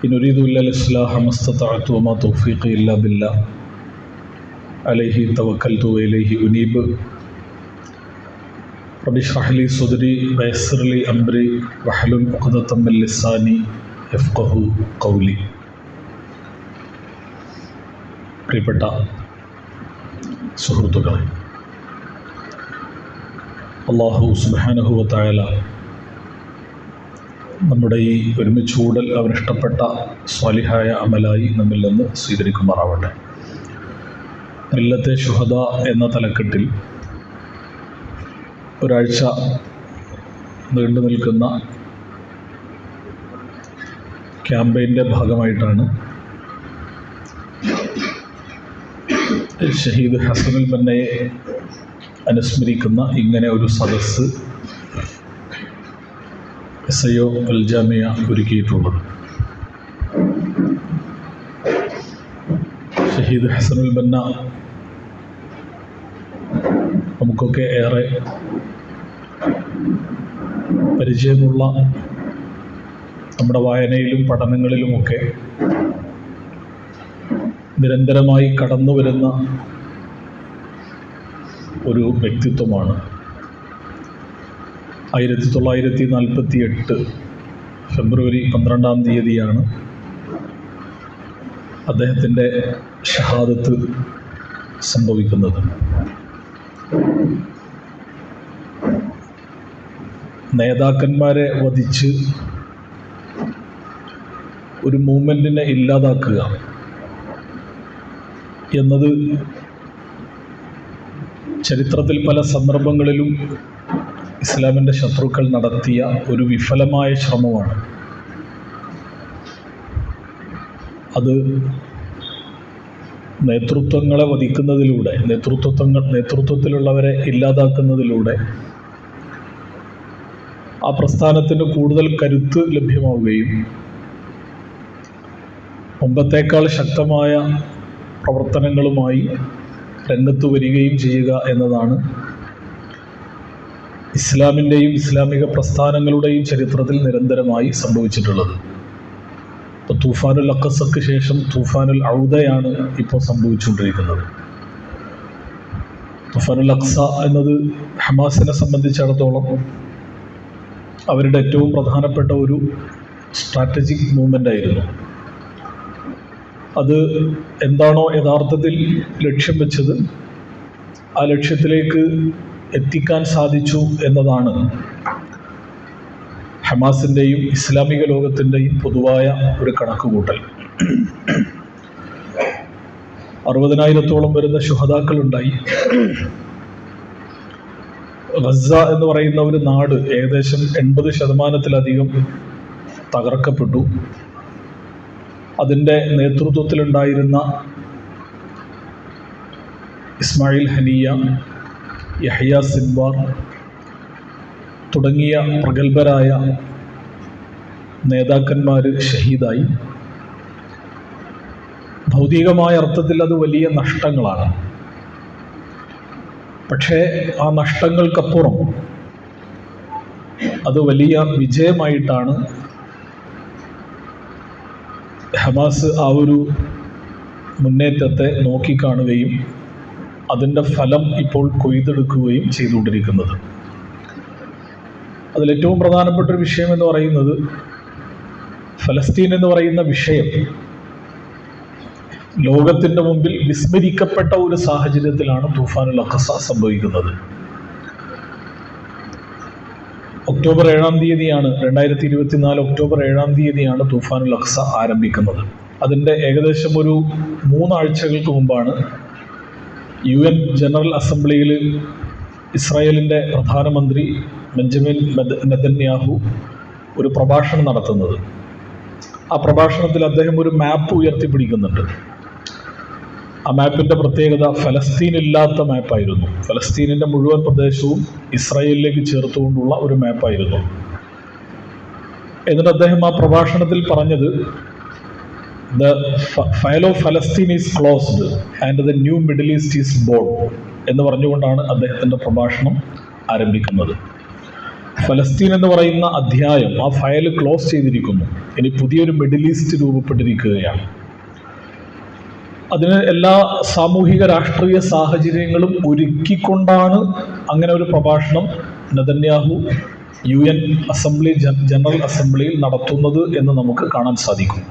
إن أريد إلا الإصلاح ما استطعت وما توفيقي إلا بالله عليه توكلت وإليه أنيب رب اشرح لي صدري ويسر لي أمري واحلل عقدة من لساني يفقهوا قولي. പ്രിയപ്പെട്ട സുഹൃത്തുക്കളെ, അല്ലാഹു സുബ്ഹാനഹു വ തആല നമ്മുടെ ഈ ഒരുമിച്ചൂടൽ അവനിഷ്ടപ്പെട്ട സ്വാലിഹായ അമലായി നമ്മിൽ നിന്ന് സ്വീകരിക്കുമാറാവട്ടെ. മില്ലത്തെ ശുഹദ എന്ന തലക്കെട്ടിൽ ഒരാഴ്ച നീണ്ടു നിൽക്കുന്ന ക്യാമ്പയിൻ്റെ ഭാഗമായിട്ടാണ് ഷഹീദ് ഹസനുൽ ബന്നയെ അനുസ്മരിക്കുന്ന ഇങ്ങനെ ഒരു സദസ്സ് SIO അൽ ജാമിയ ഒരുക്കിയിട്ടുള്ളത്. ഷഹീദ് ഹസനുൽ ബന്ന നമുക്കൊക്കെ ഏറെ പരിചയമുള്ള, നമ്മുടെ വായനയിലും പഠനങ്ങളിലുമൊക്കെ നിരന്തരമായി കടന്നു വരുന്ന ഒരു വ്യക്തിത്വമാണ്. 1948 ഫെബ്രുവരി 12-ാം തീയതിയാണ് അദ്ദേഹത്തിൻ്റെ ഷഹാദത്ത് സംഭവിക്കുന്നത്. നേതാക്കന്മാരെ വധിച്ച് ഒരു മൂവ്മെൻറ്റിനെ ഇല്ലാതാക്കുക എന്നത് ചരിത്രത്തിൽ പല സന്ദർഭങ്ങളിലും ഇസ്ലാമിൻ്റെ ശത്രുക്കൾ നടത്തിയ ഒരു വിഫലമായ ശ്രമമാണ്. അത് നേതൃത്വങ്ങളെ വധിക്കുന്നതിലൂടെ, നേതൃത്വത്തിലുള്ളവരെ ഇല്ലാതാക്കുന്നതിലൂടെ ആ പ്രസ്ഥാനത്തിന് കൂടുതൽ കരുത്ത് ലഭ്യമാവുകയും മുമ്പത്തേക്കാൾ ശക്തമായ പ്രവർത്തനങ്ങളുമായി രംഗത്ത് വരികയും ചെയ്യുക എന്നതാണ് ഇസ്ലാമിൻ്റെയും ഇസ്ലാമിക പ്രസ്ഥാനങ്ങളുടെയും ചരിത്രത്തിൽ നിരന്തരമായി സംഭവിച്ചിട്ടുള്ളത്. ഇപ്പോൾ തൂഫാനുൽ അഖ്സക്ക് ശേഷം തൂഫാനുൽ ഔദയാണ് ഇപ്പോൾ സംഭവിച്ചുകൊണ്ടിരിക്കുന്നത്. തൂഫാനുൽ അഖ്സ എന്നത് ഹമാസിനെ സംബന്ധിച്ചിടത്തോളം അവരുടെ ഏറ്റവും പ്രധാനപ്പെട്ട ഒരു സ്ട്രാറ്റജിക് മൂവ്മെൻ്റ് ആയിരുന്നു. അത് എന്താണോ യഥാർത്ഥത്തിൽ ലക്ഷ്യം വെച്ചത് ആ ലക്ഷ്യത്തിലേക്ക് എത്തിക്കാൻ സാധിച്ചു എന്നതാണ് ഹമാസിൻ്റെയും ഇസ്ലാമിക ലോകത്തിൻ്റെയും പൊതുവായ ഒരു കണക്കുകൂട്ടൽ. 60,000-ഓളം വരുന്ന ശുഹദാക്കളുണ്ടായി. ഗസ എന്ന് പറയുന്ന ഒരു നാട് ഏകദേശം 80% തകർക്കപ്പെട്ടു. അതിൻ്റെ നേതൃത്വത്തിലുണ്ടായിരുന്ന ഇസ്മായിൽ ഹനിയ, യഹ്യ സിൻവാർ തുടങ്ങിയ പ്രഗത്ഭരായ നേതാക്കന്മാർ ഷഹീദായി. ഭൗതികമായ അർത്ഥത്തിൽ അത് വലിയ നഷ്ടങ്ങളാണ്. പക്ഷേ ആ നഷ്ടങ്ങൾക്കപ്പുറം അത് വലിയ വിജയമായിട്ടാണ് ഹമാസ് ആ ഒരു മുന്നേറ്റത്തെ നോക്കിക്കാണുകയും അതിൻ്റെ ഫലം ഇപ്പോൾ കൊയ്തെടുക്കുകയും ചെയ്തുകൊണ്ടിരിക്കുന്നത്. അതിലേറ്റവും പ്രധാനപ്പെട്ട ഒരു വിഷയം എന്ന് പറയുന്നത് ഫലസ്തീൻ എന്ന് പറയുന്ന വിഷയം ലോകത്തിൻ്റെ മുമ്പിൽ വിസ്മരിക്കപ്പെട്ട ഒരു സാഹചര്യത്തിലാണ് തൂഫാനുൽ അഖ്സ സംഭവിക്കുന്നത്. ഒക്ടോബർ 7-ാം തീയതിയാണ് 2024 ഒക്ടോബർ 7-ാം തീയതിയാണ് തൂഫാനുൽ അഖ്സ ആരംഭിക്കുന്നത്. അതിൻ്റെ ഏകദേശം ഒരു 3 ആഴ്ചകൾക്ക് മുമ്പാണ് UN ജനറൽ അസംബ്ലിയിൽ ഇസ്രായേലിൻ്റെ പ്രധാനമന്ത്രി ബെഞ്ചമിൻ നെതന്യാഹു ഒരു പ്രഭാഷണം നടത്തുന്നത്. ആ പ്രഭാഷണത്തിൽ അദ്ദേഹം ഒരു മാപ്പ് ഉയർത്തിപ്പിടിക്കുന്നുണ്ട്. ആ മാപ്പിൻ്റെ പ്രത്യേകത ഫലസ്തീനില്ലാത്ത മാപ്പായിരുന്നു. ഫലസ്തീനിൻ്റെ മുഴുവൻ പ്രദേശവും ഇസ്രായേലിലേക്ക് ചേർത്തുകൊണ്ടുള്ള ഒരു മാപ്പായിരുന്നു. എന്നിട്ട് അദ്ദേഹം ആ പ്രഭാഷണത്തിൽ പറഞ്ഞത് The file of Palestine is closed and the new Middle East is born എന്ന് പറഞ്ഞുകൊണ്ടാണ് അദ്ദേഹത്തിൻ്റെ പ്രഭാഷണം ആരംഭിക്കുന്നത്. ഫലസ്തീൻ എന്ന് പറയുന്ന അധ്യായം, ആ ഫയൽ ക്ലോസ് ചെയ്തിരിക്കുന്നു. ഇനി പുതിയൊരു മിഡിൽ ഈസ്റ്റ് രൂപപ്പെട്ടിരിക്കുകയാണ്. അതിന് എല്ലാ സാമൂഹിക രാഷ്ട്രീയ സാഹചര്യങ്ങളും ഒരുക്കിക്കൊണ്ടാണ് അങ്ങനെ ഒരു പ്രഭാഷണം നെതന്യാഹു UN അസംബ്ലി, ജനറൽ അസംബ്ലിയിൽ നടത്തുന്നത് എന്ന് നമുക്ക് കാണാൻ സാധിക്കും.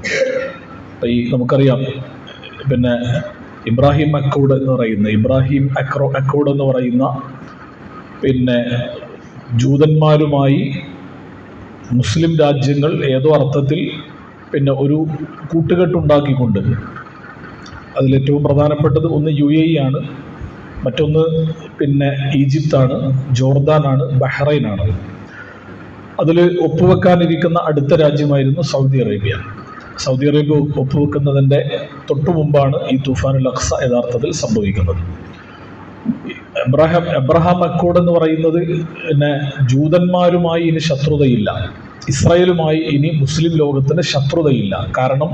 നമുക്കറിയാം, പിന്നെ ഇബ്രാഹിം അക്കോഡ് എന്ന് പറയുന്ന പിന്നെ ജൂതന്മാരുമായി മുസ്ലിം രാജ്യങ്ങൾ ഏതോ അർത്ഥത്തിൽ പിന്നെ ഒരു കൂട്ടുകെട്ടുണ്ടാക്കിക്കൊണ്ട്, അതിലേറ്റവും പ്രധാനപ്പെട്ടത് ഒന്ന് UAE ആണ്, മറ്റൊന്ന് പിന്നെ ഈജിപ്താണ്, ജോർദാനാണ്, ബഹ്റൈനാണ്. അതിൽ ഒപ്പുവെക്കാനിരിക്കുന്ന അടുത്ത രാജ്യമായിരുന്നു സൗദി അറേബ്യ. സൗദി അറേബ്യ ഒപ്പുവെക്കുന്നതിൻ്റെ തൊട്ടു മുമ്പാണ് ഈ തൂഫാനുൽ അഖ്സ യഥാർത്ഥത്തിൽ സംഭവിക്കുന്നത്. എബ്രഹാം അക്കോഡ് എന്ന് പറയുന്നത് പിന്നെ ജൂതന്മാരുമായി ഇനി ശത്രുതയില്ല, ഇസ്രായേലുമായി ഇനി മുസ്ലിം ലോകത്തിന് ശത്രുതയില്ല. കാരണം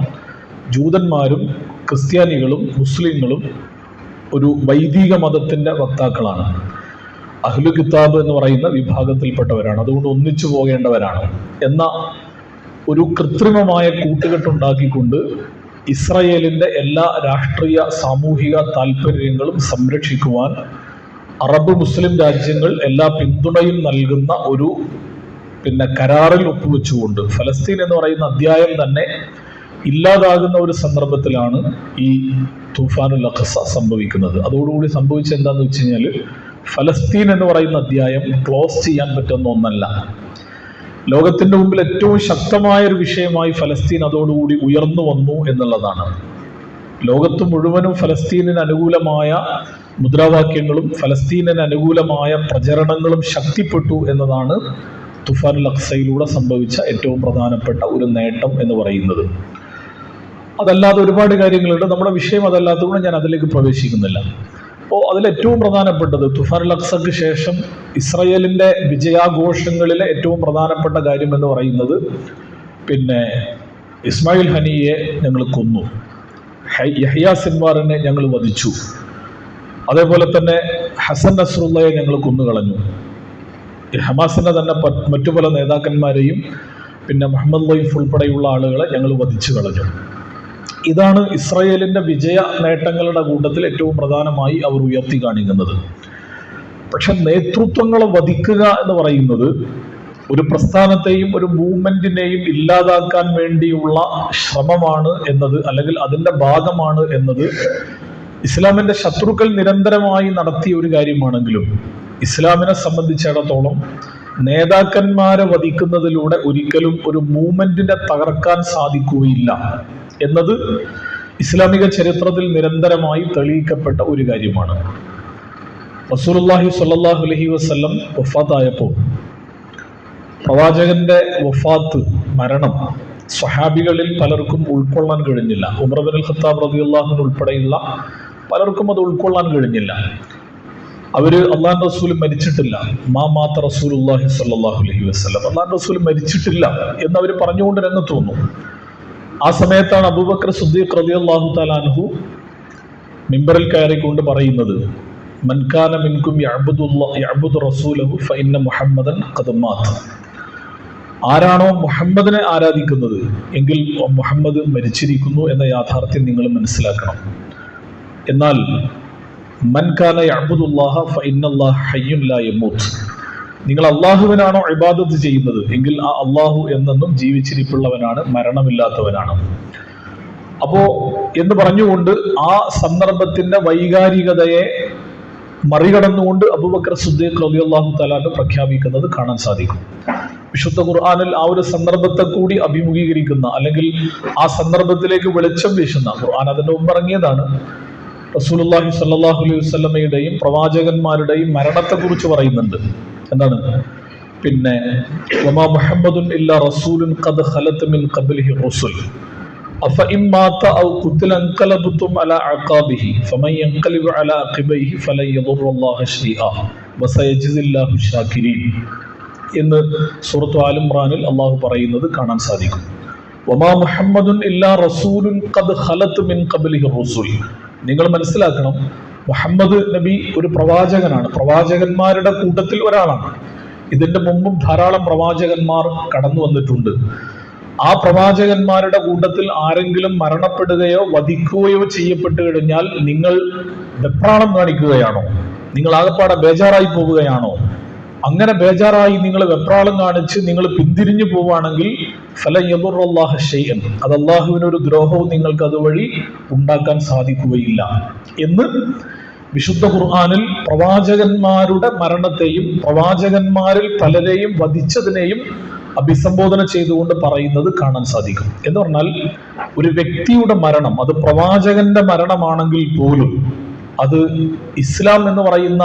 ജൂതന്മാരും ക്രിസ്ത്യാനികളും മുസ്ലിങ്ങളും ഒരു വൈദിക മതത്തിൻ്റെ വക്താക്കളാണ്, അഹ്ലു കിതാബ് എന്ന് പറയുന്ന വിഭാഗത്തിൽപ്പെട്ടവരാണ്, അതുകൊണ്ട് ഒന്നിച്ചു പോകേണ്ടവരാണ് എന്ന ഒരു കൃത്രിമമായ കൂട്ടുകെട്ടുണ്ടാക്കിക്കൊണ്ട് ഇസ്രായേലിൻ്റെ എല്ലാ രാഷ്ട്രീയ സാമൂഹിക താല്പര്യങ്ങളും സംരക്ഷിക്കുവാൻ അറബ് മുസ്ലിം രാജ്യങ്ങൾ എല്ലാ പിന്തുണയും നൽകുന്ന ഒരു പിന്നെ കരാറിൽ ഒപ്പുവെച്ചുകൊണ്ട് ഫലസ്തീൻ എന്ന് പറയുന്ന അധ്യായം തന്നെ ഇല്ലാതാകുന്ന ഒരു സന്ദർഭത്തിലാണ് ഈ തൂഫാനുൽ അഖ്സ സംഭവിക്കുന്നത്. അതോടുകൂടി സംഭവിച്ചത് എന്താണെന്ന് വെച്ച് കഴിഞ്ഞാൽ, ഫലസ്തീൻ എന്ന് പറയുന്ന അധ്യായം ക്ലോസ് ചെയ്യാൻ പറ്റുന്ന ഒന്നല്ല. ലോകത്തിന്റെ മുമ്പിൽ ഏറ്റവും ശക്തമായ ഒരു വിഷയമായി ഫലസ്തീൻ അതോടുകൂടി ഉയർന്നു വന്നു എന്നുള്ളതാണ്. ലോകത്ത് മുഴുവനും ഫലസ്തീനിന് അനുകൂലമായ മുദ്രാവാക്യങ്ങളും ഫലസ്തീനിന് അനുകൂലമായ പ്രചരണങ്ങളും ശക്തിപ്പെട്ടു എന്നതാണ് തുഫാനുൽ അഖ്സയിലൂടെ സംഭവിച്ച ഏറ്റവും പ്രധാനപ്പെട്ട ഒരു നേട്ടം എന്ന് പറയുന്നത്. അതല്ലാതെ ഒരുപാട് കാര്യങ്ങളുണ്ട്, നമ്മുടെ വിഷയം അതല്ലാത്തതുകൊണ്ട് ഞാൻ അതിലേക്ക് പ്രവേശിക്കുന്നില്ല. അപ്പോൾ അതിലേറ്റവും പ്രധാനപ്പെട്ടത് തുഫാനുൽ അഖ്സയ്ക്ക് ശേഷം ഇസ്രായേലിൻ്റെ വിജയാഘോഷങ്ങളിലെ ഏറ്റവും പ്രധാനപ്പെട്ട കാര്യം എന്ന് പറയുന്നത്, പിന്നെ ഇസ്മായിൽ ഹനിയെ ഞങ്ങൾ കൊന്നു, യഹ്യ സിൻവാറിനെ ഞങ്ങൾ വധിച്ചു, അതേപോലെ തന്നെ ഹസൻ നസ്രുള്ളയെ ഞങ്ങൾ കൊന്നുകളഞ്ഞു, ഹമാസിന്റെ തന്നെ മറ്റു പല നേതാക്കന്മാരെയും പിന്നെ മുഹമ്മദ് ലൈഫ് ഉൾപ്പെടെയുള്ള ആളുകളെ ഞങ്ങൾ വധിച്ചു കളഞ്ഞു. ഇതാണ് ഇസ്രായേലിന്റെ വിജയ നേട്ടങ്ങളുടെ കൂട്ടത്തിൽ ഏറ്റവും പ്രധാനമായി അവർ ഉയർത്തി കാണിക്കുന്നത്. പക്ഷെ നേതൃത്വങ്ങളെ വധിക്കുക എന്ന് പറയുന്നത് ഒരു പ്രസ്ഥാനത്തെയും ഒരു മൂവ്മെന്റിനെയും ഇല്ലാതാക്കാൻ വേണ്ടിയുള്ള ശ്രമമാണ് എന്നത്, അല്ലെങ്കിൽ അതിന്റെ ഭാഗമാണ് എന്നത് ഇസ്ലാമിന്റെ ശത്രുക്കൾ നിരന്തരമായി നടത്തിയ ഒരു കാര്യമാണെങ്കിലും ഇസ്ലാമിനെ സംബന്ധിച്ചിടത്തോളം നേതാക്കന്മാരെ വധിക്കുന്നതിലൂടെ ഒരിക്കലും ഒരു മൂവ്മെന്റിനെ തകർക്കാൻ സാധിക്കുകയില്ല എന്നത് ഇസ്ലാമിക ചരിത്രത്തിൽ നിരന്തരമായി തെളിയിക്കപ്പെട്ട ഒരു കാര്യമാണ്. റസൂലുള്ളാഹി സ്വല്ലല്ലാഹു അലൈഹി വസല്ലം വഫാത്തായപ്പോൾ, പ്രവാചകന്റെ വഫാത്ത്, മരണം സ്വഹാബികളിൽ പലർക്കും ഉൾക്കൊള്ളാൻ കഴിഞ്ഞില്ല. ഉമർ ഇബ്നുൽ ഖത്താബ് റളിയല്ലാഹു അൻഹു ഉൾപ്പെടെയുള്ള പലർക്കും അത് ഉൾക്കൊള്ളാൻ കഴിഞ്ഞില്ല. അവര് അള്ളാഹുവിന്റെ റസൂൽ മരിച്ചിട്ടില്ല, മാത്ത റസൂലുള്ളാഹി സ്വല്ലല്ലാഹു അലൈഹി വസല്ലം, അള്ളാഹുവിന്റെ റസൂൽ മരിച്ചിട്ടില്ല എന്ന് അവർ പറഞ്ഞുകൊണ്ട് രംഗത്ത് വന്നു. ആ സമയത്താണ് അബൂബക്കർ സിദ്ദീഖ് റളിയല്ലാഹു തആല അൻഹു മിമ്പറിൽ കയറിക്കൊണ്ട് പറയുന്നത്, മൻ കാന മിൻകും യഅ്ബുദു റസൂലഹു ഫഇന്ന മുഹമ്മദൻ ഖദ് മാത്. ആരാണോ മുഹമ്മദിനെ ആരാധിക്കുന്നത് എങ്കിൽ മുഹമ്മദ് മരിച്ചിരിക്കുന്നു എന്ന യാഥാർത്ഥ്യം നിങ്ങൾ മനസ്സിലാക്കണം. എന്നാൽ മൻ കാന യഅ്ബുദുല്ലാഹ ഫഇന്നല്ലാഹ ഹയ്യുൻ ലാ യമൂത്ത്. നിങ്ങൾ അള്ളാഹുവിനാണോ ഇബാദത്ത് ചെയ്യുന്നത് എങ്കിൽ ആ അള്ളാഹു എന്നെന്നും ജീവിച്ചിരിപ്പുള്ളവനാണ്, മരണമില്ലാത്തവനാണ്. അപ്പോ എന്ന് പറഞ്ഞുകൊണ്ട് ആ സന്ദർഭത്തിന്റെ വൈകാരികതയെ മറികടന്നുകൊണ്ട് അബൂബക്കർ സിദ്ദീഖ് റളിയല്ലാഹു തആല പ്രഖ്യാപിക്കുന്നത് കാണാൻ സാധിക്കും. വിശുദ്ധ ഖുർആനിൽ ആ ഒരു സന്ദർഭത്തെ കൂടി അഭിമുഖീകരിക്കുന്ന, അല്ലെങ്കിൽ ആ സന്ദർഭത്തിലേക്ക് വെളിച്ചം വീശുന്ന, ഖുർആൻ അതിന്റെ മുമ്പ് ഇറങ്ങിയതാണ്, റസൂലുള്ളാഹി സ്വല്ലല്ലാഹു അലൈഹി വസല്ലമയുടെയും പ്രവാചകന്മാരുടെയും മരണത്തെക്കുറിച്ച് പറയുന്നുണ്ട്. എന്താണ്? പിന്നെ വമാ മുഹമ്മദുൻ ഇല്ലാ റസൂലുൻ ഖദ് ഖലത് മിൻ ഖബ്ലിഹി റസുൽ അഫഇൻ മാത ഔ ഖുതില അൻഖലബതും അലാ അഖാബിഹി ഫമൻ യൻഖലിബു അലാ അഖിബൈഹി ഫലൻ യദുറല്ലാഹ ശൈആ വസയജ്സില്ലാഹു ശാകിരീൻ എന്ന് സൂറത്ത് ആൽ ഇംറാനിൽ അല്ലാഹു പറയുന്നത് കാണാൻ സാധിക്കും. വമാ മുഹമ്മദുൻ ഇല്ലാ റസൂലുൻ ഖദ് ഖലത് മിൻ ഖബ്ലിഹി റസുൽ. നിങ്ങൾ മനസ്സിലാക്കണം, മുഹമ്മദ് നബി ഒരു പ്രവാചകനാണ്, പ്രവാചകന്മാരുടെ കൂട്ടത്തിൽ ഒരാളാണ്. ഇതിന്റെ മുമ്പും ധാരാളം പ്രവാചകന്മാർ കടന്നു വന്നിട്ടുണ്ട്. ആ പ്രവാചകന്മാരുടെ കൂട്ടത്തിൽ ആരെങ്കിലും മരണപ്പെടുകയോ വധിക്കുകയോ ചെയ്യപ്പെട്ടു കഴിഞ്ഞാൽ നിങ്ങൾ വെപ്രാളം കാണിക്കുകയാണോ? നിങ്ങൾ ആകപ്പാടെ ബേജാറായി പോവുകയാണോ? അങ്ങനെ ബേജാറായി നിങ്ങൾ വെപ്രാളം കാണിച്ച് നിങ്ങൾ പിന്തിരിഞ്ഞു പോവുകയാണെങ്കിൽ ഫലയദുറല്ലാഹ ഷൈഅൻ, അത് അള്ളാഹുവിനൊരു ദ്രോഹവും നിങ്ങൾക്ക് അതുവഴി ഉണ്ടാക്കാൻ സാധിക്കുകയില്ല എന്ന് വിശുദ്ധ ഖുർആനിൽ പ്രവാചകന്മാരുടെ മരണത്തെയും പ്രവാചകന്മാരിൽ പലരെയും വധിച്ചതിനെയും അഭിസംബോധന ചെയ്തുകൊണ്ട് പറയുന്നത് കാണാൻ സാധിക്കും. എന്ന് പറഞ്ഞാൽ ഒരു വ്യക്തിയുടെ മരണം, അത് പ്രവാചകന്റെ മരണമാണെങ്കിൽ പോലും അത് ഇസ്ലാം എന്ന് പറയുന്ന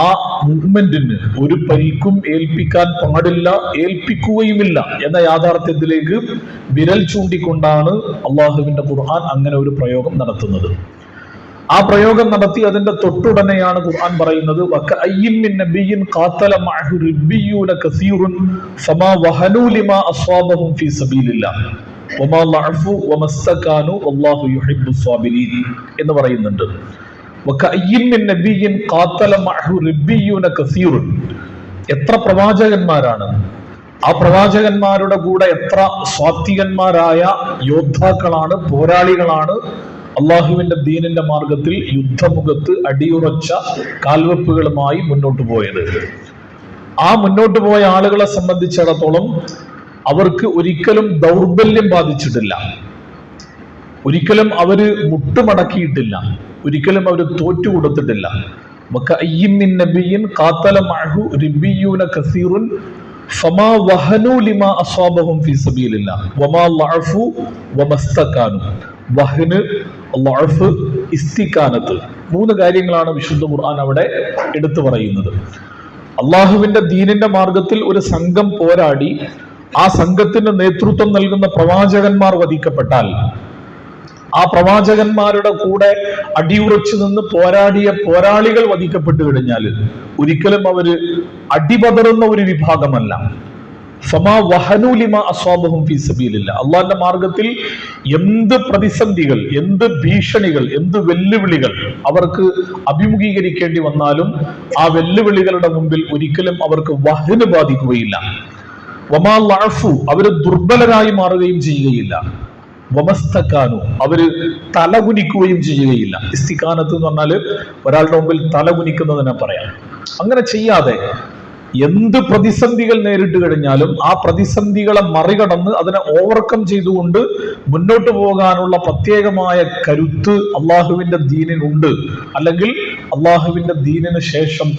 ആ മൂവ്മെന്റിന് ഒരു പരിക്കും ഏൽപ്പിക്കാൻ പാടില്ല, ഏൽപ്പിക്കുകയുമില്ല എന്ന യാഥാർത്ഥ്യത്തിലേക്ക് വിരൽ ചൂണ്ടിക്കൊണ്ടാണ് അള്ളാഹുവിന്റെ ഖുർആൻ അങ്ങനെ ഒരു പ്രയോഗം നടത്തുന്നത്. ആ പ്രയോഗം നടത്തി അതിന്റെ തൊട്ടുടനെയാണ് ഖുർആൻ പറയുന്നത് വകഅയ്യിൻ മിൻ നബിയ്യിൻ ഖാതല മഅഹു റിബ്ബിയൂന കസീറുൻ ഫമാ വഹനൂ ലിമാ അസ്വാബഹും ഫീ സബീലില്ലാഹ് വമാ ലഅഫു വമസ്തകാനു വല്ലാഹു യുഹിബ്ബുസ് സ്വാബിരീൻ എന്ന് പറയുന്നുണ്ട്. വകഅയ്യിൻ മിൻ നബിയ്യിൻ ഖാതല മഅഹു റിബ്ബിയൂന കസീറുൻ, എത്ര പ്രവാചകന്മാരാണ്, ആ പ്രവാചകന്മാരുടെ കൂടെ എത്ര സ്വാത്വികന്മാരായ യോദ്ധാക്കളാണ്, പോരാളികളാണ് അള്ളാഹുവിന്റെ ദീനിന്റെ മാർഗത്തിൽ യുദ്ധമുഖത്ത് അടിയുറച്ച കാൽവെപ്പുകളുമായി മുന്നോട്ട് പോയത്. ആ മുന്നോട്ട് പോയ ആളുകളെ സംബന്ധിച്ചിടത്തോളം അവർക്ക് ഒരിക്കലും ദൗർബല്യം ബാധിച്ചിട്ടില്ല, ഒരിക്കലും അവര് മുട്ടുമടക്കിയിട്ടില്ല, ഒരിക്കലും അവർ തോറ്റു കൊടുത്തിട്ടില്ല. വകഅയ്യിൻ മിൻ നബിയ്യിൻ ഖാതല മഅഹു റിബ്ബിയൂന കസീറുൻ ഫമാ വഹനൂ ലിമാ അസ്വാബഹും ഫീ സബീലില്ലാഹ് വമാ ലഅഫു വമസ്തകാനു. വഹ്ന്, ലഅഫ്, ഇസ്തികാനത്ത്, 3 കാര്യങ്ങളാണ് വിശുദ്ധ ഖുർആൻ അവിടെ എടുത്തു പറയുന്നത്. അള്ളാഹുവിന്റെ ദീനിന്റെ മാർഗത്തിൽ ഒരു സംഘം പോരാടി ആ സംഘത്തിന് നേതൃത്വം നൽകുന്ന പ്രവാചകന്മാർ വധിക്കപ്പെട്ടാൽ, ആ പ്രവാചകന്മാരുടെ കൂടെ അടിയുറച്ചു നിന്ന് പോരാടിയ പോരാളികൾ വധിക്കപ്പെട്ടു കഴിഞ്ഞാൽ ഒരിക്കലും അവര് അടിപതറുന്ന ഒരു വിഭാഗമല്ല. ഫമാ വഹനൂ ലിമാ അസ്വാബഹും ഫീ സബീലില്ലാഹ്, അള്ളാഹിന്റെ മാർഗത്തിൽ എന്ത് പ്രതിസന്ധികൾ, എന്ത് ഭീഷണികൾ, എന്ത് വെല്ലുവിളികൾ അവർക്ക് അഭിമുഖീകരിക്കേണ്ടി വന്നാലും ആ വെല്ലുവിളികളുടെ മുമ്പിൽ ഒരിക്കലും അവർക്ക് വഹ്ന് ബാധിക്കുകയില്ല. വമാ ലഅഫു, അവര് ദുർബലരായി മാറുകയും ചെയ്യുകയില്ല. വമസ്തകാനു, അവര് തലകുനിക്കുകയും ചെയ്യുകയില്ല. ഇസ്തികാനത്ത് എന്ന് പറഞ്ഞാല് ഒരാളുടെ മുമ്പിൽ തലകുനിക്കുന്നതിനെ പറയാം. അങ്ങനെ ചെയ്യാതെ എന്ത് പ്രതിസന്ധികൾ നേരിട്ട് കഴിഞ്ഞാലും ആ പ്രതിസന്ധികളെ മറികടന്ന് അതിനെ ഓവർകം ചെയ്തുകൊണ്ട് മുന്നോട്ട് പോകാനുള്ള പ്രത്യേകമായ കരുത്ത് അള്ളാഹുവിന്റെ ദീനിനുണ്ട്. അല്ലെങ്കിൽ അള്ളാഹുവിന്റെ ദീനിന് ശേഷം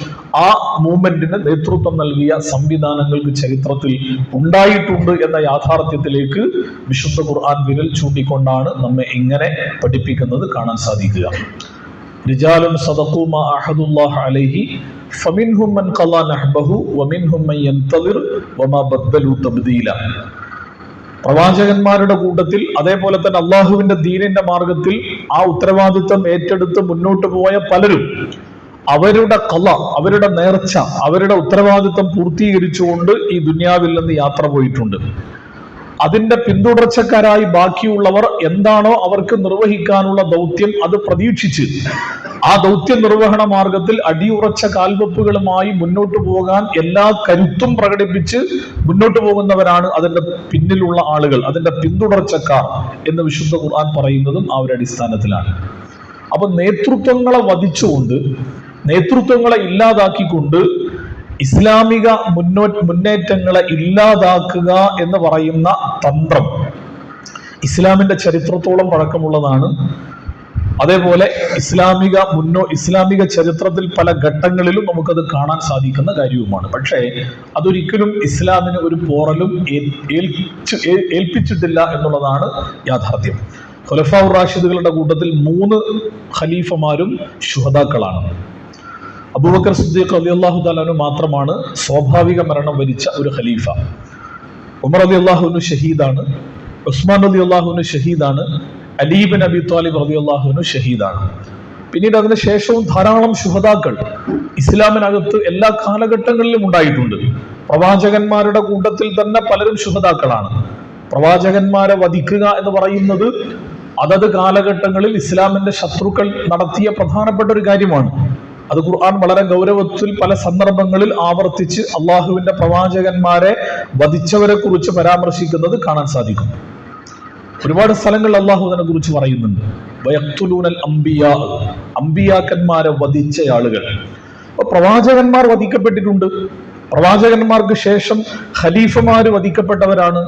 ആ മൂവ്മെന്റിന് നേതൃത്വം നൽകിയ സംവിധാനങ്ങൾക്ക് ചരിത്രത്തിൽ ഉണ്ടായിട്ടുണ്ട് എന്ന യാഥാർത്ഥ്യത്തിലേക്ക് വിശുദ്ധ ഖുർആൻ വിരൽ ചൂണ്ടിക്കൊണ്ടാണ് നമ്മെ ഇങ്ങനെ പഠിപ്പിക്കുന്നത് കാണാൻ സാധിക്കുക. റിജാലുൻ സദഖൂ മാ അഹദുല്ലാഹി അലൈഹി ഫമിൻഹും മൻ ഖളാ നഹ്ബഹു വമിൻഹും മൻ യൻതളിർ വമാ ബദ്ദലു തബ്ദീല. പ്രവാചകന്മാരുടെ കൂട്ടത്തിൽ അതേപോലെ തന്നെ അള്ളാഹുവിന്റെ ദീനിന്റെ മാർഗത്തിൽ ആ ഉത്തരവാദിത്വം ഏറ്റെടുത്ത് മുന്നോട്ട് പോയ പലരും അവരുടെ ഖള, അവരുടെ നേർച്ച, അവരുടെ ഉത്തരവാദിത്വം പൂർത്തീകരിച്ചുകൊണ്ട് ഈ ദുനിയാവിൽ നിന്ന് യാത്ര പോയിട്ടുണ്ട്. അതിന്റെ പിന്തുടർച്ചക്കാരായി ബാക്കിയുള്ളവർ എന്താണോ അവർക്ക് നിർവഹിക്കാനുള്ള ദൗത്യം അത് പ്രതീക്ഷിച്ച് ആ ദൗത്യ നിർവഹണ മാർഗത്തിൽ അടിയുറച്ച കാൽവെപ്പുകളുമായി മുന്നോട്ട് പോകാൻ എല്ലാ കരുത്തും പ്രകടിപ്പിച്ച് മുന്നോട്ട് പോകുന്നവരാണ് അതിന്റെ പിന്നിലുള്ള ആളുകൾ, അതിന്റെ പിന്തുടർച്ചക്കാർ എന്ന് വിശുദ്ധ ഖുർആൻ പറയുന്നതും ആ ഒരു അടിസ്ഥാനത്തിലാണ്. അപ്പൊ നേതൃത്വങ്ങളെ വധിച്ചുകൊണ്ട്, നേതൃത്വങ്ങളെ ഇല്ലാതാക്കിക്കൊണ്ട് ഇസ്ലാമിക മുന്നേറ്റങ്ങളെ ഇല്ലാതാക്കുക എന്ന് പറയുന്ന തന്ത്രം ഇസ്ലാമിന്റെ ചരിത്രത്തോളം പഴക്കമുള്ളതാണ്. അതേപോലെ ഇസ്ലാമിക ചരിത്രത്തിൽ പല ഘട്ടങ്ങളിലും നമുക്കത് കാണാൻ സാധിക്കുന്ന കാര്യവുമാണ്. പക്ഷേ അതൊരിക്കലും ഇസ്ലാമിന് ഒരു പോറലും ഏൽപ്പിച്ചിട്ടില്ല എന്നുള്ളതാണ് യാഥാർത്ഥ്യം. ഖുലഫാഉർ റാഷിദുകളുടെ കൂട്ടത്തിൽ 3 ഖലീഫമാരും ശുഹദാക്കളാണ്. അബൂബക്കർ സിദ്ദീഖ് റളിയല്ലാഹു തആല അൻഹു മാത്രമാണ് സ്വാഭാവിക മരണം വരിച്ച ഒരു ഖലീഫ. ഉമർ റളിയല്ലാഹു അൻഹു ഷഹീദാണ്, ഉസ്മാൻ റളിയല്ലാഹു അൻഹു ഷഹീദാണ്, അലി ഇബ്നു അബി ത്വാലിബ് റളിയല്ലാഹു അൻഹു ഷഹീദാണ്. പിന്നീട് അതിന് ശേഷവും ധാരാളം ശുഹദാക്കൾ ഇസ്ലാമിനകത്ത് എല്ലാ കാലഘട്ടങ്ങളിലും ഉണ്ടായിട്ടുണ്ട്. പ്രവാചകന്മാരുടെ കൂട്ടത്തിൽ തന്നെ പലരും ശുഹദാക്കളാണ്. പ്രവാചകന്മാരെ വധിക്കുക എന്ന് പറയുന്നത് അതത് കാലഘട്ടങ്ങളിൽ ഇസ്ലാമിന്റെ ശത്രുക്കൾ നടത്തിയ പ്രധാനപ്പെട്ട ഒരു കാര്യമാണ്. അത് ഖുർആൻ വളരെ ഗൗരവത്തിൽ പല സന്ദർഭങ്ങളിൽ ആവർത്തിച്ച് അള്ളാഹുവിന്റെ പ്രവാചകന്മാരെ വധിച്ചവരെ കുറിച്ച് പരാമർശിക്കുന്നത് കാണാൻ സാധിക്കും. ഒരുപാട് സ്ഥലങ്ങളിൽ അള്ളാഹു അതിനെ കുറിച്ച് പറയുന്നുണ്ട്. വയഖ്തുലൂനൽ അംബിയാ, അംബിയാക്കന്മാരെ വധിച്ച ആളുകൾ. അപ്പൊ പ്രവാചകന്മാർ വധിക്കപ്പെട്ടിട്ടുണ്ട്. പ്രവാചകന്മാർക്ക് ശേഷം ഖലീഫമാര് വധിക്കപ്പെട്ടവരാണ്.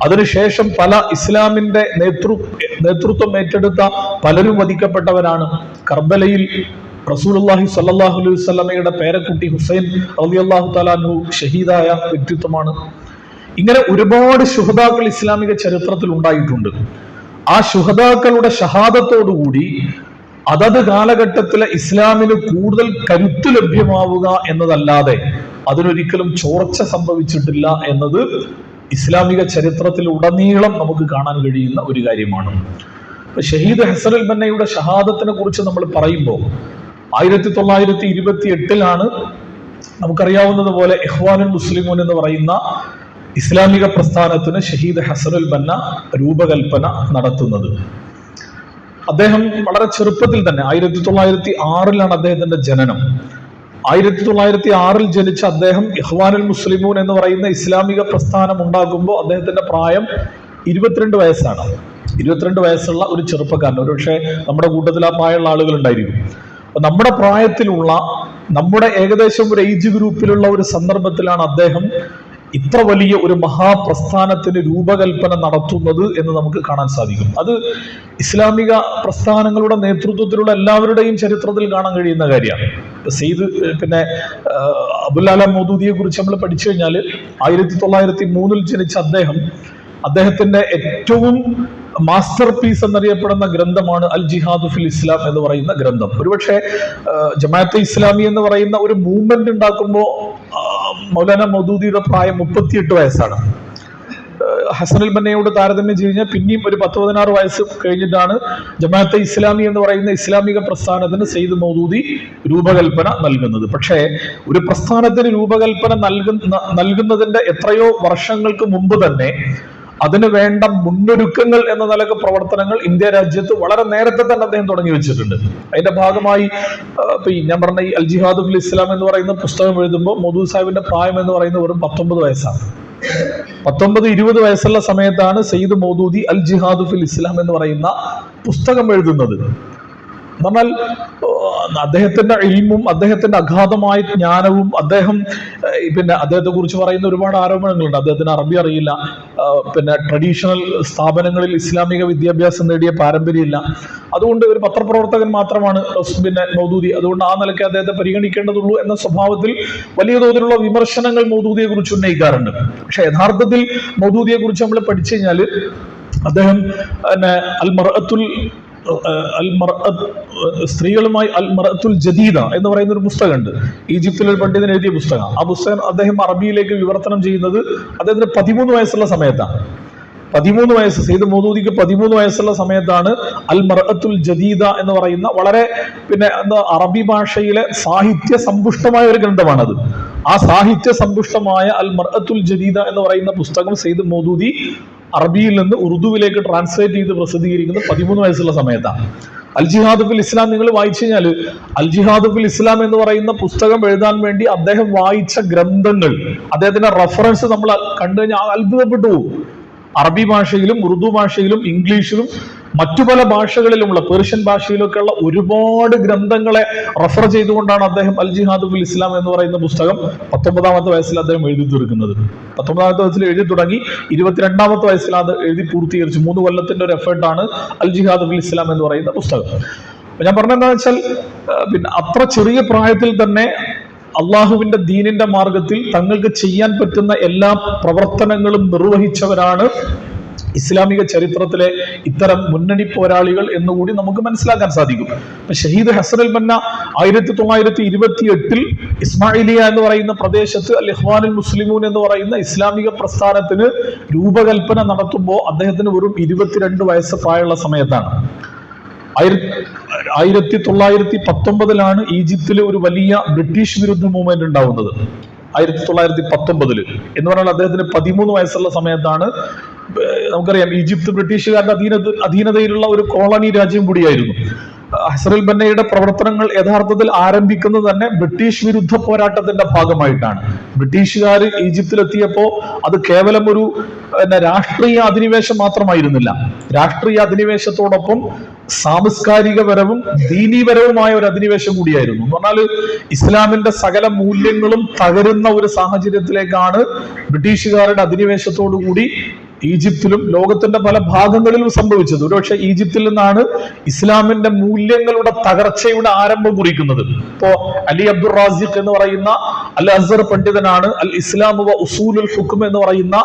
അതിനുശേഷം പല ഇസ്ലാമിന്റെ നേതൃത്വം ഏറ്റെടുത്ത പലരും വധിക്കപ്പെട്ടവരാണ്. കർബലയിൽ റസൂലുള്ളാഹി സ്വല്ലല്ലാഹു അലൈഹി വസല്ലമയുടെ പേരക്കുട്ടി ഹുസൈൻ റളിയല്ലാഹു തആല അൻഹു ഷഹീദായ വ്യക്തിത്വമാണ്. ഇങ്ങനെ ഒരുപാട് ശുഹദാക്കൾ ഇസ്ലാമിക ചരിത്രത്തിൽ ഉണ്ടായിട്ടുണ്ട്. ആ ശുഹദാക്കളുടെ ഷഹാദത്തോടുകൂടി അതത് കാലഘട്ടത്തിലെ ഇസ്ലാമിന് കൂടുതൽ കരുത്ത് ലഭ്യമാവുക എന്നതല്ലാതെ അതിനൊരിക്കലും ചോർച്ച സംഭവിച്ചിട്ടില്ല എന്നത് ഇസ്ലാമിക ചരിത്രത്തിൽ ഉടനീളം നമുക്ക് കാണാൻ കഴിയുന്ന ഒരു കാര്യമാണ്. ഷഹീദ് ഹസനുൽ ബന്നയുടെ ഷഹാദത്തിനെ കുറിച്ച് നമ്മൾ പറയുമ്പോൾ 1928 നമുക്കറിയാവുന്നത് പോലെ ഇഖ്വാനുൽ മുസ്ലിമൂൻ എന്ന് പറയുന്ന ഇസ്ലാമിക പ്രസ്ഥാനത്തിന് ഷഹീദ് ഹസനുൽ ബന്ന രൂപകൽപ്പന നടത്തുന്നത്. അദ്ദേഹം വളരെ ചെറുപ്പത്തിൽ തന്നെ 1906 അദ്ദേഹത്തിന്റെ ജനനം. 1906 ജനിച്ച അദ്ദേഹം ഇഖ്വാനുൽ മുസ്ലിമൂൻ എന്ന് പറയുന്ന ഇസ്ലാമിക പ്രസ്ഥാനം ഉണ്ടാക്കുമ്പോൾ അദ്ദേഹത്തിന്റെ പ്രായം 22 വയസ്സാണ്. 22 വയസ്സുള്ള ഒരു ചെറുപ്പക്കാരൻ. ഒരുപക്ഷെ നമ്മുടെ കൂട്ടത്തിൽ ആ പ്രായമുള്ള ആളുകൾ ഉണ്ടായിരിക്കും. അപ്പൊ നമ്മുടെ പ്രായത്തിലുള്ള, നമ്മുടെ ഏകദേശം ഒരു ഏജ് ഗ്രൂപ്പിലുള്ള ഒരു സന്ദർഭത്തിലാണ് അദ്ദേഹം ഇത്ര വലിയ ഒരു മഹാപ്രസ്ഥാനത്തിന് രൂപകൽപ്പന നടത്തുന്നത് എന്ന് നമുക്ക് കാണാൻ സാധിക്കും. അത് ഇസ്ലാമിക പ്രസ്ഥാനങ്ങളുടെ നേതൃത്വത്തിലുള്ള എല്ലാവരുടെയും ചരിത്രത്തിൽ കാണാൻ കഴിയുന്ന കാര്യമാണ്. അബുൽ അല മൗദൂദിയെ കുറിച്ച് നമ്മൾ പഠിച്ചു കഴിഞ്ഞാൽ 1903 ജനിച്ച അദ്ദേഹത്തിന്റെ ഏറ്റവും മാസ്റ്റർ പീസ് എന്നറിയപ്പെടുന്ന ഗ്രന്ഥമാണ് അൽ ജിഹാദു ഫിൽ ഇസ്ലാം എന്ന് പറയുന്ന ഗ്രന്ഥം. ഒരുപക്ഷെ ജമാഅത്തെ ഇസ്ലാമി എന്ന് പറയുന്ന ഒരു മൂവ്മെന്റ് ഉണ്ടാക്കുമ്പോൾ മൗലാന മൗദൂദിയുടെ പ്രായം 38 വയസ്സാണ്. ഹസനുൽ ബന്നയോട് താരതമ്യം ചെയ്ത് കഴിഞ്ഞാൽ പിന്നെയും ഒരു 10-16 വയസ്സ് കഴിഞ്ഞിട്ടാണ് ജമാഅത്തെ ഇസ്ലാമി എന്ന് പറയുന്ന ഇസ്ലാമിക പ്രസ്ഥാനത്തിന് സയ്യിദ് മൗദൂദി രൂപകൽപ്പന നൽകുന്നത്. പക്ഷേ ഒരു പ്രസ്ഥാനത്തിന് രൂപകൽപ്പന നൽകുന്നതിന്റെ എത്രയോ വർഷങ്ങൾക്ക് മുമ്പ് തന്നെ അതിന് വേണ്ട മുന്നൊരുക്കങ്ങൾ എന്ന നിലക്ക് പ്രവർത്തനങ്ങൾ ഇന്ത്യ രാജ്യത്ത് വളരെ നേരത്തെ തന്നെ അദ്ദേഹം തുടങ്ങി വെച്ചിട്ടുണ്ട്. അതിന്റെ ഭാഗമായി ഞാൻ പറഞ്ഞ ഈ അൽ ജിഹാദു ഫിൽ ഇസ്ലാം എന്ന് പറയുന്ന പുസ്തകം എഴുതുമ്പോൾ മൗദൂദി സാഹിബിന്റെ പ്രായം എന്ന് പറയുന്നത് വെറും 19 വയസ്സാണ്. 19-20 വയസ്സുള്ള സമയത്താണ് സയ്യിദ് മൗദൂദി അൽ ജിഹാദു ഫിൽ ഇസ്ലാം എന്ന് പറയുന്ന പുസ്തകം എഴുതുന്നത്. എന്നാൽ അദ്ദേഹത്തിന്റെ ഇൽമും അദ്ദേഹത്തിന്റെ അഗാധമായ ജ്ഞാനവും അദ്ദേഹത്തെ കുറിച്ച് പറയുന്ന ഒരുപാട് ആരോപണങ്ങളുണ്ട്. അദ്ദേഹത്തിന് അറബി അറിയില്ല, ട്രഡീഷണൽ സ്ഥാപനങ്ങളിൽ ഇസ്ലാമിക വിദ്യാഭ്യാസം നേടിയ പാരമ്പര്യമില്ല. അതുകൊണ്ട് ഒരു പത്രപ്രവർത്തകൻ മാത്രമാണ് മൗദൂദി. അതുകൊണ്ട് ആ നിലയ്ക്ക് അദ്ദേഹത്തെ പരിഗണിക്കേണ്ടതുള്ളൂ എന്ന സ്വഭാവത്തിൽ വലിയ തോതിലുള്ള വിമർശനങ്ങൾ മൗദൂദിയെ കുറിച്ച് ഉന്നയിക്കാറുണ്ട്. പക്ഷെ യഥാർത്ഥത്തിൽ മൗദൂദിയെ കുറിച്ച് നമ്മൾ പഠിച്ചു കഴിഞ്ഞാൽ അദ്ദേഹം സ്ത്രീകളുമായി അൽ മർഅത്തുൽ ജദീദ എന്ന് പറയുന്ന ഒരു പുസ്തകമുണ്ട്. ഈജിപ്തിലെ ഒരു പണ്ഡിതൻ എഴുതിയ പുസ്തകം. ആ പുസ്തകം അദ്ദേഹം അറബിയിലേക്ക് വിവർത്തനം ചെയ്യുന്നത് അദ്ദേഹത്തിന് 13 വയസ്സുള്ള സമയത്താണ്. 13 വയസ്സ്, സയ്യിദ് മൗദൂദിക്ക് 13 വയസ്സുള്ള സമയത്താണ് അൽ മർഅത്തുൽ ജദീദ എന്ന് പറയുന്ന വളരെ അറബി ഭാഷയിലെ സാഹിത്യ സമ്പുഷ്ടമായ ഒരു ഗ്രന്ഥമാണത്. ആ സാഹിത്യ സമ്പുഷ്ടമായ അൽ മർഅത്തുൽ ജദീദ എന്ന് പറയുന്ന പുസ്തകം സയ്യിദ് മൗദൂദി അറബിയിൽ നിന്ന് ഉറുദുവിലേക്ക് ട്രാൻസ്ലേറ്റ് ചെയ്ത് പ്രസിദ്ധീകരിക്കുന്നത് 13 വയസ്സുള്ള സമയത്താണ്. അൽ ജിഹാദു ഫിൽ ഇസ്ലാം നിങ്ങൾ വായിച്ചു കഴിഞ്ഞാൽ അൽ ജിഹാദു ഫിൽ ഇസ്ലാം എന്ന് പറയുന്ന പുസ്തകം എഴുതാൻ വേണ്ടി അദ്ദേഹം വായിച്ച ഗ്രന്ഥങ്ങൾ, അദ്ദേഹത്തിന്റെ റെഫറൻസ് നമ്മൾ കണ്ടു കഴിഞ്ഞാൽ അത്ഭുതപ്പെട്ടു പോകും. അറബി ഭാഷയിലും ഉറുദു ഭാഷയിലും ഇംഗ്ലീഷിലും മറ്റു പല ഭാഷകളിലുമുള്ള പേർഷ്യൻ ഭാഷയിലൊക്കെയുള്ള ഒരുപാട് ഗ്രന്ഥങ്ങളെ റെഫർ ചെയ്തുകൊണ്ടാണ് അദ്ദേഹം അൽ ജിഹാദു ഫിൽ ഇസ്ലാം എന്ന് പറയുന്ന പുസ്തകം 19-ാമത്തെ വയസ്സിൽ അദ്ദേഹം എഴുതി തീർക്കുന്നത്. 19-ാമത്തെ വയസ്സിൽ എഴുതി തുടങ്ങി 22-ാമത്തെ വയസ്സിൽ അത് എഴുതി പൂർത്തീകരിച്ചു. 3 കൊല്ലത്തിന്റെ ഒരു എഫേർട്ടാണ് അൽ ജിഹാദു ഫിൽ ഇസ്ലാം എന്ന് പറയുന്ന പുസ്തകം. ഞാൻ പറഞ്ഞെന്താണെന്ന് വെച്ചാൽ അത്ര ചെറിയ പ്രായത്തിൽ തന്നെ അള്ളാഹുവിന്റെ ദീനിന്റെ മാർഗത്തിൽ തങ്ങൾക്ക് ചെയ്യാൻ പറ്റുന്ന എല്ലാ പ്രവർത്തനങ്ങളും നിർവഹിച്ചവരാണ് ഇസ്ലാമിക ചരിത്രത്തിലെ ഇത്തരം മുന്നണി പോരാളികൾ എന്നുകൂടി നമുക്ക് മനസ്സിലാക്കാൻ സാധിക്കും. ഷഹീദ് ഹസനുൽ ബന്ന 1928 ഇസ്മായിലിയ എന്ന് പറയുന്ന പ്രദേശത്ത് അൽ ഇഖ്വാനുൽ മുസ്ലിമൂൻ എന്ന് പറയുന്ന ഇസ്ലാമിക പ്രസ്ഥാനത്തിന് രൂപകൽപ്പന നടത്തുമ്പോൾ അദ്ദേഹത്തിന് വെറും 22 വയസ്സ് പ്രായമുള്ള സമയത്താണ്. 1919 ഈജിപ്തിലെ ഒരു വലിയ ബ്രിട്ടീഷ് വിരുദ്ധ മൂവ്മെന്റ് ഉണ്ടാവുന്നത്. 1919 എന്ന് പറഞ്ഞാൽ അദ്ദേഹത്തിന് 13 വയസ്സുള്ള സമയത്താണ്. നമുക്കറിയാം ഈജിപ്ത് ബ്രിട്ടീഷുകാരുടെ അധീനതയിലുള്ള ഒരു കോളനി രാജ്യം കൂടിയായിരുന്നു. ഹസനുൽ ബന്നയുടെ പ്രവർത്തനങ്ങൾ യഥാർത്ഥത്തിൽ ആരംഭിക്കുന്നത് തന്നെ ബ്രിട്ടീഷ് വിരുദ്ധ പോരാട്ടത്തിന്റെ ഭാഗമായിട്ടാണ്. ബ്രിട്ടീഷുകാർ ഈജിപ്തിലെത്തിയപ്പോ അത് കേവലം ഒരു രാഷ്ട്രീയ അധിനിവേശം മാത്രമായിരുന്നില്ല. രാഷ്ട്രീയ അധിനിവേശത്തോടൊപ്പം സാംസ്കാരികപരവും ദീനീപരവുമായ ഒരു അധിനിവേശം കൂടിയായിരുന്നു. എന്ന് പറഞ്ഞാൽ ഇസ്ലാമിന്റെ സകല മൂല്യങ്ങളും തകരുന്ന ഒരു സാഹചര്യത്തിലേക്കാണ് ബ്രിട്ടീഷുകാരുടെ അധിനിവേശത്തോടു കൂടി ഈജിപ്തിലും ലോകത്തിന്റെ പല ഭാഗങ്ങളിലും സംഭവിച്ചത്. ഒരുപക്ഷെ ഈജിപ്തിൽ നിന്നാണ് ഇസ്ലാമിന്റെ മൂല്യങ്ങളുടെ തകർച്ചയുടെ ആരംഭം കുറിക്കുന്നത്. ഇപ്പോ അലി അബ്ദുർ റാസിഖ് എന്ന് പറയുന്ന അൽ അസ്ഹർ പണ്ഡിതനാണ് അൽ ഇസ്ലാം വ ഉസൂലുൽ ഹുക്ം എന്ന് പറയുന്ന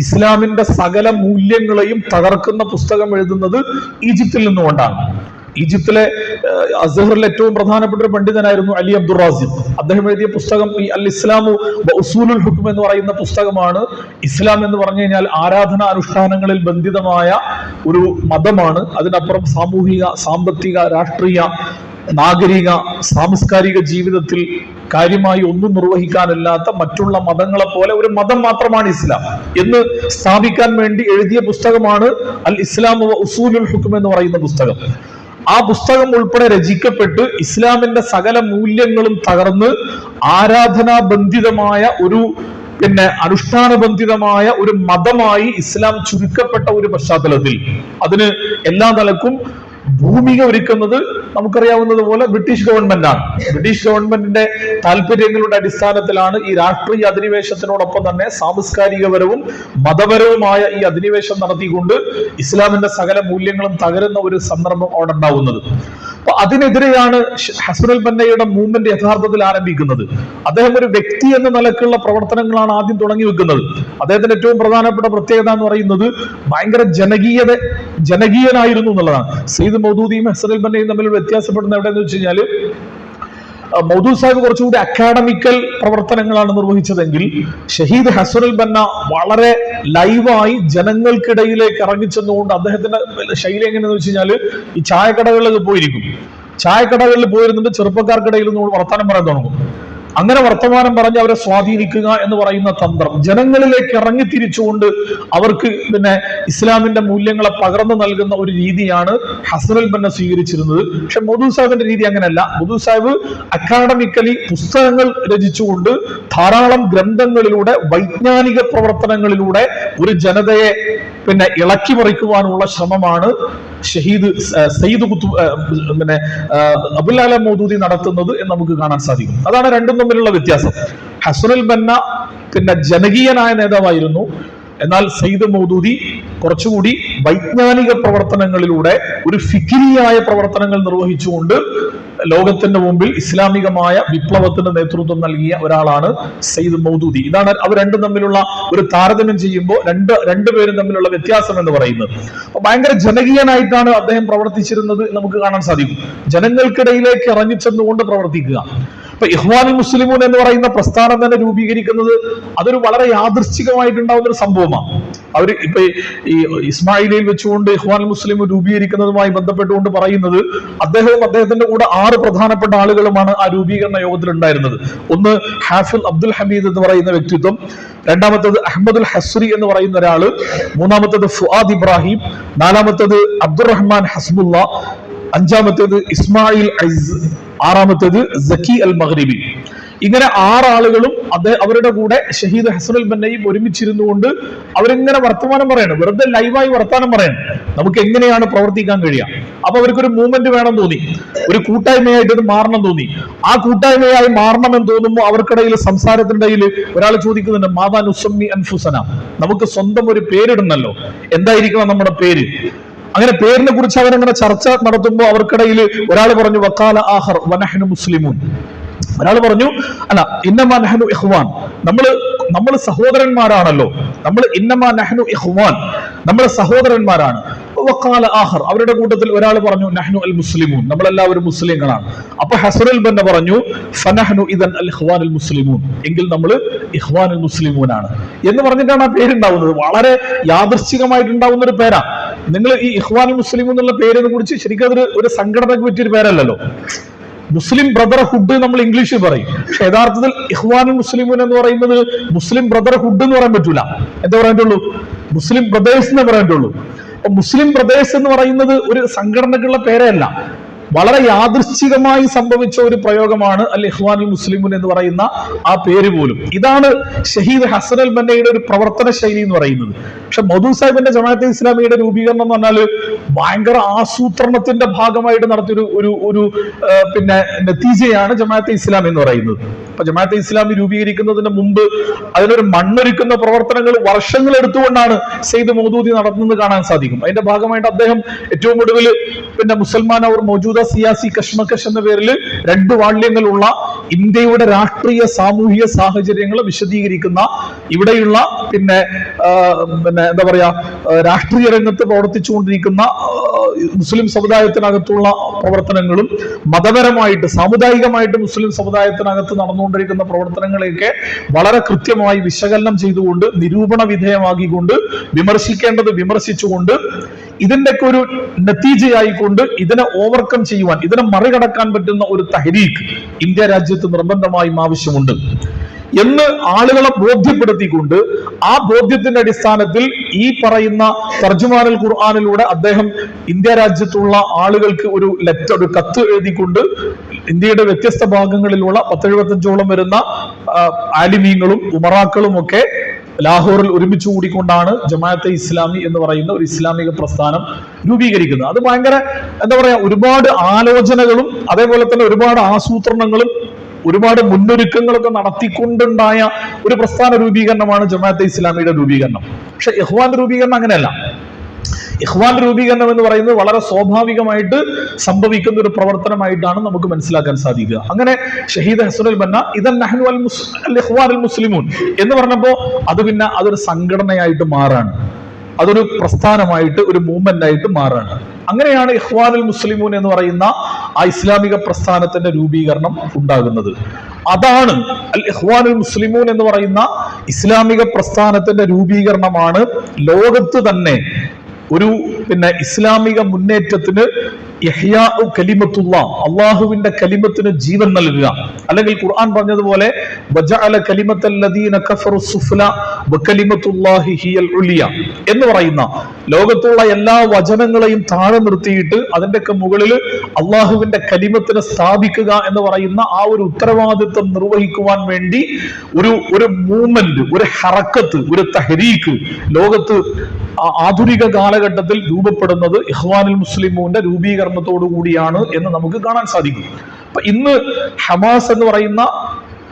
ഇസ്ലാമിന്റെ സകല മൂല്യങ്ങളെയും തകർക്കുന്ന പുസ്തകം എഴുതുന്നത് ഈജിപ്തിൽ നിന്നുകൊണ്ടാണ്. ഈജിപ്തിലെ അസ്ഹറിലെ ഏറ്റവും പ്രധാനപ്പെട്ട ഒരു പണ്ഡിതനായിരുന്നു അലി അബ്ദുർ റാസിഖ്. അദ്ദേഹം എഴുതിയ പുസ്തകം ഈ അൽ ഇസ്ലാമു ഉസൂലുൽ ഹുക്ം എന്ന് പറയുന്ന പുസ്തകമാണ്. ഇസ്ലാം എന്ന് പറഞ്ഞു കഴിഞ്ഞാൽ ആരാധനാ അനുഷ്ഠാനങ്ങളിൽ ബന്ധിതമായ ഒരു മതമാണ്. അതിനപ്പുറം സാമൂഹിക, സാമ്പത്തിക, രാഷ്ട്രീയ, നാഗരിക, സാംസ്കാരിക ജീവിതത്തിൽ കാര്യമായി ഒന്നും നിർവഹിക്കാനില്ലാത്ത മറ്റുള്ള മതങ്ങളെ പോലെ ഒരു മതം മാത്രമാണ് ഇസ്ലാം എന്ന് സ്ഥാപിക്കാൻ വേണ്ടി എഴുതിയ പുസ്തകമാണ് അൽ ഇസ്ലാമു ഉസൂലുൽ ഹുക്ം എന്ന് പറയുന്ന പുസ്തകം. ആ പുസ്തകം ഉൾപ്പെടെ രചിക്കപ്പെട്ട് ഇസ്ലാമിന്റെ സകല മൂല്യങ്ങളും തകർന്ന് ആരാധനാബന്ധിതമായ ഒരു അനുഷ്ഠാനബന്ധിതമായ ഒരു മതമായി ഇസ്ലാം ചുരുക്കപ്പെട്ട ഒരു പശ്ചാത്തലത്തിൽ അതിന് എല്ലാ നിലക്കും ഭൂമിക ഒരുക്കുന്നത് നമുക്കറിയാവുന്നത് പോലെ ബ്രിട്ടീഷ് ഗവൺമെന്റ് ആണ്. ബ്രിട്ടീഷ് ഗവൺമെന്റിന്റെ താല്പര്യങ്ങളുടെ അടിസ്ഥാനത്തിലാണ് ഈ രാഷ്ട്രീയ അധിനിവേശത്തിനോടൊപ്പം തന്നെ സാംസ്കാരികപരവും മതപരവുമായ ഈ അധിനിവേശം നടത്തിക്കൊണ്ട് ഇസ്ലാമിന്റെ സകല മൂല്യങ്ങളും തകരുന്ന ഒരു സന്ദർഭം അവിടെ ഉണ്ടാവുന്നത്. അപ്പൊ അതിനെതിരെയാണ് ഹസനുൽ ബന്നയുടെ മൂവ്മെന്റ് യഥാർത്ഥത്തിൽ ആരംഭിക്കുന്നത്. അദ്ദേഹം ഒരു വ്യക്തി എന്ന നിലക്കുള്ള പ്രവർത്തനങ്ങളാണ് ആദ്യം തുടങ്ങി വെക്കുന്നത്. അദ്ദേഹത്തിന്റെ ഏറ്റവും പ്രധാനപ്പെട്ട പ്രത്യേകത എന്ന് പറയുന്നത് ഭയങ്കര ജനകീയനായിരുന്നു എന്നുള്ളതാണ്. സയ്യിദ് മൗദൂദിയും ഹസനുൽ ബന്നയും തമ്മിൽ വ്യത്യാസപ്പെടുന്ന എവിടെയെന്ന് വെച്ച് കഴിഞ്ഞാൽ മൗദൂദ് സാഹിബ് കുറച്ചുകൂടി അക്കാഡമിക്കൽ പ്രവർത്തനങ്ങളാണ് നിർവഹിച്ചതെങ്കിൽ ഷഹീദ് ഹസനുൽ ബന്ന വളരെ ലൈവായി ജനങ്ങൾക്കിടയിലേക്ക് ഇറങ്ങിച്ചെന്നുകൊണ്ട് അദ്ദേഹത്തിന്റെ ശൈലി എങ്ങനെയാണെന്ന് വെച്ച് കഴിഞ്ഞാൽ ഈ ചായക്കടകളിലൊക്കെ പോയിരിക്കും. ചായക്കടകളിൽ പോയിരുന്നിട്ട് ചെറുപ്പക്കാർക്കിടയിൽ നിന്ന് വർത്തമാനം പറയാൻ തുടങ്ങും. അങ്ങനെ വർത്തമാനം പറഞ്ഞ് അവരെ സ്വാധീനിക്കുക എന്ന് പറയുന്ന തന്ത്രം, ജനങ്ങളിലേക്ക് ഇറങ്ങി തിരിച്ചുകൊണ്ട് അവർക്ക് ഇസ്ലാമിന്റെ മൂല്യങ്ങളെ പകർന്നു നൽകുന്ന ഒരു രീതിയാണ് ഹസനുൽ ബന്ന സ്വീകരിച്ചിരുന്നത്. പക്ഷെ മൗദൂദ് സാഹിബിന്റെ രീതി അങ്ങനെയല്ല. മൗദൂദ് സാഹിബ് അക്കാഡമിക്കലി പുസ്തകങ്ങൾ രചിച്ചുകൊണ്ട് ധാരാളം ഗ്രന്ഥങ്ങളിലൂടെ, വൈജ്ഞാനിക പ്രവർത്തനങ്ങളിലൂടെ ഒരു ജനതയെ ഇളക്കി മറിക്കുവാനുള്ള ശ്രമമാണ് ഷഹീദ് സയ്യിദ് അബുൽ അല മൗദൂദി നടത്തുന്നത് എന്ന് നമുക്ക് കാണാൻ സാധിക്കും. അതാണ് രണ്ടും തമ്മിലുള്ള വ്യത്യാസം. ഹസനുൽ ബന്ന ജനകീയനായ നേതാവായിരുന്നു. എന്നാൽ സയ്യിദ് മൗദൂദി കുറച്ചുകൂടി വൈജ്ഞാനിക പ്രവർത്തനങ്ങളിലൂടെ ഒരു ഫിക്രിയായ പ്രവർത്തനങ്ങൾ നിർവഹിച്ചുകൊണ്ട് ലോകത്തിന്റെ മുമ്പിൽ ഇസ്ലാമികമായ വിപ്ലവത്തിന് നേതൃത്വം നൽകിയ ഒരാളാണ് സയ്യിദ് മൗദൂദി. ഇതാണ് അവർ രണ്ടും തമ്മിലുള്ള ഒരു താരതമ്യം ചെയ്യുമ്പോൾ രണ്ടുപേരും തമ്മിലുള്ള വ്യത്യാസം എന്ന് പറയുന്നത്. അപ്പൊ ഭയങ്കര ജനകീയനായിട്ടാണ് അദ്ദേഹം പ്രവർത്തിച്ചിരുന്നത് നമുക്ക് കാണാൻ സാധിക്കും. ജനങ്ങൾക്കിടയിലേക്ക് ഇറങ്ങിച്ചെന്നുകൊണ്ട് പ്രവർത്തിക്കുക. ഇപ്പൊ ഇഖ്വാനുൽ മുസ്ലിമൂൻ എന്ന് പറയുന്ന പ്രസ്ഥാനം തന്നെ രൂപീകരിക്കുന്നത് അതൊരു വളരെ യാദൃശ്ചികമായിട്ടുണ്ടാവുന്ന ഒരു സംഭവമാണ്. അവർ ഇപ്പൊ ഈ ഇസ്മായിലിൽ വെച്ചുകൊണ്ട് ഇഖ്വാനുൽ മുസ്ലിമൂൻ രൂപീകരിക്കുന്നതുമായി ബന്ധപ്പെട്ടുകൊണ്ട് പറയുന്നത് അദ്ദേഹവും അദ്ദേഹത്തിന്റെ കൂടെ 6 പ്രധാനപ്പെട്ട ആളുകളുമാണ് ആ രൂപീകരണ യോഗത്തിൽ ഉണ്ടായിരുന്നത്. ഒന്ന് ഹാഫിൽ അബ്ദുൽ ഹമീദ് എന്ന് പറയുന്ന വ്യക്തിത്വം, രണ്ടാമത്തത് അഹമ്മദുൽ ഹസ്രി എന്ന് പറയുന്ന ഒരാള്, മൂന്നാമത്തത് ഫുആദ് ഇബ്രാഹിം, നാലാമത്തത് അബ്ദുറഹ്മാൻ ഹസ്ബുള്ള, അഞ്ചാമത്തേത് ഇസ്മായിൽ ഐസ്, ആറാമത്തേത് സക്കി അൽ മഗ്രിബി. ഇങ്ങനെ 6 ആളുകളും അവരുടെ കൂടെ ഷഹീദ് ഹസനുൽ ബന്നയും ഒരുമിച്ചിരുന്നുകൊണ്ട് അവരിങ്ങനെ വർത്തമാനം പറയണം. വെറുതെ ലൈവായി വർത്തമാനം പറയണം, നമുക്ക് എങ്ങനെയാണ് പ്രവർത്തിക്കാൻ കഴിയുക. അപ്പൊ അവർക്കൊരു മൂവ്മെന്റ് വേണം തോന്നി, ഒരു കൂട്ടായ്മയായിട്ട് ഇത് മാറണം തോന്നി. ആ കൂട്ടായ്മയായി മാറണമെന്ന് തോന്നുമ്പോൾ അവർക്കിടയിൽ സംസാരത്തിന്റെ ഇടയിൽ ഒരാൾ ചോദിക്കുന്നുണ്ട്, മാതാ നുസമ്മി അൻഫുസന, നമുക്ക് സ്വന്തം ഒരു പേരിടണല്ലോ, എന്തായിരിക്കണം നമ്മുടെ പേര്? അങ്ങനെ പേരിനെ കുറിച്ച് അവരങ്ങനെ ചർച്ച നടത്തുമ്പോൾ അവർക്കിടയിൽ ഒരാൾ പറഞ്ഞു, വഖാല ആഖർ വനഹ്നു മുസ്ലിമൂൻ. ഒരാൾ പറഞ്ഞു, അല്ല, ഇന്നമാ നഹ്നു ഇഖ്വാൻ, നമ്മൾ സഹോദരന്മാരാണല്ലോ, ഇന്നമാ നഹ്നു ഇഖ്വാൻ, നമ്മൾ സഹോദരന്മാരാണ്. വഖാല ആഖർ, അവരുടെ കൂട്ടത്തിൽ ഒരാൾ പറഞ്ഞു, നഹ്നു അൽ മുസ്ലിമൂൻ, നമ്മളെല്ലാവരും മുസ്ലിങ്ങളാണ്. അപ്പൊ ഹസനുൽ ബന്ന പറഞ്ഞു, ഫനഹ്നു ഇദൻ അൽ ഇഖ്വാനുൽ മുസ്ലിമൂൻ, എങ്കിൽ നമ്മൾ ഇഖ്വാനുൽ മുസ്ലിമൂനാണ് എന്ന് പറഞ്ഞിട്ടാണ് ആ പേരുണ്ടാവുന്നത്. വളരെ യാദൃശ്ചികമായിട്ടുണ്ടാവുന്ന ഒരു പേരാ. നിങ്ങൾ ഈ ഇഖ്വാനുൽ മുസ്ലിമൂൻ എന്നുള്ള പേരിനെ കുറിച്ച് ശരിക്കും അതൊരു ഒരു സംഘടനയ്ക്ക് പറ്റിയൊരു പേരല്ലല്ലോ. മുസ്ലിം ബ്രദർഹുഡ് നമ്മൾ ഇംഗ്ലീഷിൽ പറയും, പക്ഷെ യഥാർത്ഥത്തിൽ ഇഖ്വാനുൽ മുസ്ലിമൂൻ എന്ന് പറയുന്നത് മുസ്ലിം ബ്രദർഹുഡ് എന്ന് പറയാൻ പറ്റൂല. എന്താ പറയാൻ പറ്റുള്ളൂ? മുസ്ലിം ബ്രദേഴ്സ് എന്ന് പറയാൻ പറ്റുള്ളൂ. മുസ്ലിം ബ്രദേഴ്സ് എന്ന് പറയുന്നത് ഒരു സംഘടനക്കുള്ള പേരല്ല. വളരെ യാദൃശ്ചികമായി സംഭവിച്ച ഒരു പ്രയോഗമാണ് അൽ ഇഖ്വാനുൽ മുസ്ലിമൂൻ എന്ന് പറയുന്ന ആ പേര് പോലും. ഇതാണ് ഷഹീദ് ഹസൻ അൽ ബന്നയുടെ ഒരു പ്രവർത്തന ശൈലി എന്ന് പറയുന്നത്. പക്ഷെ മൗദൂദ് സാഹിബിന്റെ ജമാഅത്തെ ഇസ്ലാമിയുടെ രൂപീകരണം എന്ന് പറഞ്ഞാൽ ഭയങ്കര ആസൂത്രണത്തിന്റെ ഭാഗമായിട്ട് നടത്തിയ ഒരു പിന്നെ നതീജയാണ് ജമാഅത്തെ ഇസ്ലാമി എന്ന് പറയുന്നത്. അപ്പൊ ജമാഅത്തെ ഇസ്ലാമി രൂപീകരിക്കുന്നതിന് മുമ്പ് അതിനൊരു മണ്ണൊരുക്കുന്ന പ്രവർത്തനങ്ങൾ വർഷങ്ങൾ എടുത്തുകൊണ്ടാണ് സെയ്ദ് മൗദൂദി നടത്തുന്നത് കാണാൻ സാധിക്കും. അതിന്റെ ഭാഗമായിട്ട് അദ്ദേഹം ഏറ്റവും ഒടുവിൽ പിന്നെ മുസൽമാൻ അവർ മൗജൂദ സിയാസി കശ്മകഷ് എന്ന പേരിൽ 2 വാള്യങ്ങളുള്ള ഇന്ത്യയുടെ രാഷ്ട്രീയ സാമൂഹിക സാഹചര്യങ്ങൾ വിശദീകരിക്കുന്ന ഇവിടെയുള്ള പിന്നെ എന്താ പറയാ രാഷ്ട്രീയ രംഗത്ത് പ്രവർത്തിച്ചുകൊണ്ടിരിക്കുന്ന മുസ്ലിം സമുദായത്തിനകത്തുള്ള പ്രവർത്തനങ്ങളും മതപരമായിട്ട് സാമുദായികമായിട്ട് മുസ്ലിം സമുദായത്തിനകത്ത് നടന്നുകൊണ്ടിരിക്കുന്ന പ്രവർത്തനങ്ങളെയൊക്കെ വളരെ കൃത്യമായി വിശകലനം ചെയ്തുകൊണ്ട് നിരൂപണ വിധേയമാക്കിക്കൊണ്ട് വിമർശിക്കേണ്ടത് വിമർശിച്ചുകൊണ്ട് ഇതിന്റെയൊക്കെ ഒരു നതീജയായിക്കൊണ്ട് ഇതിനെ ഓവർകം ചെയ്യുവാൻ, ഇതിനെ മറികടക്കാൻ പറ്റുന്ന ഒരു തഹരീക്ക് ഇന്ത്യ രാജ്യത്ത് നിർബന്ധമായും ആവശ്യമുണ്ട് എന്ന് ആളുകളെ ബോധ്യപ്പെടുത്തിക്കൊണ്ട് ആ ബോധ്യത്തിന്റെ അടിസ്ഥാനത്തിൽ ഈ പറയുന്ന തർജുമാനുൽ ഖുർആനിലൂടെ അദ്ദേഹം ഇന്ത്യ രാജ്യത്തുള്ള ആളുകൾക്ക് ഒരു കത്ത് എഴുതിക്കൊണ്ട് ഇന്ത്യയുടെ വ്യത്യസ്ത ഭാഗങ്ങളിലുള്ള 10-75ഓളം വരുന്ന ആലിമീങ്ങളും ഉമറാക്കളും ഒക്കെ ലാഹോറിൽ ഒരുമിച്ച് കൂടിക്കൊണ്ടാണ് ജമാഅത്തെ ഇസ്ലാമി എന്ന് പറയുന്ന ഒരു ഇസ്ലാമിക പ്രസ്ഥാനം രൂപീകരിക്കുന്നത്. അത് ഭയങ്കര എന്താ പറയാ ഒരുപാട് ആലോചനകളും അതേപോലെ തന്നെ ഒരുപാട് ആസൂത്രണങ്ങളും ഒരുപാട് മുന്നൊരുക്കങ്ങളൊക്കെ നടത്തിക്കൊണ്ടുണ്ടായ ഒരു പ്രസ്ഥാന രൂപീകരണമാണ് ജമാഅത്തെ ഇസ്ലാമിയുടെ രൂപീകരണം. പക്ഷെ ഇഖ്വാന്റെ രൂപീകരണം അങ്ങനെയല്ല. ഇഖ്വാന്റെ രൂപീകരണം എന്ന് പറയുന്നത് വളരെ സ്വാഭാവികമായിട്ട് സംഭവിക്കുന്ന ഒരു പ്രവർത്തനമായിട്ടാണ് നമുക്ക് മനസ്സിലാക്കാൻ സാധിക്കുക. അങ്ങനെ ഷഹീദ് ഹസൻ അൽ ബന്ന ഇദൻ നഹ്നു അൽ ഇഖ്വാനുൽ മുസ്ലിമൂൻ എന്ന് പറഞ്ഞപ്പോ അത് പിന്നെ അതൊരു സംഘടനയായിട്ട് മാറാണ്, അതൊരു പ്രസ്ഥാനമായിട്ട് ഒരു മൂവ്മെന്റ് ആയിട്ട് മാറാണ്. അങ്ങനെയാണ് ഇഖ്വാനുൽ മുസ്ലിമൂൻ എന്ന് പറയുന്ന ആ ഇസ്ലാമിക പ്രസ്ഥാനത്തിന്റെ രൂപീകരണം ഉണ്ടാകുന്നത്. അതാണ് അൽ ഇഖ്വാനുൽ മുസ്ലിമൂൻ എന്ന് പറയുന്ന ഇസ്ലാമിക പ്രസ്ഥാനത്തിന്റെ രൂപീകരണമാണ് ലോകത്ത് തന്നെ ഒരു പിന്നെ ഇസ്ലാമിക മുന്നേറ്റത്തിന് ഇഹ്യാഉ കലിമത്തുല്ലാഹ്, അള്ളാഹുവിന്റെ കലിമത്തിന് ജീവൻ നൽകുക. അല്ലെങ്കിൽ ഖുർആൻ പറഞ്ഞതുപോലെ വജഅല കലിമത്തല്ലദീന കഫറു സുഫ്ല വകലിമത്തുല്ലാഹി ഹിയൽ ഉലിയ എന്ന് പറയുന്ന ലോകത്തുള്ള എല്ലാ വചനങ്ങളെയും താഴെ നിർത്തിയിട്ട് അതിന്റെയൊക്കെ മുകളിൽ അള്ളാഹുവിന്റെ കലിമത്തിനെ സ്ഥാപിക്കുക എന്ന് പറയുന്ന ആ ഒരു ഉത്തരവാദിത്വം നിർവഹിക്കുവാൻ വേണ്ടി ഒരു മൂവ്മെന്റ്, ഒരു ഹറക്കത്ത്, ഒരു തഹരീക്ക് ലോകത്ത് ആധുനിക കാലഘട്ടത്തിൽ രൂപപ്പെടുന്നത് ഇഖ്വാനുൽ മുസ്ലിമൂന്റെ രൂപീകരണത്തോടു കൂടിയാണ് എന്ന് നമുക്ക് കാണാൻ സാധിക്കും. അപ്പൊ ഇന്ന് ഹമാസ് എന്ന് പറയുന്ന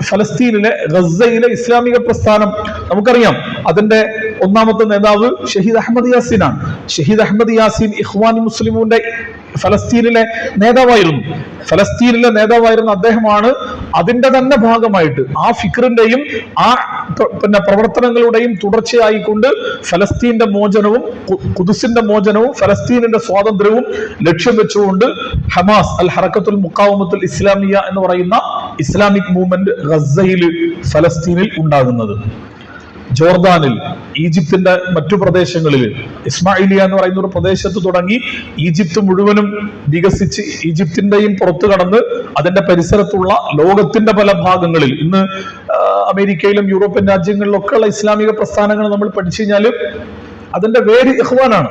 ഫലസ്തീനിലെ ഗസയിലെ ഇസ്ലാമിക പ്രസ്ഥാനം നമുക്കറിയാം, അതിന്റെ ഒന്നാമത്തെ നേതാവ് ഷഹീദ് അഹമ്മദ് യാസീനാണ്. ഷഹീദ് അഹമ്മദ് യാസീൻ ഇഖ്വാനുൽ മുസ്ലിമൂന്റെ ഫലസ്തീനിലെ നേതാവായിരുന്ന അദ്ദേഹമാണ് അതിന്റെ തന്നെ ഭാഗമായിട്ട് ആ ഫിക്റിന്റെയും ആ പിന്നെ പ്രവർത്തനങ്ങളുടെയും തുടർച്ചയായിക്കൊണ്ട് ഫലസ്തീന്റെ മോചനവും ഖുദ്സിന്റെ മോചനവും ഫലസ്തീനിന്റെ സ്വാതന്ത്ര്യവും ലക്ഷ്യം വെച്ചുകൊണ്ട് ഹമാസ് അൽ ഹറക്കത്തുൽ മുഖാവമത്തുൽ ഇസ്ലാമിയ എന്ന് പറയുന്ന ഇസ്ലാമിക് മൂവ്മെന്റ് ഗസയിൽ ഫലസ്തീനിൽ ഉണ്ടാകുന്നത്. ജോർദാനിൽ, ഈജിപ്തിന്റെ മറ്റു പ്രദേശങ്ങളിൽ, ഇസ്മായിലിയ എന്ന് പറയുന്ന ഒരു പ്രദേശത്ത് തുടങ്ങി ഈജിപ്ത് മുഴുവനും വികസിച്ച് ഈജിപ്തിന്റെയും പുറത്തു കടന്ന് അതിന്റെ പരിസരത്തുള്ള ലോകത്തിന്റെ പല ഭാഗങ്ങളിൽ ഇന്ന് അമേരിക്കയിലും യൂറോപ്യൻ രാജ്യങ്ങളിലൊക്കെ ഉള്ള ഇസ്ലാമിക പ്രസ്ഥാനങ്ങൾ നമ്മൾ പഠിച്ചു കഴിഞ്ഞാൽ അതിന്റെ വേര് ഇഖ്വാനാണ്.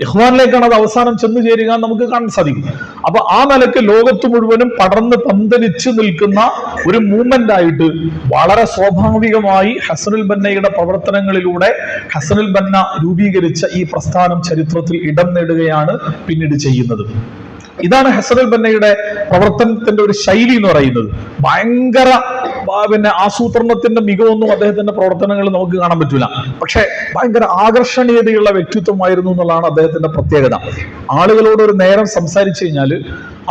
ഇഖ്വാനിലേക്കാണ് അത് അവസാനം ചെന്നു ചേരുക നമുക്ക് കാണാൻ സാധിക്കും. അപ്പൊ ആ നിലക്ക് ലോകത്ത് മുഴുവനും പടർന്ന് പന്തലിച്ചു നിൽക്കുന്ന ഒരു മൂവ്മെന്റ് ആയിട്ട് വളരെ സ്വാഭാവികമായി ഹസനുൽ ബന്നയുടെ പ്രവർത്തനങ്ങളിലൂടെ ഹസനുൽ ബന്ന രൂപീകരിച്ച ഈ പ്രസ്ഥാനം ചരിത്രത്തിൽ ഇടം നേടുകയാണ് പിന്നീട് ചെയ്യുന്നത്. ഇതാണ് ഹസനുൽ ബന്നയുടെ പ്രവർത്തനത്തിന്റെ ഒരു ശൈലി എന്ന് പറയുന്നത്. ഭയങ്കര പിന്നെ ആസൂത്രണത്തിന്റെ മികവൊന്നും അദ്ദേഹത്തിന്റെ പ്രവർത്തനങ്ങൾ നമുക്ക് കാണാൻ പറ്റില്ല. പക്ഷെ ഭയങ്കര ആകർഷണീയതയുള്ള വ്യക്തിത്വമായിരുന്നു എന്നുള്ളതാണ് അദ്ദേഹത്തിന്റെ പ്രത്യേകത. ആളുകളോട് ഒരു നേരം സംസാരിച്ചു കഴിഞ്ഞാൽ,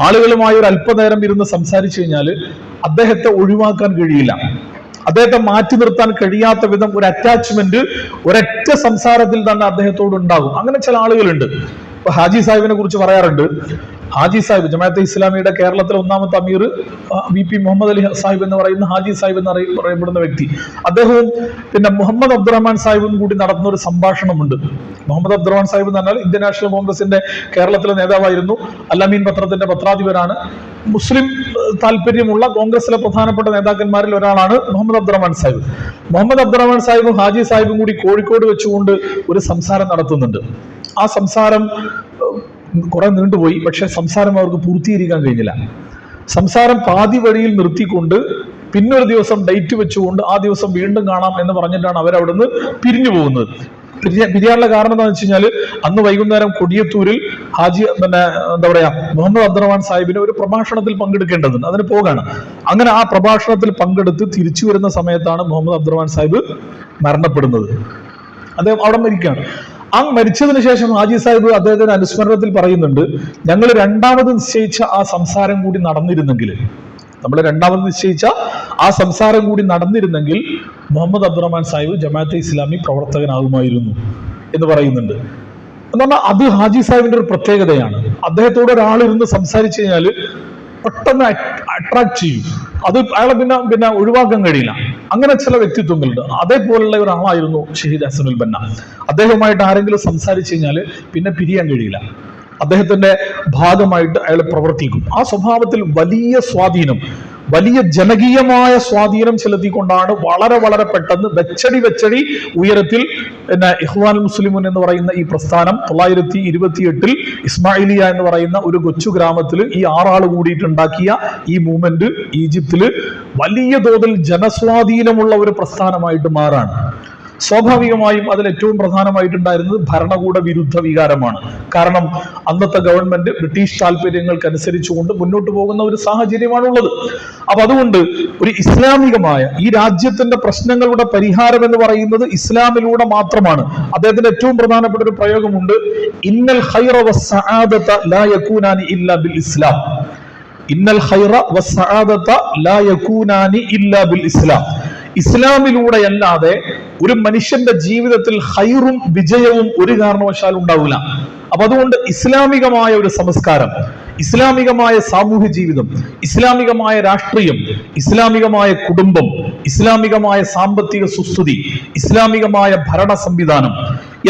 ആളുകളുമായി ഒരു അല്പനേരം ഇരുന്ന് സംസാരിച്ചു കഴിഞ്ഞാൽ അദ്ദേഹത്തെ ഒഴിവാക്കാൻ കഴിയില്ല, അദ്ദേഹത്തെ മാറ്റി നിർത്താൻ കഴിയാത്ത വിധം ഒരു അറ്റാച്ച്മെന്റ് ഒരൊറ്റ സംസാരത്തിൽ തന്നെ അദ്ദേഹത്തോട് ഉണ്ടാകും. അങ്ങനെ ചില ആളുകളുണ്ട്. ഇപ്പൊ ഹാജി സാഹിബിനെ കുറിച്ച് പറയാറുണ്ട്. ഹാജി സാഹിബ് ജമാഅത്തെ ഇസ്ലാമിയുടെ കേരളത്തിലെ ഒന്നാമത്തെ അമീർ VP മുഹമ്മദ് അലി സാഹിബ് എന്ന് പറയുന്ന ഹാജി സാഹിബ് എന്ന് പറയപ്പെടുന്ന വ്യക്തി, അദ്ദേഹവും പിന്നെ മുഹമ്മദ് അബ്ദുറഹ്മാൻ സാഹിബും കൂടി നടത്തുന്ന ഒരു സംഭാഷണമുണ്ട്. മുഹമ്മദ് അബ്ദുറഹ്മാൻ സാഹിബ് എന്ന് പറഞ്ഞാൽ ഇന്ത്യൻ നാഷണൽ കോൺഗ്രസിന്റെ കേരളത്തിലെ നേതാവായിരുന്നു. അൽ-അമീൻ പത്രത്തിന്റെ പത്രാധിപരാണ്. മുസ്ലിം താല്പര്യമുള്ള കോൺഗ്രസിലെ പ്രധാനപ്പെട്ട നേതാക്കന്മാരിൽ ഒരാളാണ് മുഹമ്മദ് അബ്ദുറഹ്മാൻ സാഹിബ്. മുഹമ്മദ് അബ്ദുറഹ്മാൻ സാഹിബും ഹാജി സാഹിബും കൂടി കോഴിക്കോട് വെച്ചുകൊണ്ട് ഒരു സംസാരം നടത്തുന്നുണ്ട്. ആ സംസാരം കുറെ നീണ്ടുപോയി. പക്ഷെ സംസാരം അവർക്ക് പൂർത്തീകരിക്കാൻ കഴിഞ്ഞില്ല. സംസാരം പാതി വഴിയിൽ നിർത്തിക്കൊണ്ട് പിന്നൊരു ദിവസം ഡേറ്റ് വെച്ചുകൊണ്ട് ആ ദിവസം വീണ്ടും കാണാം എന്ന് പറഞ്ഞിട്ടാണ് അവരവിടുന്ന് പിരിഞ്ഞു പോകുന്നത്. പിരിയാനുള്ള കാരണം എന്താണെന്ന് വെച്ച് കഴിഞ്ഞാൽ അന്ന് വൈകുന്നേരം കൊടിയത്തൂരിൽ ഹാജി എന്താ പറയാ മുഹമ്മദ് അബ്ദുറഹ്മാൻ സാഹിബിന് ഒരു പ്രഭാഷണത്തിൽ പങ്കെടുക്കേണ്ടതുണ്ട്. അതിന് പോകാണ്. അങ്ങനെ ആ പ്രഭാഷണത്തിൽ പങ്കെടുത്ത് തിരിച്ചു വരുന്ന സമയത്താണ് മുഹമ്മദ് അബ്ദുറഹ്മാൻ സാഹിബ് മരണപ്പെടുന്നത്. അദ്ദേഹം അവിടെ മരിക്കുകയാണ്. ആ മരിച്ചതിന് ശേഷം ഹാജി സാഹിബ് അദ്ദേഹത്തിന്റെ അനുസ്മരണത്തിൽ പറയുന്നുണ്ട്, ഞങ്ങൾ രണ്ടാമത് നിശ്ചയിച്ച ആ സംസാരം കൂടി നടന്നിരുന്നെങ്കിൽ, ആ സംസാരം കൂടി നടന്നിരുന്നെങ്കിൽ മുഹമ്മദ് അബ്ദുറഹ്മാൻ സാഹിബ് ജമാഅത്തെ ഇസ്ലാമി പ്രവർത്തകനാകുമായിരുന്നു എന്ന് പറയുന്നുണ്ട്. എന്ന് പറഞ്ഞാൽ അത് ഹാജി സാഹിബിന്റെ ഒരു പ്രത്യേകതയാണ്. അദ്ദേഹത്തോട് ഒരാളിരുന്ന് സംസാരിച്ചു കഴിഞ്ഞാൽ പെട്ടെന്ന് അട്രാക്ട് ചെയ്യും. അത് അയാളെ പിന്നെ ഒഴിവാക്കാൻ കഴിയില്ല. അങ്ങനെ ചില വ്യക്തിത്വങ്ങളുണ്ട്. അതേപോലുള്ള ഒരാളായിരുന്നു ഷഹീദ് ഹസനുൽ ബന്ന. അദ്ദേഹവുമായിട്ട് ആരെങ്കിലും സംസാരിച്ചു കഴിഞ്ഞാൽ പിന്നെ പിരിയാൻ കഴിയില്ല. അദ്ദേഹത്തിന്റെ ഭാഗമായിട്ട് അയാൾ പ്രവർത്തിക്കും. ആ സ്വഭാവത്തിൽ വലിയ ജനകീയമായ സ്വാധീനം ചെലുത്തിക്കൊണ്ടാണ് വളരെ വളരെ പെട്ടെന്ന് വെച്ചടി ഉയരത്തിൽ ഇഖ്വാനുൽ മുസ്ലിമൂൻ എന്ന് പറയുന്ന ഈ പ്രസ്ഥാനം 928 ഇസ്മായിലിയ എന്ന് പറയുന്ന ഒരു കൊച്ചു ഗ്രാമത്തിൽ ഈ 6 ആൾ കൂടിയിട്ടുണ്ടാക്കിയ ഈ മൂവ്മെന്റ് ഈജിപ്തില് വലിയ തോതിൽ ജനസ്വാധീനമുള്ള ഒരു പ്രസ്ഥാനമായിട്ട് മാറാണ്. സ്വാഭാവികമായും അതിൽ ഏറ്റവും പ്രധാനമായിട്ടുണ്ടായിരുന്നത് ഭരണകൂട വിരുദ്ധ വികാരമാണ്. കാരണം അന്നത്തെ ഗവൺമെന്റ് ബ്രിട്ടീഷ് താല്പര്യങ്ങൾക്കനുസരിച്ചുകൊണ്ട് മുന്നോട്ട് പോകുന്ന ഒരു സാഹചര്യമാണുള്ളത്. അപ്പൊ അതുകൊണ്ട് ഒരു ഇസ്ലാമികമായ ഈ രാജ്യത്തിന്റെ പ്രശ്നങ്ങളുടെ പരിഹാരം എന്ന് പറയുന്നത് ഇസ്ലാമിലൂടെ മാത്രമാണ്. അദ്ദേഹത്തിന്റെ ഏറ്റവും പ്രധാനപ്പെട്ട ഒരു പ്രയോഗമുണ്ട്, ഇന്നൽ ഖൈറ വസ്സആദത ലാ യകൂനാനി ഇല്ലാ ബിൽ ഇസ്ലാം. ഇന്നൽ ഖൈറ വസ്സആദത ലാ യകൂനാനി ഇല്ലാ ബിൽ ഇസ്ലാം. ഇസ്ലാമിലൂടെയല്ലാതെ ഒരു മനുഷ്യന്റെ ജീവിതത്തിൽ ഖൈറും വിജയവും ഒരു കാരണവശാലും ഉണ്ടാവില്ല. അപ്പൊ അതുകൊണ്ട് ഇസ്ലാമികമായ ഒരു സംസ്കാരം, ഇസ്ലാമികമായ സാമൂഹ്യ ജീവിതം, ഇസ്ലാമികമായ രാഷ്ട്രീയം, ഇസ്ലാമികമായ കുടുംബം, ഇസ്ലാമികമായ സാമ്പത്തിക സുസ്ഥിതി, ഇസ്ലാമികമായ ഭരണ സംവിധാനം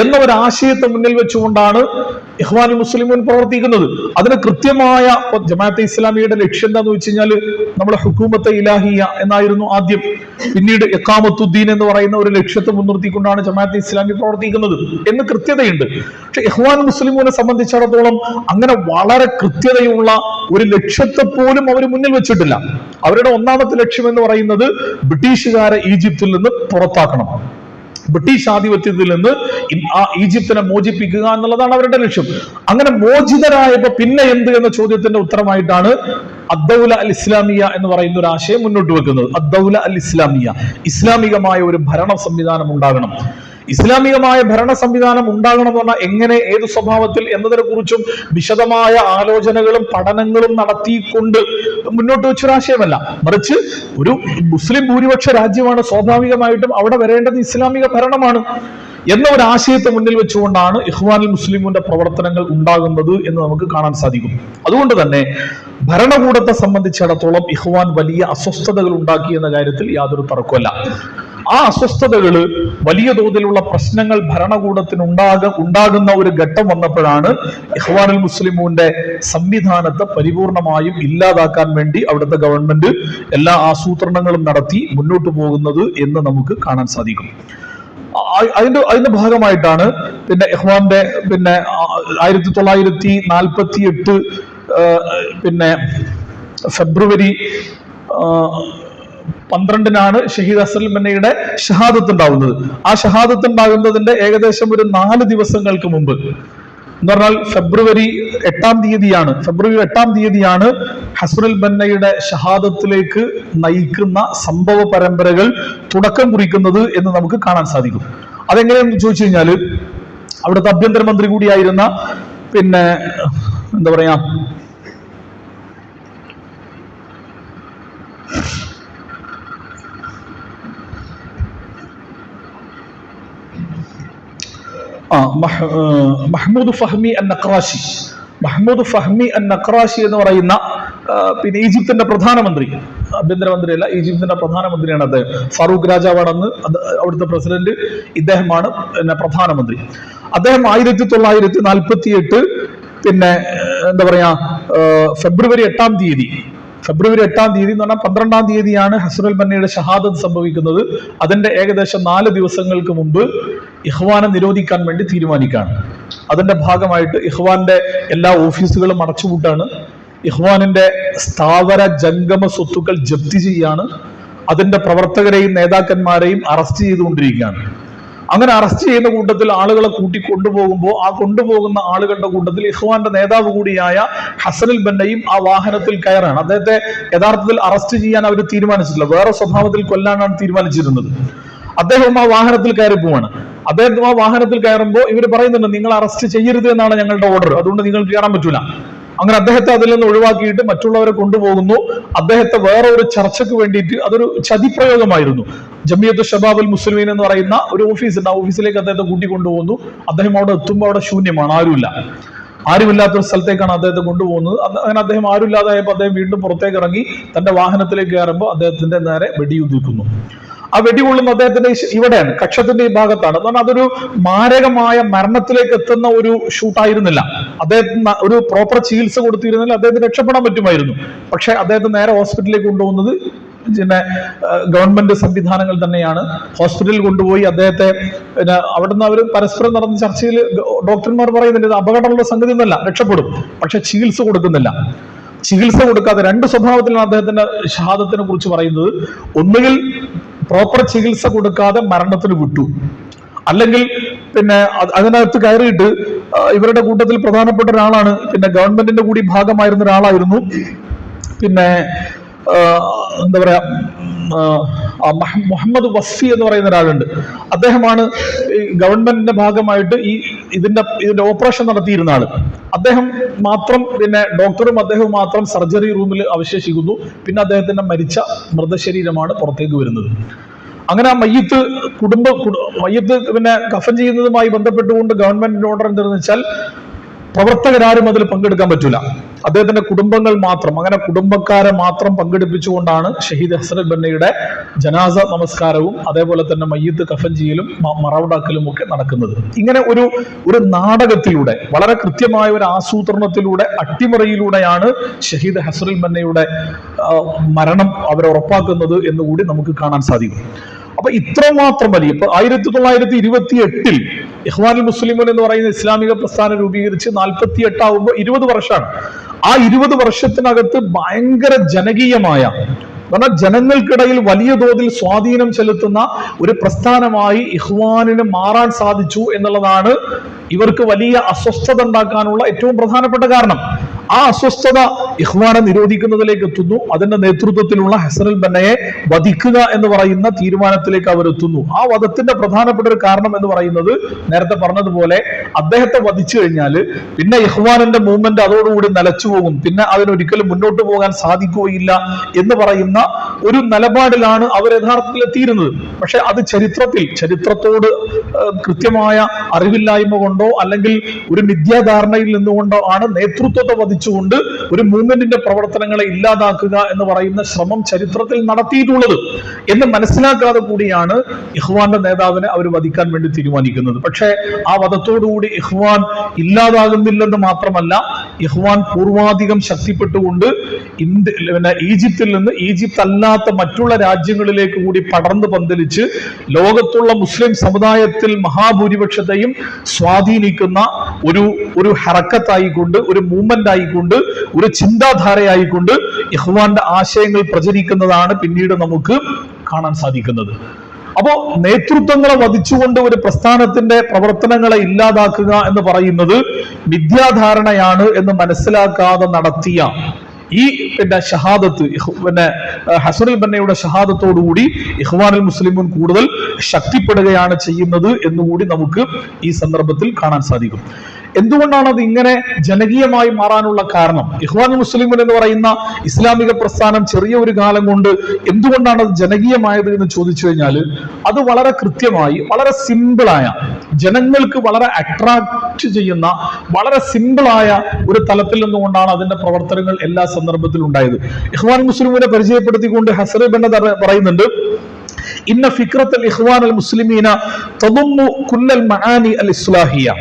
എന്ന ഒരു ആശയത്തെ മുന്നിൽ വെച്ചുകൊണ്ടാണ് ഇഖ്വാനുൽ മുസ്ലിമൂൻ പ്രവർത്തിക്കുന്നത്. അതിന് കൃത്യമായ ജമാഅത്തെ ഇസ്ലാമിയുടെ ലക്ഷ്യം എന്താന്ന് വെച്ച് കഴിഞ്ഞാൽ നമ്മുടെ ഹുക്കൂമത്തെ ഇലാഹിയ എന്നായിരുന്നു ആദ്യം. പിന്നീട് ഇഖാമത്തുദ്ദീൻ എന്ന് പറയുന്ന ഒരു ലക്ഷ്യത്തെ മുൻനിർത്തിക്കൊണ്ടാണ് ജമാഅത്തെ ഇസ്ലാമി പ്രവർത്തിക്കുന്നത് എന്ന് കൃത്യതയുണ്ട്. പക്ഷെ ഇഖ്വാനുൽ മുസ്ലിമൂനെ സംബന്ധിച്ചിടത്തോളം അങ്ങനെ വളരെ കൃത്യതയുള്ള ഒരു ലക്ഷ്യത്തെ പോലും അവർ മുന്നിൽ വെച്ചിട്ടില്ല. അവരുടെ ഒന്നാമത്തെ ലക്ഷ്യം എന്ന് പറയുന്നത് ബ്രിട്ടീഷുകാരെ ഈജിപ്തിൽ നിന്ന് പുറത്താക്കണം, ബ്രിട്ടീഷ് ആധിപത്യത്തിൽ നിന്ന് ആ ഈജിപ്തിനെ മോചിപ്പിക്കുക എന്നുള്ളതാണ് അവരുടെ ലക്ഷ്യം. അങ്ങനെ മോചിതരായപ്പോ പിന്നെ എന്ത് എന്ന ചോദ്യത്തിന്റെ ഉത്തരമായിട്ടാണ് അദ്ദൗല അൽ ഇസ്ലാമിയ എന്ന് പറയുന്ന ഒരു ആശയം മുന്നോട്ട് വെക്കുന്നത്. അദ്ദൗല അൽ ഇസ്ലാമിയ, ഇസ്ലാമികമായ ഒരു ഭരണ സംവിധാനം ഉണ്ടാകണം. ഇസ്ലാമികമായ ഭരണ സംവിധാനം ഉണ്ടാകണം എന്ന് പറഞ്ഞാൽ എങ്ങനെ, ഏത് സ്വഭാവത്തിൽ എന്നതിനെ കുറിച്ചും വിശദമായ ആലോചനകളും പഠനങ്ങളും നടത്തിക്കൊണ്ട് മുന്നോട്ട് വെച്ചൊരാശയമല്ല. മറിച്ച് ഒരു മുസ്ലിം ഭൂരിപക്ഷ രാജ്യമാണ്, സ്വാഭാവികമായിട്ടും അവിടെ വരേണ്ടത് ഇസ്ലാമിക ഭരണമാണ് എന്ന ഒരു ആശയത്തെ മുന്നിൽ വെച്ചുകൊണ്ടാണ് ഇഖ്വാനുൽ മുസ്ലിമൂന്റെ പ്രവർത്തനങ്ങൾ ഉണ്ടാകുന്നത് എന്ന് നമുക്ക് കാണാൻ സാധിക്കും. അതുകൊണ്ട് തന്നെ ഭരണകൂടത്തെ സംബന്ധിച്ചിടത്തോളം ഇഖ്വാൻ വലിയ അസ്വസ്ഥതകൾ ഉണ്ടാക്കി എന്ന കാര്യത്തിൽ യാതൊരു തർക്കമല്ല. ആ അസ്വസ്ഥതകൾ, വലിയ തോതിലുള്ള പ്രശ്നങ്ങൾ ഭരണകൂടത്തിന് ഉണ്ടാകുന്ന ഒരു ഘട്ടം വന്നപ്പോഴാണ് ഇഖ്വാനുൽ മുസ്ലിമൂന്റെ സംവിധാനത്തെ പരിപൂർണമായും ഇല്ലാതാക്കാൻ വേണ്ടി അവിടുത്തെ ഗവൺമെന്റ് എല്ലാ ആസൂത്രണങ്ങളും നടത്തി മുന്നോട്ട് പോകുന്നത് എന്ന് നമുക്ക് കാണാൻ സാധിക്കും. അതിന്റെ ഭാഗമായിട്ടാണ് പിന്നെ ഇഖ്വാന്റെ 1948 പിന്നെ ഫെബ്രുവരി 12 ഷഹീദ് ഹസനുൽ ബന്നയുടെ ഷഹാദത്ത് ഉണ്ടാവുന്നത്. ആ ഷഹാദത്ത് ഉണ്ടാകുന്നതിന്റെ ഏകദേശം ഒരു 4 ദിവസങ്ങൾക്ക് മുമ്പ് എന്ന് പറഞ്ഞാൽ ഫെബ്രുവരി 8 തീയതിയാണ് ഹസനുൽ ബന്നയുടെ ഷഹാദത്തിലേക്ക് നയിക്കുന്ന സംഭവ പരമ്പരകൾ തുടക്കം കുറിക്കുന്നത് എന്ന് നമുക്ക് കാണാൻ സാധിക്കും. അതെങ്ങനെയെന്ന് ചോദിച്ചു കഴിഞ്ഞാൽ അവിടുത്തെ ആഭ്യന്തരമന്ത്രി കൂടിയായിരുന്ന പിന്നെ എന്താ പറയാ മഹ്മൂദ് ഫഹ്മി അൻ നഖറാശി എന്ന് പറയുന്ന പിന്നെ ഈജിപ്തിന്റെ പ്രധാനമന്ത്രി, ആഭ്യന്തരമന്ത്രിയല്ല, ഈജിപ്തിന്റെ പ്രധാനമന്ത്രിയാണ് അദ്ദേഹം. ഫാറൂഖ് രാജാവാണെന്ന് അവിടുത്തെ പ്രസിഡന്റ്, ഇദ്ദേഹമാണ് പിന്നെ പ്രധാനമന്ത്രി. അദ്ദേഹം 1948 പിന്നെ എന്താ പറയാ ഫെബ്രുവരി 8 തീയതി എന്ന് പറഞ്ഞാൽ 12 തീയതിയാണ് ഹസനുൽ ബന്നയുടെ ഷഹാദത്ത് സംഭവിക്കുന്നത്. അതിന്റെ ഏകദേശം 4 ദിവസങ്ങൾക്ക് മുമ്പ് ഇഖ്വാനെ നിരോധിക്കാൻ വേണ്ടി തീരുമാനിക്കുകയാണ്. അതിന്റെ ഭാഗമായിട്ട് ഇഖ്വാന്റെ എല്ലാ ഓഫീസുകളും അടച്ചുപൂട്ടാണ്. ഇഖ്വാനിന്റെ സ്ഥാവര ജംഗമ സ്വത്തുക്കൾ ജപ്തി ചെയ്യാണ്. അതിന്റെ പ്രവർത്തകരെയും നേതാക്കന്മാരെയും അറസ്റ്റ് ചെയ്തുകൊണ്ടിരിക്കുകയാണ്. അങ്ങനെ അറസ്റ്റ് ചെയ്യുന്ന കൂട്ടത്തിൽ ആളുകളെ കൂട്ടി കൊണ്ടുപോകുമ്പോൾ ആ കൊണ്ടുപോകുന്ന ആളുകളുടെ കൂട്ടത്തിൽ ഇഖ്വാന്റെ നേതാവ് കൂടിയായ ഹസനുൽ ബന്നയും ആ വാഹനത്തിൽ കയറാണ്. അദ്ദേഹത്തെ യഥാർത്ഥത്തിൽ അറസ്റ്റ് ചെയ്യാൻ അവർ തീരുമാനിച്ചിട്ടില്ല, വേറെ സ്വഭാവത്തിൽ കൊല്ലാനാണ് തീരുമാനിച്ചിരുന്നത്. അദ്ദേഹം ആ വാഹനത്തിൽ കയറി പോവാണ്. അദ്ദേഹം ആ വാഹനത്തിൽ കയറുമ്പോൾ ഇവർ പറയുന്നുണ്ട്, നിങ്ങൾ അറസ്റ്റ് ചെയ്യരുത് എന്നാണ് ഞങ്ങളുടെ ഓർഡർ, അതുകൊണ്ട് നിങ്ങൾക്ക് കയറാൻ പറ്റൂല. അങ്ങനെ അദ്ദേഹത്തെ അതിൽ നിന്ന് ഒഴിവാക്കിയിട്ട് മറ്റുള്ളവരെ കൊണ്ടുപോകുന്നു. അദ്ദേഹത്തെ വേറെ ഒരു ചർച്ചയ്ക്ക് വേണ്ടിയിട്ട്, അതൊരു ചതിപ്രയോഗമായിരുന്നു. ജമിയത്ത് ഷബാബുൽ മുസ്ലിമീൻ എന്ന് പറയുന്ന ഒരു ഓഫീസുണ്ട്, ആ ഓഫീസിലേക്ക് അദ്ദേഹത്തെ കൂട്ടിക്കൊണ്ടുപോകുന്നു. അദ്ദേഹം അവിടെ എത്തുമ്പോൾ അവിടെ ശൂന്യമാണ്, ആരുമില്ലാത്തൊരു സ്ഥലത്തേക്കാണ് അദ്ദേഹത്തെ കൊണ്ടുപോകുന്നത്. അങ്ങനെ അദ്ദേഹം ആരുമില്ലാതായപ്പോൾ അദ്ദേഹം വീണ്ടും പുറത്തേക്ക് ഇറങ്ങി തന്റെ വാഹനത്തിലേക്ക് കയറുമ്പോൾ അദ്ദേഹത്തിന്റെ നേരെ വെടിയുതിർക്കുന്നു. ആ വെടികൊള്ളുന്ന അദ്ദേഹത്തിന്റെ ഇവിടെയാണ്, കക്ഷത്തിന്റെ ഈ ഭാഗത്താണ്. എന്ന് പറഞ്ഞാൽ അതൊരു മാരകമായ മരണത്തിലേക്ക് എത്തുന്ന ഒരു ഷൂട്ടായിരുന്നില്ല. അദ്ദേഹത്തിന് ഒരു പ്രോപ്പർ ചികിത്സ കൊടുത്തിരുന്നില്ല, അദ്ദേഹത്തിന് രക്ഷപ്പെടാൻ പറ്റുമായിരുന്നു. പക്ഷെ അദ്ദേഹത്തെ നേരെ ഹോസ്പിറ്റലിലേക്ക് കൊണ്ടുപോകുന്നത് പിന്നെ ഗവൺമെന്റ് സംവിധാനങ്ങൾ തന്നെയാണ്. ഹോസ്പിറ്റലിൽ കൊണ്ടുപോയി അദ്ദേഹത്തെ അവിടുന്ന് അവർ പരസ്പരം നടന്ന ചർച്ചയിൽ ഡോക്ടർമാർ പറയുന്നുണ്ട്, ഇത് അപകടമുള്ള സംഗതി ഒന്നല്ല, രക്ഷപ്പെടും, പക്ഷെ ചികിത്സ കൊടുക്കുന്നില്ല. ചികിത്സ കൊടുക്കാതെ രണ്ട് സ്വഭാവത്തിലാണ് അദ്ദേഹത്തിന്റെ ഷഹാദത്തിനെ കുറിച്ച് പറയുന്നത്. ഒന്നുകിൽ പ്രോപ്പർ ചികിത്സ കൊടുക്കാതെ മരണത്തിന് വിട്ടു, അല്ലെങ്കിൽ പിന്നെ അതിനകത്ത് കയറിയിട്ട് ഇവരുടെ കൂട്ടത്തിൽ പ്രധാനപ്പെട്ട ഒരാളാണ്, പിന്നെ ഗവൺമെന്റിന്റെ കൂടി ഭാഗമായിരുന്ന ഒരാളായിരുന്നു, പിന്നെ എന്താ പറയാ മുഹമ്മദ് വസ്ഫി എന്ന് പറയുന്ന ഒരാളുണ്ട്. അദ്ദേഹമാണ് ഈ ഗവൺമെന്റിന്റെ ഭാഗമായിട്ട് ഇതിന്റെ ഓപ്പറേഷൻ നടത്തിയിരുന്ന ആള്. അദ്ദേഹം മാത്രം, പിന്നെ ഡോക്ടറും അദ്ദേഹവും മാത്രം സർജറി റൂമിൽ അവശേഷിക്കുന്നു. പിന്നെ അദ്ദേഹത്തിന്റെ മരിച്ച മൃതശരീരമാണ് പുറത്തേക്ക് വരുന്നത്. അങ്ങനെ ആ മയ്യത്ത് പിന്നെ കഫൻ ചെയ്യുന്നതുമായി ബന്ധപ്പെട്ടുകൊണ്ട് ഗവൺമെന്റിന്റെ ഓർഡർ എന്താണെന്ന് വെച്ചാൽ പ്രവർത്തകരാരും അതിൽ പങ്കെടുക്കാൻ പറ്റൂല, അദ്ദേഹത്തിന്റെ കുടുംബങ്ങൾ മാത്രം. അങ്ങനെ കുടുംബക്കാരെ മാത്രം പങ്കെടുപ്പിച്ചുകൊണ്ടാണ് ഷഹീദ് ഹസനുൽ ബന്നയുടെ ജനാസ നമസ്കാരവും അതേപോലെ തന്നെ മയ്യത്ത് കഫൻ ചെയ്യലും മറവടാക്കലും ഒക്കെ നടക്കുന്നത്. ഇങ്ങനെ ഒരു നാടകത്തിലൂടെ, വളരെ കൃത്യമായ ഒരു ആസൂത്രണത്തിലൂടെ, അട്ടിമറിയിലൂടെയാണ് ഷഹീദ് ഹസനുൽ ബന്നയുടെ മരണം അവർ ഉറപ്പാക്കുന്നത് എന്നുകൂടി നമുക്ക് കാണാൻ സാധിക്കും. അപ്പൊ ഇത്രമാത്രം വലിയ, ഇപ്പൊ 1928 ഇഖ്വാനുൽ മുസ്ലിമീൻ എന്ന് പറയുന്ന ഇസ്ലാമിക പ്രസ്ഥാനം രൂപീകരിച്ച് 48 ആവുമ്പോൾ 20 വർഷമാണ്. ആ 20 വർഷത്തിനകത്ത് ഭയങ്കര ജനകീയമായ, പറഞ്ഞാൽ ജനങ്ങൾക്കിടയിൽ വലിയ തോതിൽ സ്വാധീനം ചെലുത്തുന്ന ഒരു പ്രസ്ഥാനമായി ഇഖ്വാനിന് മാറാൻ സാധിച്ചു എന്നുള്ളതാണ് ഇവർക്ക് വലിയ അസ്വസ്ഥത ഉണ്ടാക്കാനുള്ള ഏറ്റവും പ്രധാനപ്പെട്ട കാരണം. ആ അസ്വസ്ഥത ഇഖ്വാനെ നിരോധിക്കുന്നതിലേക്ക് എത്തുന്നു. അതിന്റെ നേതൃത്വത്തിലുള്ള ഹസനുൽ ബന്നയെ വധിക്കുക എന്ന് പറയുന്ന തീരുമാനത്തിലേക്ക് അവർ എത്തുന്നു. ആ വധത്തിന്റെ പ്രധാനപ്പെട്ട ഒരു കാരണം എന്ന് പറയുന്നത്, നേരത്തെ പറഞ്ഞതുപോലെ അദ്ദേഹത്തെ വധിച്ചു കഴിഞ്ഞാൽ പിന്നെ ഇഖ്വാനിന്റെ മൂവ്മെന്റ് അതോടുകൂടി നിലച്ചു പോകും, പിന്നെ അതിനൊരിക്കലും മുന്നോട്ട് പോകാൻ സാധിക്കുകയില്ല എന്ന് പറയുന്ന ഒരു നിലപാടിലാണ് അവർ യഥാർത്ഥത്തിൽ എത്തിയിരുന്നത്. പക്ഷെ അത് ചരിത്രത്തോട് കൃത്യമായ അറിവില്ലായ്മ കൊണ്ടോ അല്ലെങ്കിൽ ഒരു മിഥ്യാധാരണയിൽ നിന്നുകൊണ്ടോ ആണ് നേതൃത്വത്തെ വധിച്ചുകൊണ്ട് ഒരു മൂവ്മെന്റിന്റെ പ്രവർത്തനങ്ങളെ ഇല്ലാതാക്കുക എന്ന് പറയുന്ന ശ്രമം ചരിത്രത്തിൽ നടത്തിയിട്ടുള്ളത് എന്ന് മനസ്സിലാക്കാതെ കൂടിയാണ് ഇഖ്വാന്റെ നേതാവിനെ അവർ വധിക്കാൻ വേണ്ടി തീരുമാനിക്കുന്നത്. പക്ഷേ ആ വധത്തോടുകൂടി ഇഖ്വാൻ ഇല്ലാതാകുന്നില്ലെന്ന് മാത്രമല്ല, ഇഖ്വാൻ പൂർവാധികം ശക്തിപ്പെട്ടുകൊണ്ട് ഈജിപ്തിൽ നിന്ന് ഈജിപ്ത് അല്ലാത്ത മറ്റുള്ള രാജ്യങ്ങളിലേക്ക് കൂടി പടർന്നു പന്തലിച്ച് ലോകത്തുള്ള മുസ്ലിം സമുദായത്തിൽ മഹാഭൂരിപക്ഷത്തെയും സ്വാധീനിക്കുന്ന ഒരു ഹറക്കത്തായിക്കൊണ്ട്, ഒരു മൂവ്മെന്റ് ആയിക്കൊണ്ട്, ഒരു ചിന്താധാരയായിക്കൊണ്ട് ഇഖ്വാന്റെ ആശയങ്ങൾ പ്രചരിക്കുന്നതാണ് പിന്നീട് നമുക്ക് കാണാൻ സാധിക്കുന്നത്. അപ്പോ നേതൃത്വങ്ങളെ വധിച്ചുകൊണ്ട് ഒരു പ്രസ്ഥാനത്തിന്റെ പ്രവർത്തനങ്ങളെ ഇല്ലാതാക്കുക എന്ന് പറയുന്നത് മിഥ്യാധാരണയാണ് എന്ന് മനസ്സിലാക്കാതെ നടത്തിയ ഈ ഷഹാദത്ത്, ഹസനുൽ ബന്നയുടെ ഷഹാദത്തോടുകൂടി ഇഖ്വാനുൽ മുസ്ലിമീൻ കൂടുതൽ ശക്തിപ്പെടുകയാണ് ചെയ്യുന്നത് എന്നുകൂടി നമുക്ക് ഈ സന്ദർഭത്തിൽ കാണാൻ സാധിക്കും. എന്തുകൊണ്ടാണ് അത് ഇങ്ങനെ ജനകീയമായി മാറാനുള്ള കാരണം? ഇഖ്വാനുൽ മുസ്ലിമീൻ എന്ന് പറയുന്ന ഇസ്ലാമിക പ്രസ്ഥാനം ചെറിയ ഒരു കാലം കൊണ്ട് എന്തുകൊണ്ടാണ് അത് ജനകീയമായത് എന്ന് ചോദിച്ചു കഴിഞ്ഞാൽ, അത് വളരെ കൃത്യമായി, വളരെ സിമ്പിളായ, ജനങ്ങൾക്ക് വളരെ അട്രാക്ട് ചെയ്യുന്ന, വളരെ സിമ്പിളായ ഒരു തലത്തിൽ നിന്നുകൊണ്ടാണ് അതിന്റെ പ്രവർത്തനങ്ങൾ എല്ലാ സന്ദർഭത്തിലും ഉണ്ടായത്. ഇഖ്വാനുൽ മുസ്ലിമീനെ പരിചയപ്പെടുത്തിക്കൊണ്ട് ഹസനുൽ ബന്ന പറയുന്നുണ്ട്, ഇന്ന ഫിക്രത്ത് ഇഖ്വാൻ അൽ മുസ്ലിമീന തദുമ്മു കുല്ലൽ മആനി അൽ ഇസ്ലാഹിയ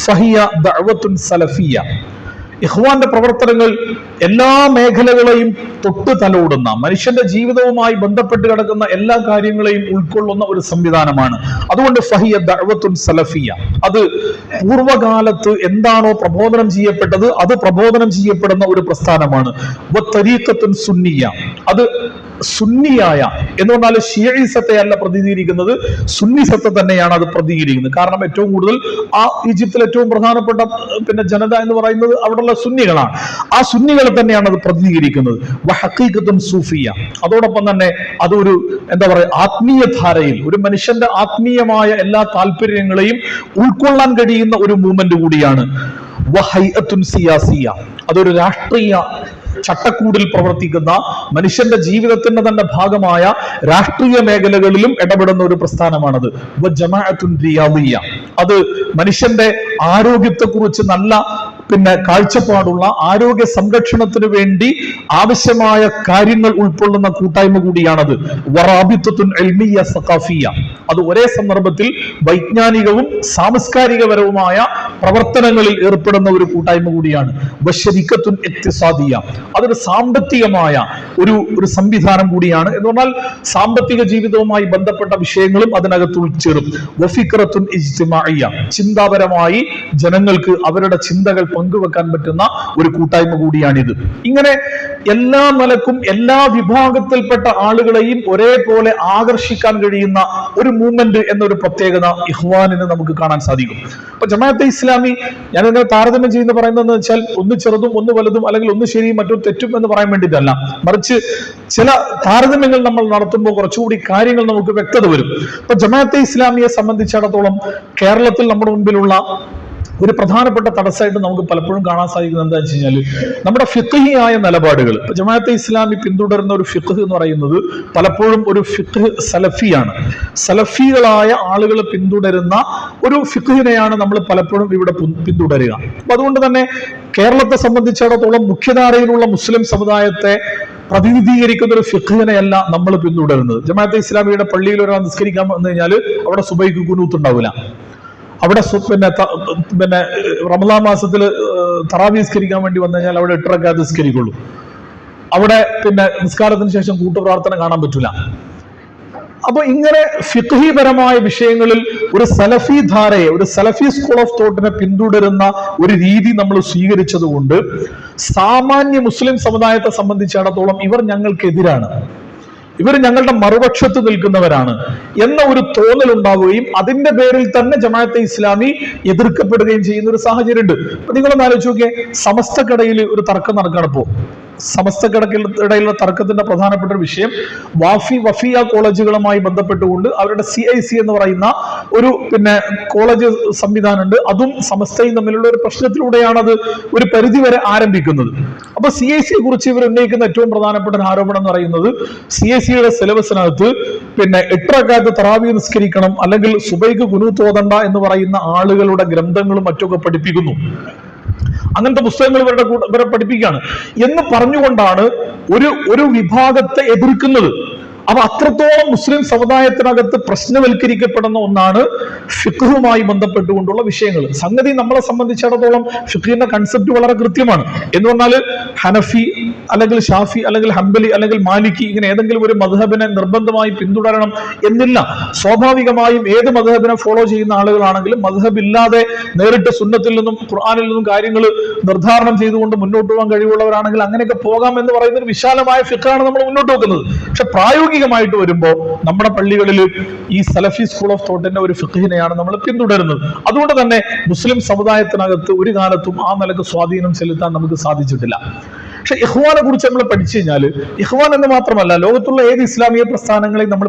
ഫഹിയ ദഅവത്തുൻ സലഫിയ. ഇഖ്വാന്റെ പ്രവർത്തനങ്ങൾ എല്ലാ മേഖലകളെയും തൊട്ട് തലോടുന്ന, മനുഷ്യന്റെ ജീവിതവുമായി ബന്ധപ്പെട്ട് കിടക്കുന്ന എല്ലാ കാര്യങ്ങളെയും ഉൾക്കൊള്ളുന്ന ഒരു സംവിധാനമാണ്. അതുകൊണ്ട് ഫഹിയ ദഅവത്തുൻ സലഫിയ, അത് പൂർവ്വകാലത്ത് എന്താണോ പ്രബോധനം ചെയ്യപ്പെട്ടത് അത് പ്രബോധനം ചെയ്യപ്പെടുന്ന ഒരു പ്രസ്ഥാനമാണ്. വത്തരീഖത്തുൻ സുന്നിയ, അത് സുന്നിയായ എന്ന് പറഞ്ഞാൽ ഷിയഈസത്തെ അല്ല പ്രതിനിധീകരിക്കുന്നത്, സുന്നിസത്തെ തന്നെയാണ് അത് പ്രതിനിധീകരിക്കുന്നത്. കാരണം ഏറ്റവും കൂടുതൽ ഈജിപ്തിൽ ഏറ്റവും പ്രധാനപ്പെട്ട ജനത എന്ന് പറയുന്നത് അവിടെയുള്ള സുന്നികളാണ്. ആ സുന്നികളെ തന്നെയാണ് അത് പ്രതിനിധീകരിക്കുന്നത്. വഹഖീഖത്തുൻ സൂഫിയ, അതോടൊപ്പം തന്നെ അതൊരു എന്താ പറയുക, ആത്മീയ ധാരയിൽ ഒരു മനുഷ്യന്റെ ആത്മീയമായ എല്ലാ താല്പര്യങ്ങളെയും ഉൾക്കൊള്ളാൻ കഴിയുന്ന ഒരു മൂവ്മെന്റ് കൂടിയാണ്. വഹൈഅത്തുൻ സിയാസിയ, അതൊരു രാഷ്ട്രീയ ചട്ടക്കൂടിൽ പ്രവർത്തിക്കുന്ന, മനുഷ്യന്റെ ജീവിതത്തിന്റെ തന്നെ ഭാഗമായ രാഷ്ട്രീയ മേഖലകളിലും ഇടപെടുന്ന ഒരു പ്രസ്ഥാനമാണത്. ജമാഅത്തുൻ റിയാദിയ, അത് മനുഷ്യന്റെ ആരോഗ്യത്തെക്കുറിച്ച് നല്ല കാഴ്ചപ്പാടുള്ള, ആരോഗ്യ സംരക്ഷണത്തിന് വേണ്ടി ആവശ്യമായ കാര്യങ്ങൾ ഉൾക്കൊള്ളുന്ന കൂട്ടായ്മ കൂടിയാണത്. വറാബിത്തത്തുൻ ഇൽമിയ സഖാഫിയ, അത് ഒരേ സന്ദർഭത്തിൽ വൈജ്ഞാനികവും സാംസ്കാരികപരവുമായ പ്രവർത്തനങ്ങളിൽ ഏർപ്പെടുന്ന ഒരു കൂട്ടായ്മ കൂടിയാണ്. വശരിക്കത്തുൻ ഇഖ്തിസാദിയ, അതൊരു സാമ്പത്തികമായ ഒരു സംവിധാനം കൂടിയാണ്. എന്ന് പറഞ്ഞാൽ സാമ്പത്തിക ജീവിതവുമായി ബന്ധപ്പെട്ട വിഷയങ്ങളും അതിനകത്ത് ഉൾച്ചേരും. വഫിക്റത്തുൻ ഇജ്തിമാഇയ, ചിന്താപരമായി ജനങ്ങൾക്ക് അവരുടെ ചിന്തകൾ പങ്കുവെക്കാൻ പറ്റുന്ന ഒരു കൂട്ടായ്മ കൂടിയാണിത്. ഇങ്ങനെ എല്ലാ നിലക്കും എല്ലാ വിഭാഗത്തിൽപ്പെട്ട ആളുകളെയും ഒരേപോലെ ആകർഷിക്കാൻ കഴിയുന്ന ഒരു മൂവ്മെന്റ് എന്നൊരു പ്രത്യേകത ഇഖ്വാനിന് നമുക്ക് കാണാൻ സാധിക്കും. അപ്പൊ ജമാഅത്തെ ഇസ്ലാമി ഞാൻ ഇതിനെ താരതമ്യം ചെയ്യുന്ന പറയുന്നതെന്ന് വെച്ചാൽ ഒന്ന് ചെറുതും ഒന്ന് വലുതും, അല്ലെങ്കിൽ ഒന്ന് ശരിയും മറ്റൊരു തെറ്റും എന്ന് പറയാൻ വേണ്ടിയിട്ടല്ല, മറിച്ച് ചില താരതമ്യങ്ങൾ നമ്മൾ നടത്തുമ്പോൾ കുറച്ചുകൂടി കാര്യങ്ങൾ നമുക്ക് വ്യക്തത വരും. അപ്പൊ ജമാഅത്തെ ഇസ്ലാമിയെ സംബന്ധിച്ചിടത്തോളം കേരളത്തിൽ നമ്മുടെ മുൻപിലുള്ള ഒരു പ്രധാനപ്പെട്ട തടസ്സമായിട്ട് നമുക്ക് പലപ്പോഴും കാണാൻ സാധിക്കുന്നത് എന്താ വെച്ച് കഴിഞ്ഞാൽ നമ്മുടെ ഫിഖ്ഹിയായ നിലപാടുകൾ. ജമാഅത്തെ ഇസ്ലാമി പിന്തുടരുന്ന ഒരു ഫിഖ് എന്ന് പറയുന്നത് പലപ്പോഴും ഒരു ഫിഖ് സലഫിയാണ്. സലഫികളായ ആളുകൾ പിന്തുടരുന്ന ഒരു ഫിഖ്ഹിനെയാണ് നമ്മൾ പലപ്പോഴും ഇവിടെ പിന്തുടരുക. അപ്പൊ അതുകൊണ്ട് തന്നെ കേരളത്തെ സംബന്ധിച്ചിടത്തോളം മുഖ്യധാരയിലുള്ള മുസ്ലിം സമുദായത്തെ പ്രതിനിധീകരിക്കുന്ന ഒരു ഫിഖ്ഹിനെയല്ല നമ്മൾ പിന്തുടരുന്നത്. ജമാഅത്തെ ഇസ്ലാമിയുടെ പള്ളിയിൽ ഒരാൾ നിസ്കരിക്കാൻ വന്നു കഴിഞ്ഞാൽ അവിടെ സുബൈക്ക് കുനൂത്ത് ഉണ്ടാവില്ല. അവിടെ റമദാൻ മാസത്തിൽ തറാവി നിസ്കരിക്കാൻ വേണ്ടി വന്നു കഴിഞ്ഞാൽ അവിടെ 8 റക്അത്ത് നിസ്കരിക്കുള്ളൂ. അവിടെ നിസ്കാരത്തിന് ശേഷം കൂട്ടുപ്രാർത്ഥന കാണാൻ പറ്റൂല. അപ്പൊ ഇങ്ങനെ ഫിഖ്ഹിപരമായ വിഷയങ്ങളിൽ ഒരു സലഫി ധാരയെ, ഒരു സലഫി സ്കൂൾ ഓഫ് തോട്ടിനെ പിന്തുടരുന്ന ഒരു രീതി നമ്മൾ സ്വീകരിച്ചത് കൊണ്ട് സാമാന്യ മുസ്ലിം സമുദായത്തെ സംബന്ധിച്ചിടത്തോളം ഇവർ ഞങ്ങൾക്കെതിരാണ്, ഇവർ ഞങ്ങളുടെ മറുപക്ഷത്ത് നിൽക്കുന്നവരാണ് എന്ന ഒരു തോന്നൽ ഉണ്ടാവുകയും അതിന്റെ പേരിൽ തന്നെ ജമാഅത്തെ ഇസ്ലാമി എതിർക്കപ്പെടുകയും ചെയ്യുന്ന ഒരു സാഹചര്യമുണ്ട്. അപ്പൊ നിങ്ങളൊന്ന് ആലോചിച്ച് നോക്കിയേ, സമസ്തക്കിടയിൽ ഒരു തർക്കം നടക്കണപ്പോ സമസ്തക്കിടയിലുള്ള തർക്കത്തിന്റെ പ്രധാനപ്പെട്ട ഒരു വിഷയം വഫിയ കോളേജുകളുമായി ബന്ധപ്പെട്ടുകൊണ്ട് അവരുടെ CIC എന്ന് പറയുന്ന ഒരു കോളേജ് സംവിധാനമുണ്ട്. അതും സമസ്തയും തമ്മിലുള്ള ഒരു പ്രശ്നത്തിലൂടെയാണ് അത് ഒരു പരിധിവരെ ആരംഭിക്കുന്നത്. അപ്പൊ CIC കുറിച്ച് ഇവർ ഉന്നയിക്കുന്ന ഏറ്റവും പ്രധാനപ്പെട്ട ഒരു ആരോപണം എന്ന് പറയുന്നത് CICയുടെ സിലബസിനകത്ത് 8 റക്അത്ത് തറാവീഹ് നിസ്കരിക്കണം, അല്ലെങ്കിൽ സുബൈക്ക് ഖുനൂത്ത് ഓതണ്ട എന്ന് പറയുന്ന ആളുകളുടെ ഗ്രന്ഥങ്ങളും മറ്റൊക്കെ പഠിപ്പിക്കുന്നു. അങ്ങനത്തെ പുസ്തകങ്ങൾ ഇവരെ പഠിപ്പിക്കുകയാണ് എന്ന് പറഞ്ഞുകൊണ്ടാണ് ഒരു വിഭാഗത്തെ എതിർക്കുന്നത്. അപ്പൊ അത്രത്തോളം മുസ്ലിം സമുദായത്തിനകത്ത് പ്രശ്നവൽക്കരിക്കപ്പെടുന്ന ഒന്നാണ് ഫിഖ്ഹുമായി ബന്ധപ്പെട്ടുകൊണ്ടുള്ള വിഷയങ്ങൾ. സംഗതി നമ്മളെ സംബന്ധിച്ചിടത്തോളം ഫിഖ്ഹിന്റെ കൺസെപ്റ്റ് വളരെ കൃത്യമാണ്. എന്ന് പറഞ്ഞാൽ ഹനഫി അല്ലെങ്കിൽ ഷാഫി അല്ലെങ്കിൽ ഹംബലി അല്ലെങ്കിൽ മാലിക്കി ഇങ്ങനെ ഏതെങ്കിലും ഒരു മദ്ഹബിനെ നിർബന്ധമായി പിന്തുടരണം എന്നില്ല. സ്വാഭാവികമായും ഏത് മദ്ഹബിനെ ഫോളോ ചെയ്യുന്ന ആളുകളാണെങ്കിലും മദ്ഹബ് ഇല്ലാതെ നേരിട്ട് സുന്നത്തിൽ നിന്നും ഖുർആനിൽ നിന്നും കാര്യങ്ങൾ നിർദ്ധാരണം ചെയ്തുകൊണ്ട് മുന്നോട്ട് പോകാൻ കഴിവുള്ളവരാണെങ്കിൽ അങ്ങനെയൊക്കെ പോകാം എന്ന് പറയുന്ന ഒരു വിശാലമായ ഫിഖ്ഹാണ് നമ്മൾ മുന്നോട്ട് വെക്കുന്നത്. പക്ഷെ പ്രായോഗികമായിട്ട് വരുമ്പോൾ നമ്മുടെ പള്ളികളിൽ ഈ സലഫി സ്കൂൾ ഓഫ് തോട്ടിന്റെ ഒരു ഫിഖ്ഹിനെയാണ് നമ്മൾ പിന്തുടരുന്നത്. അതുകൊണ്ട് തന്നെ മുസ്ലിം സമുദായത്തിനകത്ത് ഒരു കാലത്തും ആ നിലക്ക് സ്വാധീനം ചെലുത്താൻ നമുക്ക് സാധിച്ചിട്ടില്ല. പക്ഷെ ഇഖ്വാനെ കുറിച്ച് നമ്മൾ പഠിച്ചു കഴിഞ്ഞാൽ, ഇഖ്വാൻ എന്ന് മാത്രമല്ല ലോകത്തുള്ള ഏത് ഇസ്ലാമിക പ്രസ്ഥാനങ്ങളെയും നമ്മൾ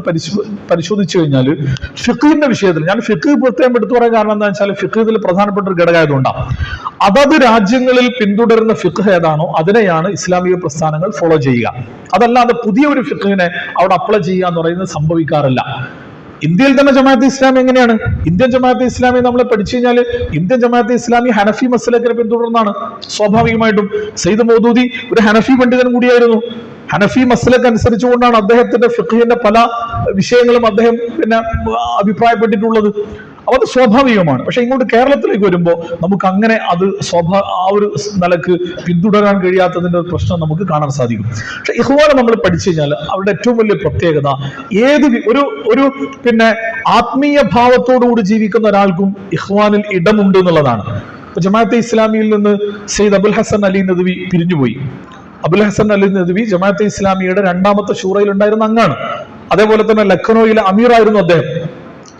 പരിശോധിച്ചു കഴിഞ്ഞാൽ ഫിഖ്ഹിന്റെ വിഷയത്തിൽ, ഞാൻ ഫിഖ്ഹ് പ്രത്യേകം എടുത്തു പറയാൻ കാരണം എന്താ വെച്ചാൽ ഫിഖ്ഹ് ഇതിൽ പ്രധാനപ്പെട്ട ഒരു ഘടകമായതുകൊണ്ടാണ്. അതത് രാജ്യങ്ങളിൽ പിന്തുടരുന്ന ഫിഖ്ഹ് ഏതാണോ അതിനെയാണ് ഇസ്ലാമിക പ്രസ്ഥാനങ്ങൾ ഫോളോ ചെയ്യുക. അതല്ലാതെ പുതിയ ഒരു ഫിഖ്ഹിനെ അവിടെ അപ്ലൈ ചെയ്യുക എന്ന് പറയുന്നത് സംഭവിക്കാറില്ല. ഇന്ത്യയിൽ തന്നെ ജമാഅത്തെ ഇസ്ലാമി എങ്ങനെയാണ്? ഇന്ത്യൻ ജമാഅത്തെ ഇസ്ലാമി നമ്മൾ പഠിച്ചു കഴിഞ്ഞാൽ ഇന്ത്യൻ ജമാഅത്തെ ഇസ്ലാമി ഹനഫി മസ്ലക്കിനെ പിന്തുടർന്നാണ്. സ്വാഭാവികമായിട്ടും സയ്യിദ് മൗദൂദി ഒരു ഹനഫി പണ്ഡിതൻ കൂടിയായിരുന്നു. ഹനഫി മസ്ലക്ക് അനുസരിച്ചുകൊണ്ടാണ് അദ്ദേഹത്തിന്റെ ഫിഖ്ഹിന്റെ പല വിഷയങ്ങളും അദ്ദേഹം അഭിപ്രായപ്പെട്ടിട്ടുള്ളത്. അപ്പൊ അത് സ്വാഭാവികമാണ്. പക്ഷെ ഇങ്ങോട്ട് കേരളത്തിലേക്ക് വരുമ്പോൾ നമുക്ക് അങ്ങനെ അത് ആ ഒരു നിലക്ക് പിന്തുടരാൻ കഴിയാത്തതിന്റെ ഒരു പ്രശ്നം നമുക്ക് കാണാൻ സാധിക്കും. പക്ഷെ ഇഖ്വാൻ നമ്മൾ പഠിച്ചു കഴിഞ്ഞാൽ അവരുടെ ഏറ്റവും വലിയ പ്രത്യേകത ഒരു പിന്നെ ആത്മീയ ഭാവത്തോടുകൂടി ജീവിക്കുന്ന ഒരാൾക്കും ഇഖ്വാനിൽ ഇടമുണ്ട് എന്നുള്ളതാണ്. ഇപ്പൊ ജമാഅത്തെ ഇസ്ലാമിയിൽ നിന്ന് സെയ്ദ് അബുൽ ഹസൻ അലി നദ്വി പിരിഞ്ഞുപോയി. അബുൽ ഹസൻ അലി നദ്വി ജമാഅത്തെ ഇസ്ലാമിയുടെ 2ാമത്തെ ഷൂറയിൽ ഉണ്ടായിരുന്ന അംഗാണ്. അതേപോലെ തന്നെ ലഖ്നൌയിലെ അമീറായിരുന്നു അദ്ദേഹം.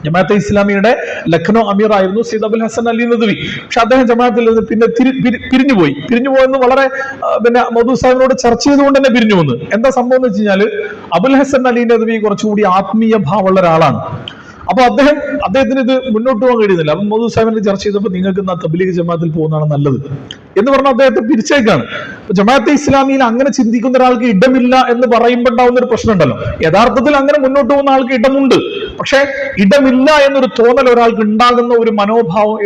ജമാഅത്തെ ഇസ്ലാമിയുടെ ലഖ്നൗ അമീർ ആയിരുന്നു സെയ്ദ് അബുൽ ഹസൻ അലി നദ്വി. പക്ഷെ അദ്ദേഹം ജമാഅത്തിൽ നിന്ന് പിന്നെ പിരിഞ്ഞുപോയെന്ന് വളരെ പിന്നെ മൗദൂദ് സാഹിബിനോട് ചർച്ച ചെയ്തുകൊണ്ട് തന്നെ പിരിഞ്ഞു വന്നു. എന്താ സംഭവം എന്ന് വെച്ച് കഴിഞ്ഞാൽ അബുൽ ഹസൻ അലി നദ്വി കുറച്ചുകൂടി ആത്മീയ ഭാവമുള്ള ഒരാളാണ്. അപ്പൊ അദ്ദേഹത്തിന് ഇത് മുന്നോട്ട് പോകാൻ കഴിയുന്നില്ല. അപ്പൊ മൗദൂദ് സാഹിബിനെ ചർച്ച ചെയ്തപ്പോൾ നിങ്ങൾക്ക് തബ്ലീഗ് ജമാഅത്തിൽ പോകുന്നതാണ് നല്ലത് എന്ന് പറഞ്ഞാൽ അദ്ദേഹത്തെ പിരിച്ചേക്കാണ്. ജമാഅത്തെ ഇസ്ലാമിയിൽ അങ്ങനെ ചിന്തിക്കുന്ന ഒരാൾക്ക് ഇടമില്ല എന്ന് പറയുമ്പോൾ ഉണ്ടാവുന്ന ഒരു പ്രശ്നം ഉണ്ടല്ലോ. യഥാർത്ഥത്തിൽ അങ്ങനെ മുന്നോട്ട് പോകുന്ന ആൾക്ക് ഇടമുണ്ട്. പക്ഷെ ഇടമില്ല എന്നൊരു തോന്നൽ ഒരാൾക്ക് ഉണ്ടാകുന്ന ഒരു മനോഭാവം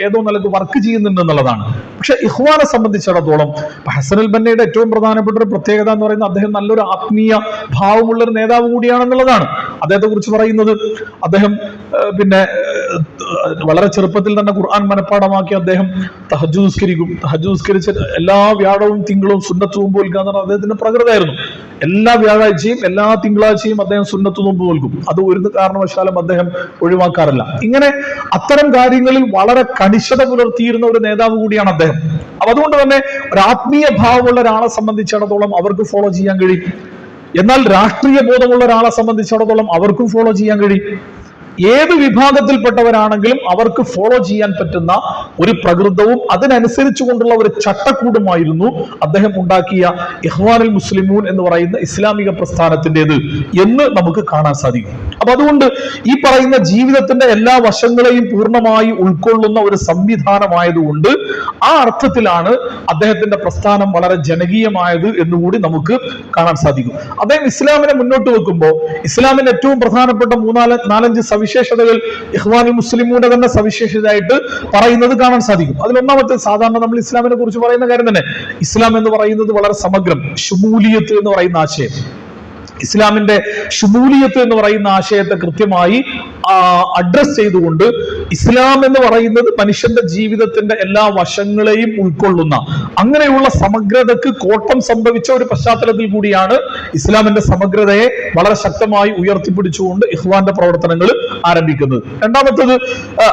ഏതോ നിലക്ക് വർക്ക് ചെയ്യുന്നുണ്ട് എന്നുള്ളതാണ്. പക്ഷെ ഇഖ്വാനെ സംബന്ധിച്ചിടത്തോളം ഹസനുൽ ബന്നയുടെ ഏറ്റവും പ്രധാനപ്പെട്ട ഒരു പ്രത്യേകത എന്ന് പറയുന്നത് അദ്ദേഹം നല്ലൊരു ആത്മീയ ഭാവമുള്ള ഒരു നേതാവ് കൂടിയാണെന്നുള്ളതാണ്. അദ്ദേഹത്തെ കുറിച്ച് പറയുന്നത് അദ്ദേഹം പിന്നെ വളരെ ചെറുപ്പത്തിൽ തന്നെ ഖുർആൻ മനഃപ്പാഠമാക്കി അദ്ദേഹം തഹജ്ജുദ് നിസ്കരിക്കും. തഹജ്ജുദ് നിസ്കരിച്ച് എല്ലാ വ്യാഴവും തിങ്കളും സുന്നത്ത് നോമ്പ് നോൽക്കുക എന്ന് പറഞ്ഞാൽ അദ്ദേഹത്തിന്റെ പ്രകൃതമായിരുന്നു. എല്ലാ വ്യാഴാഴ്ചയും എല്ലാ തിങ്കളാഴ്ചയും അദ്ദേഹം സുന്നത്ത് നോമ്പ് നോൽക്കും. അത് ഒരു കാരണവശാലും അദ്ദേഹം ഒഴിവാക്കാറില്ല. ഇങ്ങനെ അത്തരം കാര്യങ്ങളിൽ വളരെ കണിശത പുലർത്തിയിരുന്ന ഒരു നേതാവ് കൂടിയാണ് അദ്ദേഹം. അപ്പൊ അതുകൊണ്ട് തന്നെ ഒരു ആത്മീയ ഭാവമുള്ള ഒരാളെ സംബന്ധിച്ചിടത്തോളം അവർക്ക് ഫോളോ ചെയ്യാൻ കഴിയും. എന്നാൽ രാഷ്ട്രീയ ബോധമുള്ള ഒരാളെ സംബന്ധിച്ചിടത്തോളം അവർക്കും ഫോളോ ചെയ്യാൻ കഴിയും. ഏത് വിഭാഗത്തിൽപ്പെട്ടവരാണെങ്കിലും അവർക്ക് ഫോളോ ചെയ്യാൻ പറ്റുന്ന ഒരു പ്രകൃതവും അതിനനുസരിച്ചു കൊണ്ടുള്ള ഒരു ചട്ടക്കൂടുമായിരുന്നു അദ്ദേഹം ഉണ്ടാക്കിയ ഇഖ്വാനുൽ മുസ്ലിമൂൻ എന്ന് പറയുന്ന ഇസ്ലാമിക പ്രസ്ഥാനത്തിൻ്റെത് എന്ന് നമുക്ക് കാണാൻ സാധിക്കും. അപ്പൊ അതുകൊണ്ട് ഈ പറയുന്ന ജീവിതത്തിന്റെ എല്ലാ വശങ്ങളെയും പൂർണ്ണമായി ഉൾക്കൊള്ളുന്ന ഒരു സംവിധാനമായതുകൊണ്ട് ആ അർത്ഥത്തിലാണ് അദ്ദേഹത്തിന്റെ പ്രസ്ഥാനം വളരെ ജനകീയമായത് എന്നുകൂടി നമുക്ക് കാണാൻ സാധിക്കും. അദ്ദേഹം ഇസ്ലാമിനെ മുന്നോട്ട് വെക്കുമ്പോൾ ഇസ്ലാമിന്റെ ഏറ്റവും പ്രധാനപ്പെട്ട 4-5 സവിശേഷതകൾ ഇഖ്വാനുൽ മുസ്ലിമൂന്റെ തന്നെ സവിശേഷതയായിട്ട് പറയുന്നത് കാണാൻ സാധിക്കും. അതിലൊന്നാമത്തെ സാധാരണ നമ്മൾ ഇസ്ലാമിനെ കുറിച്ച് പറയുന്ന കാര്യം തന്നെ, ഇസ്ലാം എന്ന് പറയുന്നത് വളരെ സമഗ്രം, ശുമൂലിയത്ത് എന്ന് പറയുന്ന ആശയം, ഇസ്ലാമിന്റെ ശുമൂലിയത്ത് എന്ന് പറയുന്ന ആശയത്തെ കൃത്യമായി അഡ്രസ് ചെയ്തുകൊണ്ട് ഇസ്ലാം എന്ന് പറയുന്നത് മനുഷ്യന്റെ ജീവിതത്തിന്റെ എല്ലാ വശങ്ങളെയും ഉൾക്കൊള്ളുന്ന അങ്ങനെയുള്ള സമഗ്രതക്ക് കോട്ടം സംഭവിച്ച ഒരു പശ്ചാത്തലത്തിൽ കൂടിയാണ് ഇസ്ലാമിന്റെ സമഗ്രതയെ വളരെ ശക്തമായി ഉയർത്തിപ്പിടിച്ചുകൊണ്ട് ഇഖ്വാന്റെ പ്രവർത്തനങ്ങൾ ആരംഭിക്കുന്നത്. രണ്ടാമത്തത്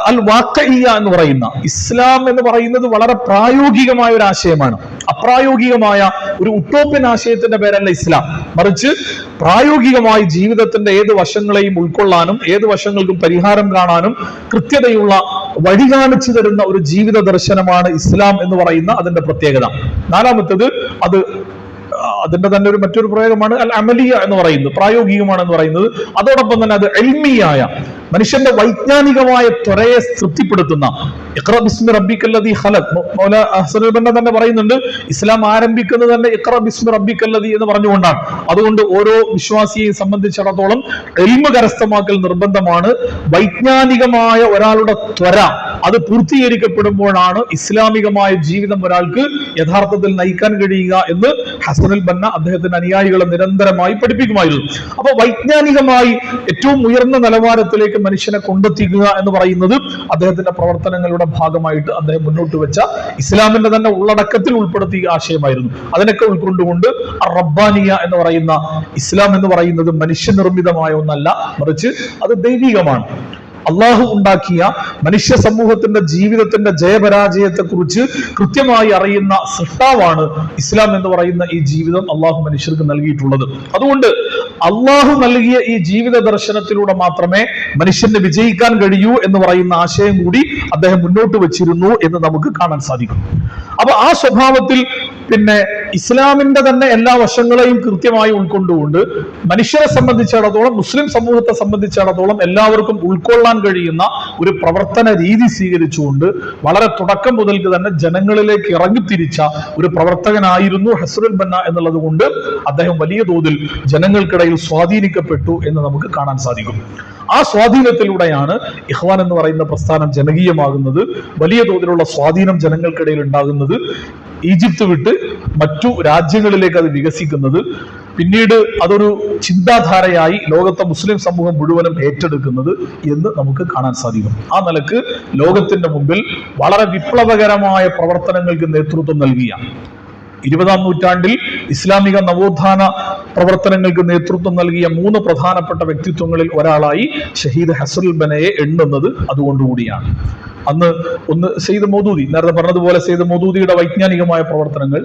അൽ വാഖഇയ്യ എന്ന് പറയുന്ന ഇസ്ലാം എന്ന് പറയുന്നത് വളരെ പ്രായോഗികമായ ഒരു ആശയമാണ്. അപ്രായോഗികമായ ഒരു ഉട്ടോപ്യൻ ആശയത്തിന്റെ പേരല്ല ഇസ്ലാം, മറിച്ച് പ്രായോഗികമായി ജീവിതത്തിന്റെ ഏത് വശങ്ങളെയും ഉൾക്കൊള്ളാനും ഏത് വശങ്ങൾക്കും പരിഹാരം കാണാനും കൃത്യതയുള്ള വഴി കാണിച്ചു തരുന്ന ഒരു ജീവിത ദർശനമാണ് ഇസ്ലാം എന്ന് പറയുന്ന അതിന്റെ പ്രത്യേകത. നാലാമത്തത് അതിന്റെ തന്നെ മറ്റൊരു പ്രയോഗമാണ് അൽ അമലിയ എന്ന് പറയുന്നത്, പ്രായോഗികമാണെന്ന് പറയുന്നത്. അതോടൊപ്പം തന്നെ അത് ഇൽമിയായ മനുഷ്യന്റെ വൈജ്ഞാനികമായ ത്വരയെ തൃപ്തിപ്പെടുത്തുന്ന ഇഖ്റ ബിസ്മി റബ്ബിക്കല്ലദീ ഖലഖ്. മൗലാന ഹസനുൽ ബന്ന തന്നെ പറയുന്നുണ്ട് ഇസ്ലാം ആരംഭിക്കുന്നത് തന്നെ ഇഖ്റ ബിസ്മി റബ്ബിക്കല്ലദീ എന്ന് പറഞ്ഞുകൊണ്ടാണ്. അതുകൊണ്ട് ഓരോ വിശ്വാസിയെയും സംബന്ധിച്ചിടത്തോളം ഇൽമ് കരസ്ഥമാക്കൽ നിർബന്ധമാണ്. വൈജ്ഞാനികമായ ഒരാളുടെ ത്വര അത് പൂർത്തീകരിക്കപ്പെടുമ്പോഴാണ് ഇസ്ലാമികമായ ജീവിതം ഒരാൾക്ക് യഥാർത്ഥത്തിൽ നയിക്കാൻ കഴിയുക എന്ന് ഹസനുൽ ബന്ന അദ്ദേഹത്തിന്റെ അനുയായികളെ നിരന്തരമായി പഠിപ്പിക്കുമായിരുന്നു. അപ്പൊ വൈജ്ഞാനികമായി ഏറ്റവും ഉയർന്ന നിലവാരത്തിലേക്ക് മനുഷ്യനെ കൊണ്ടെത്തിക്കുക എന്ന് പറയുന്നത് അദ്ദേഹത്തിന്റെ പ്രവർത്തനങ്ങളുടെ ഭാഗമായിട്ട് അദ്ദേഹം മുന്നോട്ട് വെച്ച ഇസ്ലാമിന്റെ തന്നെ ഉള്ളടക്കത്തിൽ ഉൾപ്പെടുത്തിയ ആശയമായിരുന്നു. അതിനൊക്കെ ഉൾക്കൊണ്ടുകൊണ്ട് റബ്ബാനിയ എന്ന് പറയുന്ന ഇസ്ലാം എന്ന് പറയുന്നത് മനുഷ്യനിർമ്മിതമായ ഒന്നല്ല, മറിച്ച് അത് ദൈവികമാണ്. അള്ളാഹു ഉണ്ടാക്കിയ മനുഷ്യ സമൂഹത്തിന്റെ ജീവിതത്തിന്റെ ജയപരാജയത്തെ കുറിച്ച് കൃത്യമായി അറിയുന്ന സൃഷ്ടാവാണ് ഇസ്ലാം എന്ന് പറയുന്ന ഈ ജീവിതം അള്ളാഹു മനുഷ്യർക്ക് നൽകിയിട്ടുള്ളത്. അതുകൊണ്ട് അള്ളാഹു നൽകിയ ഈ ജീവിത ദർശനത്തിലൂടെ മാത്രമേ മനുഷ്യന് വിജയിക്കാൻ കഴിയൂ എന്ന് പറയുന്ന ആശയം കൂടി അദ്ദേഹം മുന്നോട്ട് വെച്ചിരുന്നു എന്ന് നമുക്ക് കാണാൻ സാധിക്കും. അപ്പൊ ആ സ്വഭാവത്തിൽ പിന്നെ ഇസ്ലാമിന്റെ തന്നെ എല്ലാ വശങ്ങളെയും കൃത്യമായി ഉൾക്കൊണ്ടുകൊണ്ട് മനുഷ്യരെ സംബന്ധിച്ചിടത്തോളം മുസ്ലിം സമൂഹത്തെ സംബന്ധിച്ചിടത്തോളം എല്ലാവർക്കും ഉൾക്കൊള്ളാൻ കഴിയുന്ന ഒരു പ്രവർത്തന രീതി സ്വീകരിച്ചുകൊണ്ട് വളരെ തുടക്കം മുതൽക്ക് തന്നെ ജനങ്ങളിലേക്ക് ഇറങ്ങിത്തിരിച്ച ഒരു പ്രവർത്തകനായിരുന്നു ഹസനുൽ ബന്ന എന്നുള്ളത് കൊണ്ട് അദ്ദേഹം വലിയ തോതിൽ ജനങ്ങൾക്കിടയിൽ സ്വാധീനിക്കപ്പെട്ടു എന്ന് നമുക്ക് കാണാൻ സാധിക്കും. ആ സ്വാധീനത്തിലൂടെയാണ് ഇഖ്വാൻ എന്ന് പറയുന്ന പ്രസ്ഥാനം ജനകീയമാകുന്നത്, വലിയ തോതിലുള്ള സ്വാധീനം ജനങ്ങൾക്കിടയിൽ ഉണ്ടാകുന്നത്, ഈജിപ്ത് വിട്ട് മറ്റു രാജ്യങ്ങളിലേക്ക് അത് വികസിക്കുന്നത്. പിന്നീട് അതൊരു ചിന്താധാരയായി ലോകത്തെ മുസ്ലിം സമൂഹം മുഴുവനും ഏറ്റെടുക്കുന്നത് എന്ന് നമുക്ക് കാണാൻ സാധിക്കും. ആ നിലക്ക് ലോകത്തിന്റെ മുമ്പിൽ വളരെ വിപ്ലവകരമായ പ്രവർത്തനങ്ങൾക്ക് നേതൃത്വം നൽകിയ 20-ാം നൂറ്റാണ്ടിൽ ഇസ്ലാമിക നവോത്ഥാന പ്രവർത്തനങ്ങൾക്ക് നേതൃത്വം നൽകിയ 3 പ്രധാനപ്പെട്ട വ്യക്തിത്വങ്ങളിൽ ഒരാളായി ഷഹീദ് ഹസനുൽ ബന്നയെ എണ്ണുന്നത് അതുകൊണ്ടുകൂടിയാണ്. അന്ന് ഒന്ന് സയ്യിദ് മൗദൂദി, നേരത്തെ പറഞ്ഞതുപോലെ സയ്യിദ് മൗദൂദിയുടെ വൈജ്ഞാനികമായ പ്രവർത്തനങ്ങൾ,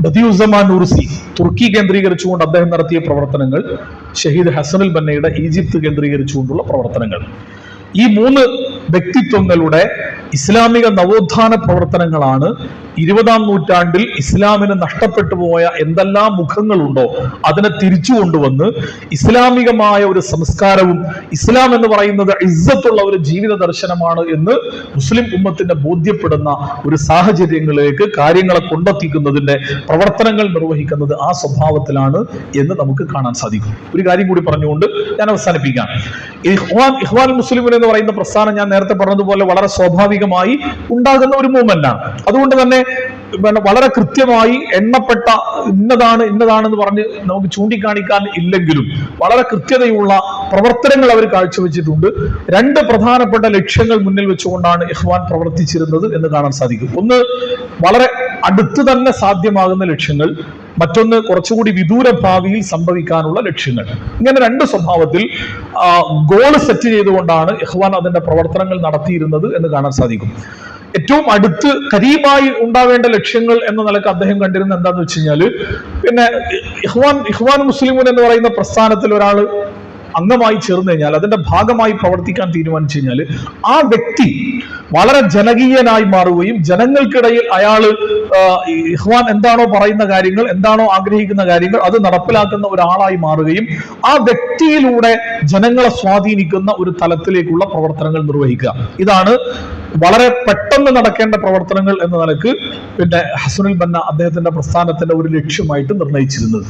ബദിയുസ്സമാൻ നൂർസി തുർക്കി കേന്ദ്രീകരിച്ചുകൊണ്ട് അദ്ദേഹം നടത്തിയ പ്രവർത്തനങ്ങൾ, ഷഹീദ് ഹസനുൽ ബന്നയുടെ ഈജിപ്ത് കേന്ദ്രീകരിച്ചുകൊണ്ടുള്ള പ്രവർത്തനങ്ങൾ, ഈ 3 വ്യക്തിത്വങ്ങളുടെ ഇസ്ലാമിക നവോത്ഥാന പ്രവർത്തനങ്ങളാണ് 20-ാം നൂറ്റാണ്ടിൽ ഇസ്ലാമിന് നഷ്ടപ്പെട്ടു പോയ എന്തെല്ലാം മുഖങ്ങളുണ്ടോ അതിനെ തിരിച്ചു കൊണ്ടുവന്ന് ഇസ്ലാമികമായ ഒരു സംസ്കാരവും ഇസ്ലാം എന്ന് പറയുന്നത് ഇസ്സത്തുള്ള ഒരു ജീവിത ദർശനമാണ് എന്ന് മുസ്ലിം ഉമ്മത്തിനെ ബോധ്യപ്പെടുന്ന ഒരു സാഹചര്യങ്ങളിലേക്ക് കാര്യങ്ങളെ കൊണ്ടെത്തിക്കുന്നതിന്റെ പ്രവർത്തനങ്ങൾ നിർവഹിക്കുന്നത് ആ സ്വഭാവത്തിലാണ് എന്ന് നമുക്ക് കാണാൻ സാധിക്കും. ഒരു കാര്യം കൂടി പറഞ്ഞുകൊണ്ട് ഞാൻ അവസാനിപ്പിക്കാം. ഇഖ്വാൻ മുസ്ലിമീൻ എന്ന് പറയുന്ന പ്രസ്ഥാനം ഞാൻ നേരത്തെ പറഞ്ഞതുപോലെ വളരെ സ്വാഭാവികമായി ഉണ്ടാകുന്ന ഒരു മൂവ്മെന്റാണ്. അതുകൊണ്ട് തന്നെ വളരെ കൃത്യമായി എണ്ണപ്പെട്ട ഇന്നതാണെന്ന് പറഞ്ഞ് നമുക്ക് ചൂണ്ടിക്കാണിക്കാൻ ഇല്ലെങ്കിലും വളരെ കൃത്യതയുള്ള പ്രവർത്തനങ്ങൾ അവർ കാഴ്ചവെച്ചിട്ടുണ്ട്. 2 പ്രധാനപ്പെട്ട ലക്ഷ്യങ്ങൾ മുന്നിൽ വെച്ചുകൊണ്ടാണ് ഇഖ്വാൻ പ്രവർത്തിച്ചിരുന്നത് എന്ന് കാണാൻ സാധിക്കും. ഒന്ന്, വളരെ അടുത്ത് തന്നെ സാധ്യമാകുന്ന ലക്ഷ്യങ്ങൾ, മറ്റൊന്ന് കുറച്ചുകൂടി വിദൂര ഭാവിയിൽ സംഭവിക്കാനുള്ള ലക്ഷ്യങ്ങൾ. ഇങ്ങനെ 2 സ്വഭാവത്തിൽ ഗോൾ സെറ്റ് ചെയ്തുകൊണ്ടാണ് ഇഖ്വാൻ അതിന്റെ പ്രവർത്തനങ്ങൾ നടത്തിയിരുന്നത് എന്ന് കാണാൻ സാധിക്കും. ഏറ്റവും അടുത്ത് കരീബായി ഉണ്ടാവേണ്ട ലക്ഷ്യങ്ങൾ എന്ന നിലക്ക് അദ്ദേഹം കണ്ടിരുന്നത് എന്താന്ന് വെച്ച് കഴിഞ്ഞാല്, പിന്നെ ഇഖ്വാൻ മുസ്ലിമൂൻ എന്ന് പറയുന്ന പ്രസ്ഥാനത്തിൽ ഒരാൾ അംഗമായി ചേർന്ന് കഴിഞ്ഞാൽ, അതിന്റെ ഭാഗമായി പ്രവർത്തിക്കാൻ തീരുമാനിച്ചു കഴിഞ്ഞാൽ, ആ വ്യക്തി വളരെ ജനകീയനായി മാറുകയും ജനങ്ങൾക്കിടയിൽ അയാൾ ഇഖ്വാൻ എന്താണോ പറയുന്ന കാര്യങ്ങൾ, എന്താണോ ആഗ്രഹിക്കുന്ന കാര്യങ്ങൾ അത് നടപ്പിലാക്കുന്ന ഒരാളായി മാറുകയും ആ വ്യക്തിയിലൂടെ ജനങ്ങളെ സ്വാധീനിക്കുന്ന ഒരു തലത്തിലേക്കുള്ള പ്രവർത്തനങ്ങൾ നിർവഹിക്കുക. ഇതാണ് വളരെ പെട്ടെന്ന് നടക്കേണ്ട പ്രവർത്തനങ്ങൾ എന്ന നിലക്ക് പിന്നെ ഹസനുൽ ബന്ന അദ്ദേഹത്തിന്റെ പ്രസ്ഥാനത്തിന്റെ ഒരു ലക്ഷ്യമായിട്ട് നിർണയിച്ചിരുന്നത്.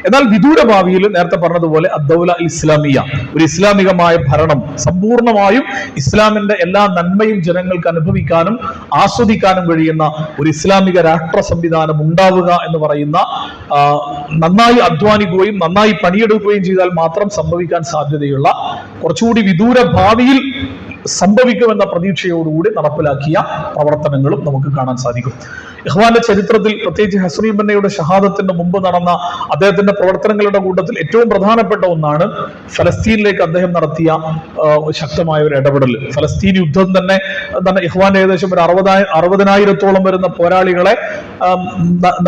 എന്നാൽ വിദൂര ഭാവിയിൽ നേരത്തെ പറഞ്ഞതുപോലെ അദ്ദൗല ഇസ്ലാമിയ, ഒരു ഇസ്ലാമികമായ ഭരണം, സമ്പൂർണമായും ഇസ്ലാമിന്റെ എല്ലാ നന്മയും ജനങ്ങൾക്ക് അനുഭവിക്കാനും ആസ്വദിക്കാനും കഴിയുന്ന ഒരു ഇസ്ലാമിക രാഷ്ട്ര സംവിധാനം ഉണ്ടാവുക എന്ന് പറയുന്ന, നന്നായി അധ്വാനിക്കുകയും നന്നായി പണിയെടുക്കുകയും ചെയ്താൽ മാത്രം സംഭവിക്കാൻ സാധ്യതയുള്ള, കുറച്ചുകൂടി വിദൂര ഭാവിയിൽ സംഭവിക്കുമെന്ന പ്രതീക്ഷയോടുകൂടി നടപ്പിലാക്കിയ പ്രവർത്തനങ്ങളും നമുക്ക് കാണാൻ സാധിക്കും. ഇഖ്വാന്റെ ചരിത്രത്തിൽ, പ്രത്യേകിച്ച് ഹസനുൽ ബന്നയുടെ ഷഹാദത്തിന്റെ മുമ്പ് നടന്ന അദ്ദേഹത്തിന്റെ പ്രവർത്തനങ്ങളുടെ കൂട്ടത്തിൽ ഏറ്റവും പ്രധാനപ്പെട്ട ഒന്നാണ് ഫലസ്തീനിലേക്ക് അദ്ദേഹം നടത്തിയ ശക്തമായ ഒരു ഇടപെടൽ. ഫലസ്തീൻ യുദ്ധം തന്നെ ഇഖ്വാൻ ഏകദേശം ഒരു 60,000-ഓളം വരുന്ന പോരാളികളെ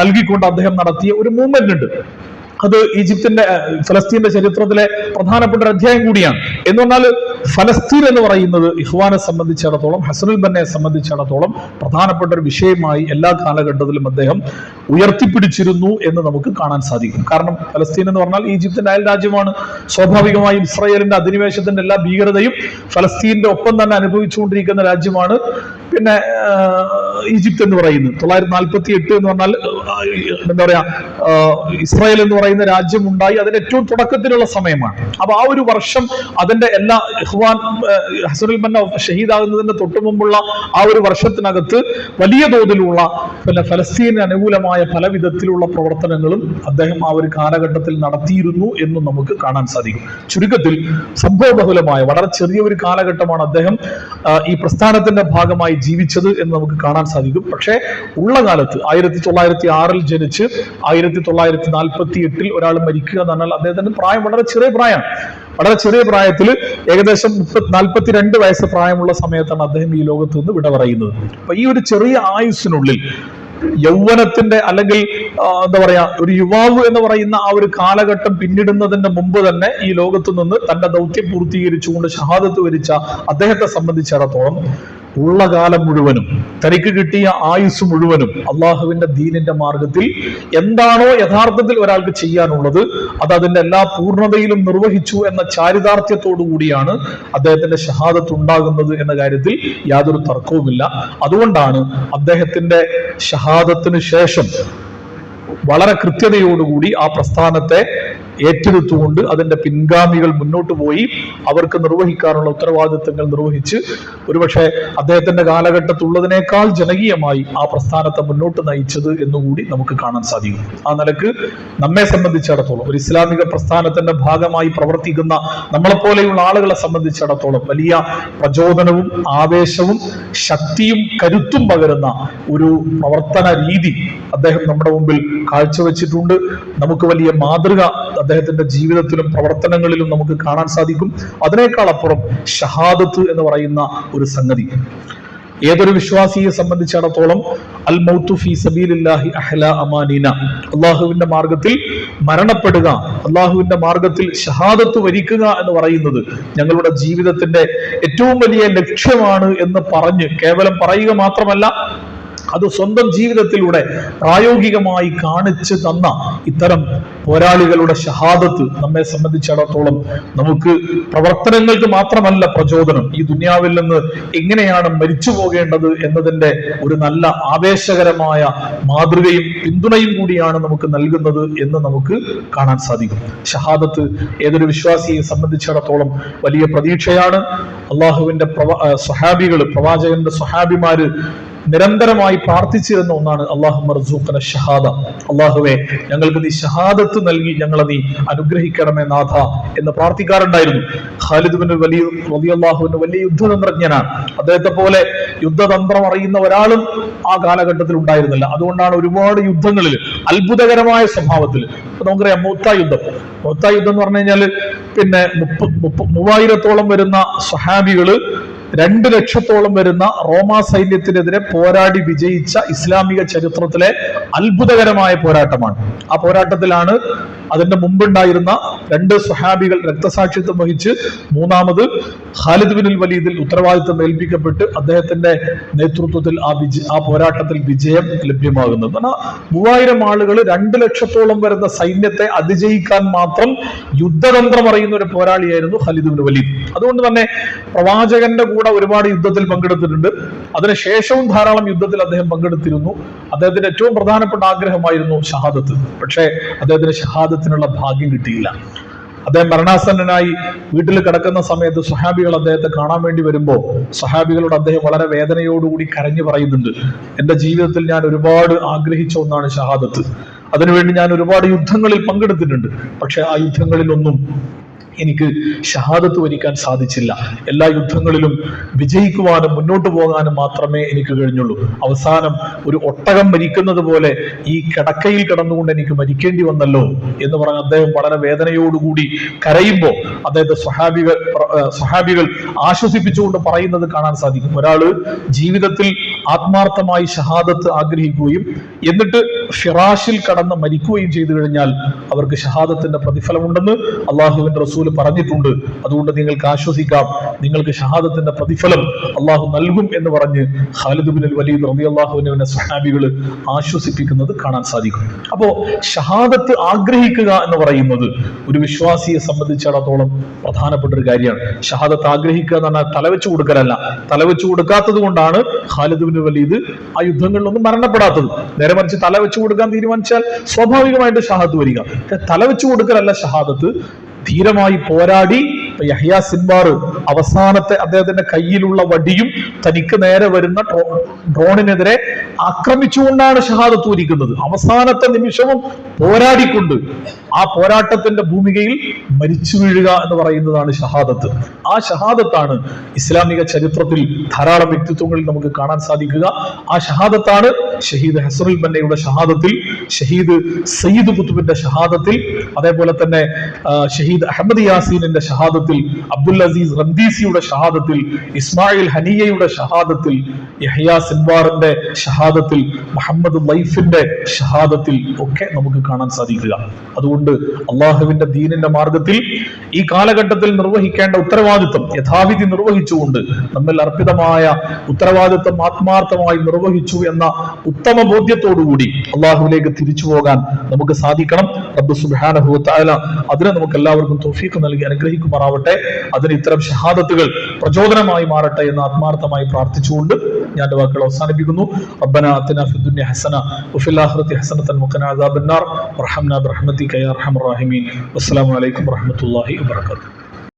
നൽകിക്കൊണ്ട് അദ്ദേഹം നടത്തിയ ഒരു മൂവ്മെന്റ് ഉണ്ട്. അത് ഫലസ്തീന്റെ ചരിത്രത്തിലെ പ്രധാനപ്പെട്ട ഒരു അധ്യായം കൂടിയാണ്. എന്ന് പറഞ്ഞാൽ ഫലസ്തീൻ എന്ന് പറയുന്നത് ഇഖ്വാനെ സംബന്ധിച്ചിടത്തോളം, ഹസനുൽ ബന്നയെ സംബന്ധിച്ചിടത്തോളം പ്രധാനപ്പെട്ട ഒരു വിഷയമായി എല്ലാ കാലഘട്ടത്തിലും അദ്ദേഹം ഉയർത്തിപ്പിടിച്ചിരുന്നു എന്ന് നമുക്ക് കാണാൻ സാധിക്കും. കാരണം ഫലസ്തീൻ എന്ന് പറഞ്ഞാൽ ഈജിപ്തിന്റെ അയൽ രാജ്യമാണ്. സ്വാഭാവികമായും ഇസ്രായേലിന്റെ അധിനിവേശത്തിന്റെ എല്ലാ ഭീകരതയും ഫലസ്തീന്റെ ഒപ്പം തന്നെ അനുഭവിച്ചുകൊണ്ടിരിക്കുന്ന രാജ്യമാണ് പിന്നെ ഈജിപ്ത് എന്ന് പറയുന്നത്. 948 എന്ന് പറഞ്ഞാൽ എന്താ പറയാ, ഇസ്രായേൽ എന്ന് പറയുന്ന രാജ്യം ഉണ്ടായി അതിന്റെ ഏറ്റവും തുടക്കത്തിലുള്ള സമയമാണ്. അപ്പൊ ആ ഒരു വർഷം അതിന്റെ എല്ലാ ഹസനുൽ ബന്ന ഷഹീദാകുന്നതിന് തൊട്ടു മുമ്പുള്ള ആ ഒരു വർഷത്തിനകത്ത് വലിയ തോതിലുള്ള പിന്നെ ഫലസ്തീന് അനുകൂലമായ പല വിധത്തിലുള്ള പ്രവർത്തനങ്ങളും അദ്ദേഹം ആ ഒരു കാലഘട്ടത്തിൽ നടത്തിയിരുന്നു എന്നും നമുക്ക് കാണാൻ സാധിക്കും. ചുരുക്കത്തിൽ സംഭവബഹുലമായ വളരെ ചെറിയ ഒരു കാലഘട്ടമാണ് അദ്ദേഹം ഈ പ്രസ്ഥാനത്തിന്റെ ഭാഗമായി ജീവിച്ചത് എന്ന് നമുക്ക് കാണാൻ സാധിക്കും. പക്ഷേ ഉള്ള കാലത്ത് 1906 ജനിച്ച് 1948 ഒരാൾ മരിക്കുക എന്ന് പറഞ്ഞാൽ അദ്ദേഹത്തിന്റെ പ്രായം വളരെ ചെറിയ പ്രായമാണ്. വളരെ ചെറിയ പ്രായത്തിൽ ഏകദേശം 42 വയസ്സ് പ്രായമുള്ള സമയത്താണ് അദ്ദേഹം ഈ ലോകത്ത് നിന്ന് വിട പറയുന്നത്. അപ്പൊ ഈ ഒരു ചെറിയ ആയുസ്സിനുള്ളിൽ യൗവനത്തിന്റെ അല്ലെങ്കിൽ എന്താ പറയാ ഒരു യുവാവ് എന്ന് പറയുന്ന ആ ഒരു കാലഘട്ടം പിന്നിടുന്നതിന്റെ മുമ്പ് തന്നെ ഈ ലോകത്ത് നിന്ന് തന്റെ ദൗത്യം പൂർത്തീകരിച്ചുകൊണ്ട് ഷഹാദത്ത് വരിച്ച അദ്ദേഹത്തെ സംബന്ധിച്ചിടത്തോളം ഉള്ള കാലം മുഴുവനും, തനിക്ക് കിട്ടിയ ആയുസ് മുഴുവനും അള്ളാഹുവിന്റെ ദീനിന്റെ മാർഗത്തിൽ എന്താണോ യഥാർത്ഥത്തിൽ ഒരാൾക്ക് ചെയ്യാനുള്ളത് അത് അതിന്റെ എല്ലാ പൂർണ്ണതയിലും നിർവഹിച്ചു എന്ന ചാരിതാർത്ഥ്യത്തോടു കൂടിയാണ് അദ്ദേഹത്തിന്റെ ഷഹാദത്ത് ഉണ്ടാകുന്നത് എന്ന കാര്യത്തിൽ യാതൊരു തർക്കവുമില്ല. അതുകൊണ്ടാണ് അദ്ദേഹത്തിന്റെ ഷഹാദത്തിന് ശേഷം വളരെ കൃത്യതയോടുകൂടി ആ പ്രസ്ഥാനത്തെ ഏറ്റെടുത്തുകൊണ്ട് അതിന്റെ പിൻഗാമികൾ മുന്നോട്ട് പോയി അവർക്ക് നിർവഹിക്കാനുള്ള ഉത്തരവാദിത്തങ്ങൾ നിർവഹിച്ച് ഒരുപക്ഷെ അദ്ദേഹത്തിന്റെ കാലഘട്ടത്തുള്ളതിനേക്കാൾ ജനകീയമായി ആ പ്രസ്ഥാനത്തെ മുന്നോട്ട് നയിച്ചത് എന്നുകൂടി നമുക്ക് കാണാൻ സാധിക്കും. ആ നിലക്ക് നമ്മെ സംബന്ധിച്ചിടത്തോളം ഒരു ഇസ്ലാമിക പ്രസ്ഥാനത്തിന്റെ ഭാഗമായി പ്രവർത്തിക്കുന്ന നമ്മളെപ്പോലെയുള്ള ആളുകളെ സംബന്ധിച്ചിടത്തോളം വലിയ പ്രചോദനവും ആവേശവും ശക്തിയും കരുത്തും പകരുന്ന ഒരു പ്രവർത്തന രീതി അദ്ദേഹം നമ്മുടെ മുമ്പിൽ കാഴ്ചവെച്ചിട്ടുണ്ട്. നമുക്ക് വലിയ മാതൃക അദ്ദേഹത്തിന്റെ ജീവിതത്തിലും പ്രവർത്തനങ്ങളിലും നമുക്ക് കാണാൻ സാധിക്കും. അതിനേക്കാൾ അപ്പുറം ഷഹാദത്ത് എന്ന് പറയുന്ന ഒരു സംഗതി ഏതൊരു വിശ്വാസിയെ സംബന്ധിച്ചിടത്തോളം അൽ മൗതു ഫീ സബീലില്ലാഹി അഹ്ലാ അമാനീന, അള്ളാഹുവിന്റെ മാർഗത്തിൽ മരണപ്പെടുക, അള്ളാഹുവിന്റെ മാർഗത്തിൽ ഷഹാദത്ത് വരിക്കുക എന്ന് പറയുന്നത് ഞങ്ങളുടെ ജീവിതത്തിന്റെ ഏറ്റവും വലിയ ലക്ഷ്യമാണ് എന്ന് പറഞ്ഞ് കേവലം പറയുക മാത്രമല്ല, അത് സ്വന്തം ജീവിതത്തിലൂടെ പ്രായോഗികമായി കാണിച്ചു തന്ന ഇത്തരം പോരാളികളുടെ ഷഹാദത്ത് നമ്മെ സംബന്ധിച്ചിടത്തോളം നമുക്ക് പ്രവർത്തനങ്ങൾക്ക് മാത്രമല്ല പ്രചോദനം, ഈ ദുനിയാവിൽ നിന്ന് എങ്ങനെയാണ് മരിച്ചു പോകേണ്ടത് എന്നതിന്റെ ഒരു നല്ല ആവേശകരമായ മാതൃകയും പിന്തുണയും കൂടിയാണ് നമുക്ക് നൽകുന്നത് എന്ന് നമുക്ക് കാണാൻ സാധിക്കും. ഷഹാദത്ത് ഏതൊരു വിശ്വാസിയെ സംബന്ധിച്ചിടത്തോളം വലിയ പ്രതീക്ഷയാണ്. അള്ളാഹുവിന്റെ സ്വഹാബികൾ, പ്രവാചകന്റെ സ്വഹാബിമാര് നിരന്തരമായി പ്രാർത്ഥിച്ചിരുന്ന ഒന്നാണ് അല്ലാഹുമ്മ ർസുഖ്ന ഷഹാദ, അള്ളാഹുവെ ഞങ്ങൾക്ക് നീ ഷഹാദത്ത് നൽകി ഞങ്ങളെ നീ അനുഗ്രഹിക്കണമേ നാഥ എന്ന് പ്രാർത്ഥിക്കാറുണ്ടായിരുന്നു. ഖാലിദ് ബിൻ വലീദ് റളിയല്ലാഹു അൻഹു വലിയ യുദ്ധതന്ത്രജ്ഞനാണ്. അദ്ദേഹത്തെ പോലെ യുദ്ധതന്ത്രം അറിയുന്ന ഒരാളും ആ കാലഘട്ടത്തിൽ ഉണ്ടായിരുന്നില്ല. അതുകൊണ്ടാണ് ഒരുപാട് യുദ്ധങ്ങളിൽ അത്ഭുതകരമായ സ്വഭാവത്തിൽ നമുക്കറിയാം മൗത്ത യുദ്ധം എന്ന് പറഞ്ഞു കഴിഞ്ഞാൽ പിന്നെ 3000-ഓളം വരുന്ന സ്വഹാബികള് 2 ലക്ഷത്തോളം വരുന്ന റോമാ സൈന്യത്തിനെതിരെ പോരാടി വിജയിച്ച ഇസ്ലാമിക ചരിത്രത്തിലെ അത്ഭുതകരമായ പോരാട്ടമാണ്. ആ പോരാട്ടത്തിലാണ് അതിന്റെ മുമ്പുണ്ടായിരുന്ന 2 സ്വഹാബികൾ രക്തസാക്ഷിത്വം വഹിച്ച് മൂന്നാമത് ഖാലിദ് ബിൻ വലീദിൽ ഉത്തരവാദിത്തം ഏൽപ്പിക്കപ്പെട്ട് അദ്ദേഹത്തിന്റെ നേതൃത്വത്തിൽ ആ പോരാട്ടത്തിൽ വിജയം ലഭ്യമാകുന്നത്. 3000 ആളുകൾ 2 ലക്ഷത്തോളം വരുന്ന സൈന്യത്തെ അതിജയിക്കാൻ മാത്രം യുദ്ധതന്ത്രം അറിയുന്ന ഒരു പോരാളിയായിരുന്നു ഖാലിദ് ബിൻ വലീദ്. അതുകൊണ്ട് തന്നെ പ്രവാചകന്റെ കൂടെ ഒരുപാട് യുദ്ധത്തിൽ പങ്കെടുത്തിട്ടുണ്ട്. അതിനുശേഷവും ധാരാളം യുദ്ധത്തിൽ അദ്ദേഹം പങ്കെടുത്തിരുന്നു. അദ്ദേഹത്തിന്റെ ഏറ്റവും പ്രധാനപ്പെട്ട ആഗ്രഹമായിരുന്നു ഷഹാദത്ത്. പക്ഷേ അദ്ദേഹത്തിന് ഷഹാദത്തിനുള്ള ഭാഗ്യം കിട്ടിയില്ല. അദ്ദേഹം മരണാസന്നനായി വീട്ടിൽ കിടക്കുന്ന സമയത്ത് സ്വഹാബികൾ അദ്ദേഹത്തെ കാണാൻ വേണ്ടി വരുമ്പോൾ സ്വഹാബികളോട് അദ്ദേഹം വളരെ വേദനയോടുകൂടി കരഞ്ഞു പറയുന്നുണ്ട്, എന്റെ ജീവിതത്തിൽ ഞാൻ ഒരുപാട് ആഗ്രഹിച്ച ഒന്നാണ് ഷഹാദത്ത്. അതിനുവേണ്ടി ഞാൻ ഒരുപാട് യുദ്ധങ്ങളിൽ പങ്കെടുത്തിട്ടുണ്ട്. പക്ഷെ ആ യുദ്ധങ്ങളിലൊന്നും എനിക്ക് ഷഹാദത്ത് വരിക്കാൻ സാധിച്ചില്ല. എല്ലാ യുദ്ധങ്ങളിലും വിജയിക്കുവാനും മുന്നോട്ട് പോകാനും മാത്രമേ എനിക്ക് കഴിഞ്ഞുള്ളൂ. അവസാനം ഒരു ഒട്ടകം മരിക്കുന്നത് പോലെ ഈ കിടക്കയിൽ കിടന്നുകൊണ്ട് എനിക്ക് മരിക്കേണ്ടി വന്നല്ലോ എന്ന് പറഞ്ഞ് അദ്ദേഹം വളരെ വേദനയോടുകൂടി കരയുമ്പോൾ അദ്ദേഹത്തെ സ്വഹാബികൾ ആശ്വസിപ്പിച്ചുകൊണ്ട് പറയുന്നത് കാണാൻ സാധിക്കും. ഒരാള് ജീവിതത്തിൽ ആത്മാർത്ഥമായി ഷഹാദത്ത് ആഗ്രഹിക്കുകയും എന്നിട്ട് ഫിറാഷിൽ കടന്ന് മരിക്കുകയും ചെയ്തു കഴിഞ്ഞാൽ അവർക്ക് ഷഹാദത്തിന്റെ പ്രതിഫലമുണ്ടെന്ന് അള്ളാഹുവിന്റെ റസൂൽ പറഞ്ഞിട്ടുണ്ട്. അതുകൊണ്ട് നിങ്ങൾക്ക് ആശ്വസിക്കാം, നിങ്ങൾക്ക് ഷഹാദത്തിന്റെ പ്രതിഫലം അള്ളാഹു നൽകും എന്ന് പറഞ്ഞ് ഖാലിദ് ബിൻ വലീദ് റളിയല്ലാഹു അൻഹുവിനെ സ്വഹാബികൾ ആശ്വസിപ്പിക്കുന്നത് കാണാൻ സാധിക്കും. അപ്പോ ഷഹാദത്ത് ആഗ്രഹിക്കുക എന്ന് പറയുന്നത് ഒരു വിശ്വാസിയെ സംബന്ധിച്ചിടത്തോളം പ്രധാനപ്പെട്ട ഒരു കാര്യമാണ്. ഷഹാദത്ത് ആഗ്രഹിക്കുക എന്ന് പറഞ്ഞാൽ തലവെച്ചു കൊടുക്കലല്ല. തലവെച്ചു കൊടുക്കാത്തത് കൊണ്ടാണ് ഖാലിദ് ബിൻ വലീദ് ആ യുദ്ധങ്ങളിലൊന്നും മരണപ്പെടാത്തത്. നേരെ മറിച്ച് തലവെച്ചു കൊടുക്കാൻ തീരുമാനിച്ചാൽ സ്വാഭാവികമായിട്ട് ഷഹാദത്ത് വരിക. തലവെച്ചു കൊടുക്കലല്ല ഷഹാദത്ത്. ധീരമായി പോരാടി യഹ്യ സിൻവാർ അവസാനത്തെ അദ്ദേഹത്തിന്റെ കയ്യിലുള്ള വടിയും തനിക്ക് നേരെ വരുന്ന ഡ്രോണിനെതിരെ ആക്രമിച്ചുകൊണ്ടാണ് ഷഹാദത്ത് വരിക്കുന്നത്. അവസാനത്തെ നിമിഷവും പോരാടിക്കൊണ്ട് ആ പോരാട്ടത്തിന്റെ ഭൂമികയിൽ മരിച്ചു വീഴുക എന്ന് പറയുന്നതാണ് ഷഹാദത്ത്. ആ ഷഹാദത്താണ് ഇസ്ലാമിക ചരിത്രത്തിൽ ധാരാളം വ്യക്തിത്വങ്ങളിൽ നമുക്ക് കാണാൻ സാധിക്കുക. ആ ഷഹാദത്താണ് ഷഹീദ് ഹസനുൽ ബന്നയുടെ ഷഹാദത്തിൽ, ഷഹീദ് സയ്യിദ് ഖുത്ബിന്റെ ഷഹാദത്തിൽ, അതേപോലെ തന്നെ ഷഹീദ് അഹമ്മദ് യാസീനിന്റെ ഷഹാദത്തിൽ, അബ്ദുൽ അസീസ് റന്ദീസിയുടെ ഷഹാദത്തിൽ, ഇസ്മായിൽ ഹനിയയുടെ ഷഹാദത്തിൽ, യഹ്യ സിൻവാറിന്റെ ഷഹാദത്തിൽ, മുഹമ്മദ് ലൈഫിന്റെ ഷഹാദത്തിൽ ഒക്കെ നമുക്ക് കാണാൻ സാധിക്കുക. അതുകൊണ്ട് അള്ളാഹുവിന്റെ ദീനിന്റെ മാർഗത്തിൽ ഈ കാലഘട്ടത്തിൽ നിർവഹിക്കേണ്ട ഉത്തരവാദിത്വം യഥാവിധി നിർവഹിച്ചുകൊണ്ട് നമ്മിൽ അർപ്പിതമായ ഉത്തരവാദിത്വം ആത്മാർത്ഥമായി നിർവഹിച്ചു എന്ന ഉത്തമ ബോധ്യത്തോടുകൂടി അള്ളാഹുവിലേക്ക് തിരിച്ചു പോകാൻ നമുക്ക് സാധിക്കണം. റബ്ബ് സുബ്ഹാനഹു വ തആല അതിനെ നമുക്ക് എല്ലാവർക്കും തൗഫീഖ് നൽകി അനുഗ്രഹിക്കുമാറാവട്ടെ. പോകട്ടെ. അതിന് ഇത്തരം ഷഹാദത്തുകൾ പ്രചോദനമായി മാറട്ടെ എന്ന് ആത്മാർത്ഥമായി പ്രാർത്ഥിച്ചുകൊണ്ട് ഞാൻ എൻ്റെ വാക്കുകൾ അവസാനിപ്പിക്കുന്നു. റബ്ബനാ ആതിനാ ഫിദ്ദുനിയ ഹസന വഫിൽ ആഖിറതി ഹസനതൻ വഖിനാ അദാബന്നാർ വർഹംനാ ബിറഹ്മതിക യാ അർഹമർ റഹീമീൻ. വസ്സലാമു അലൈക്കും വറഹ്മത്തുള്ളാഹി വബറകാതുഹു.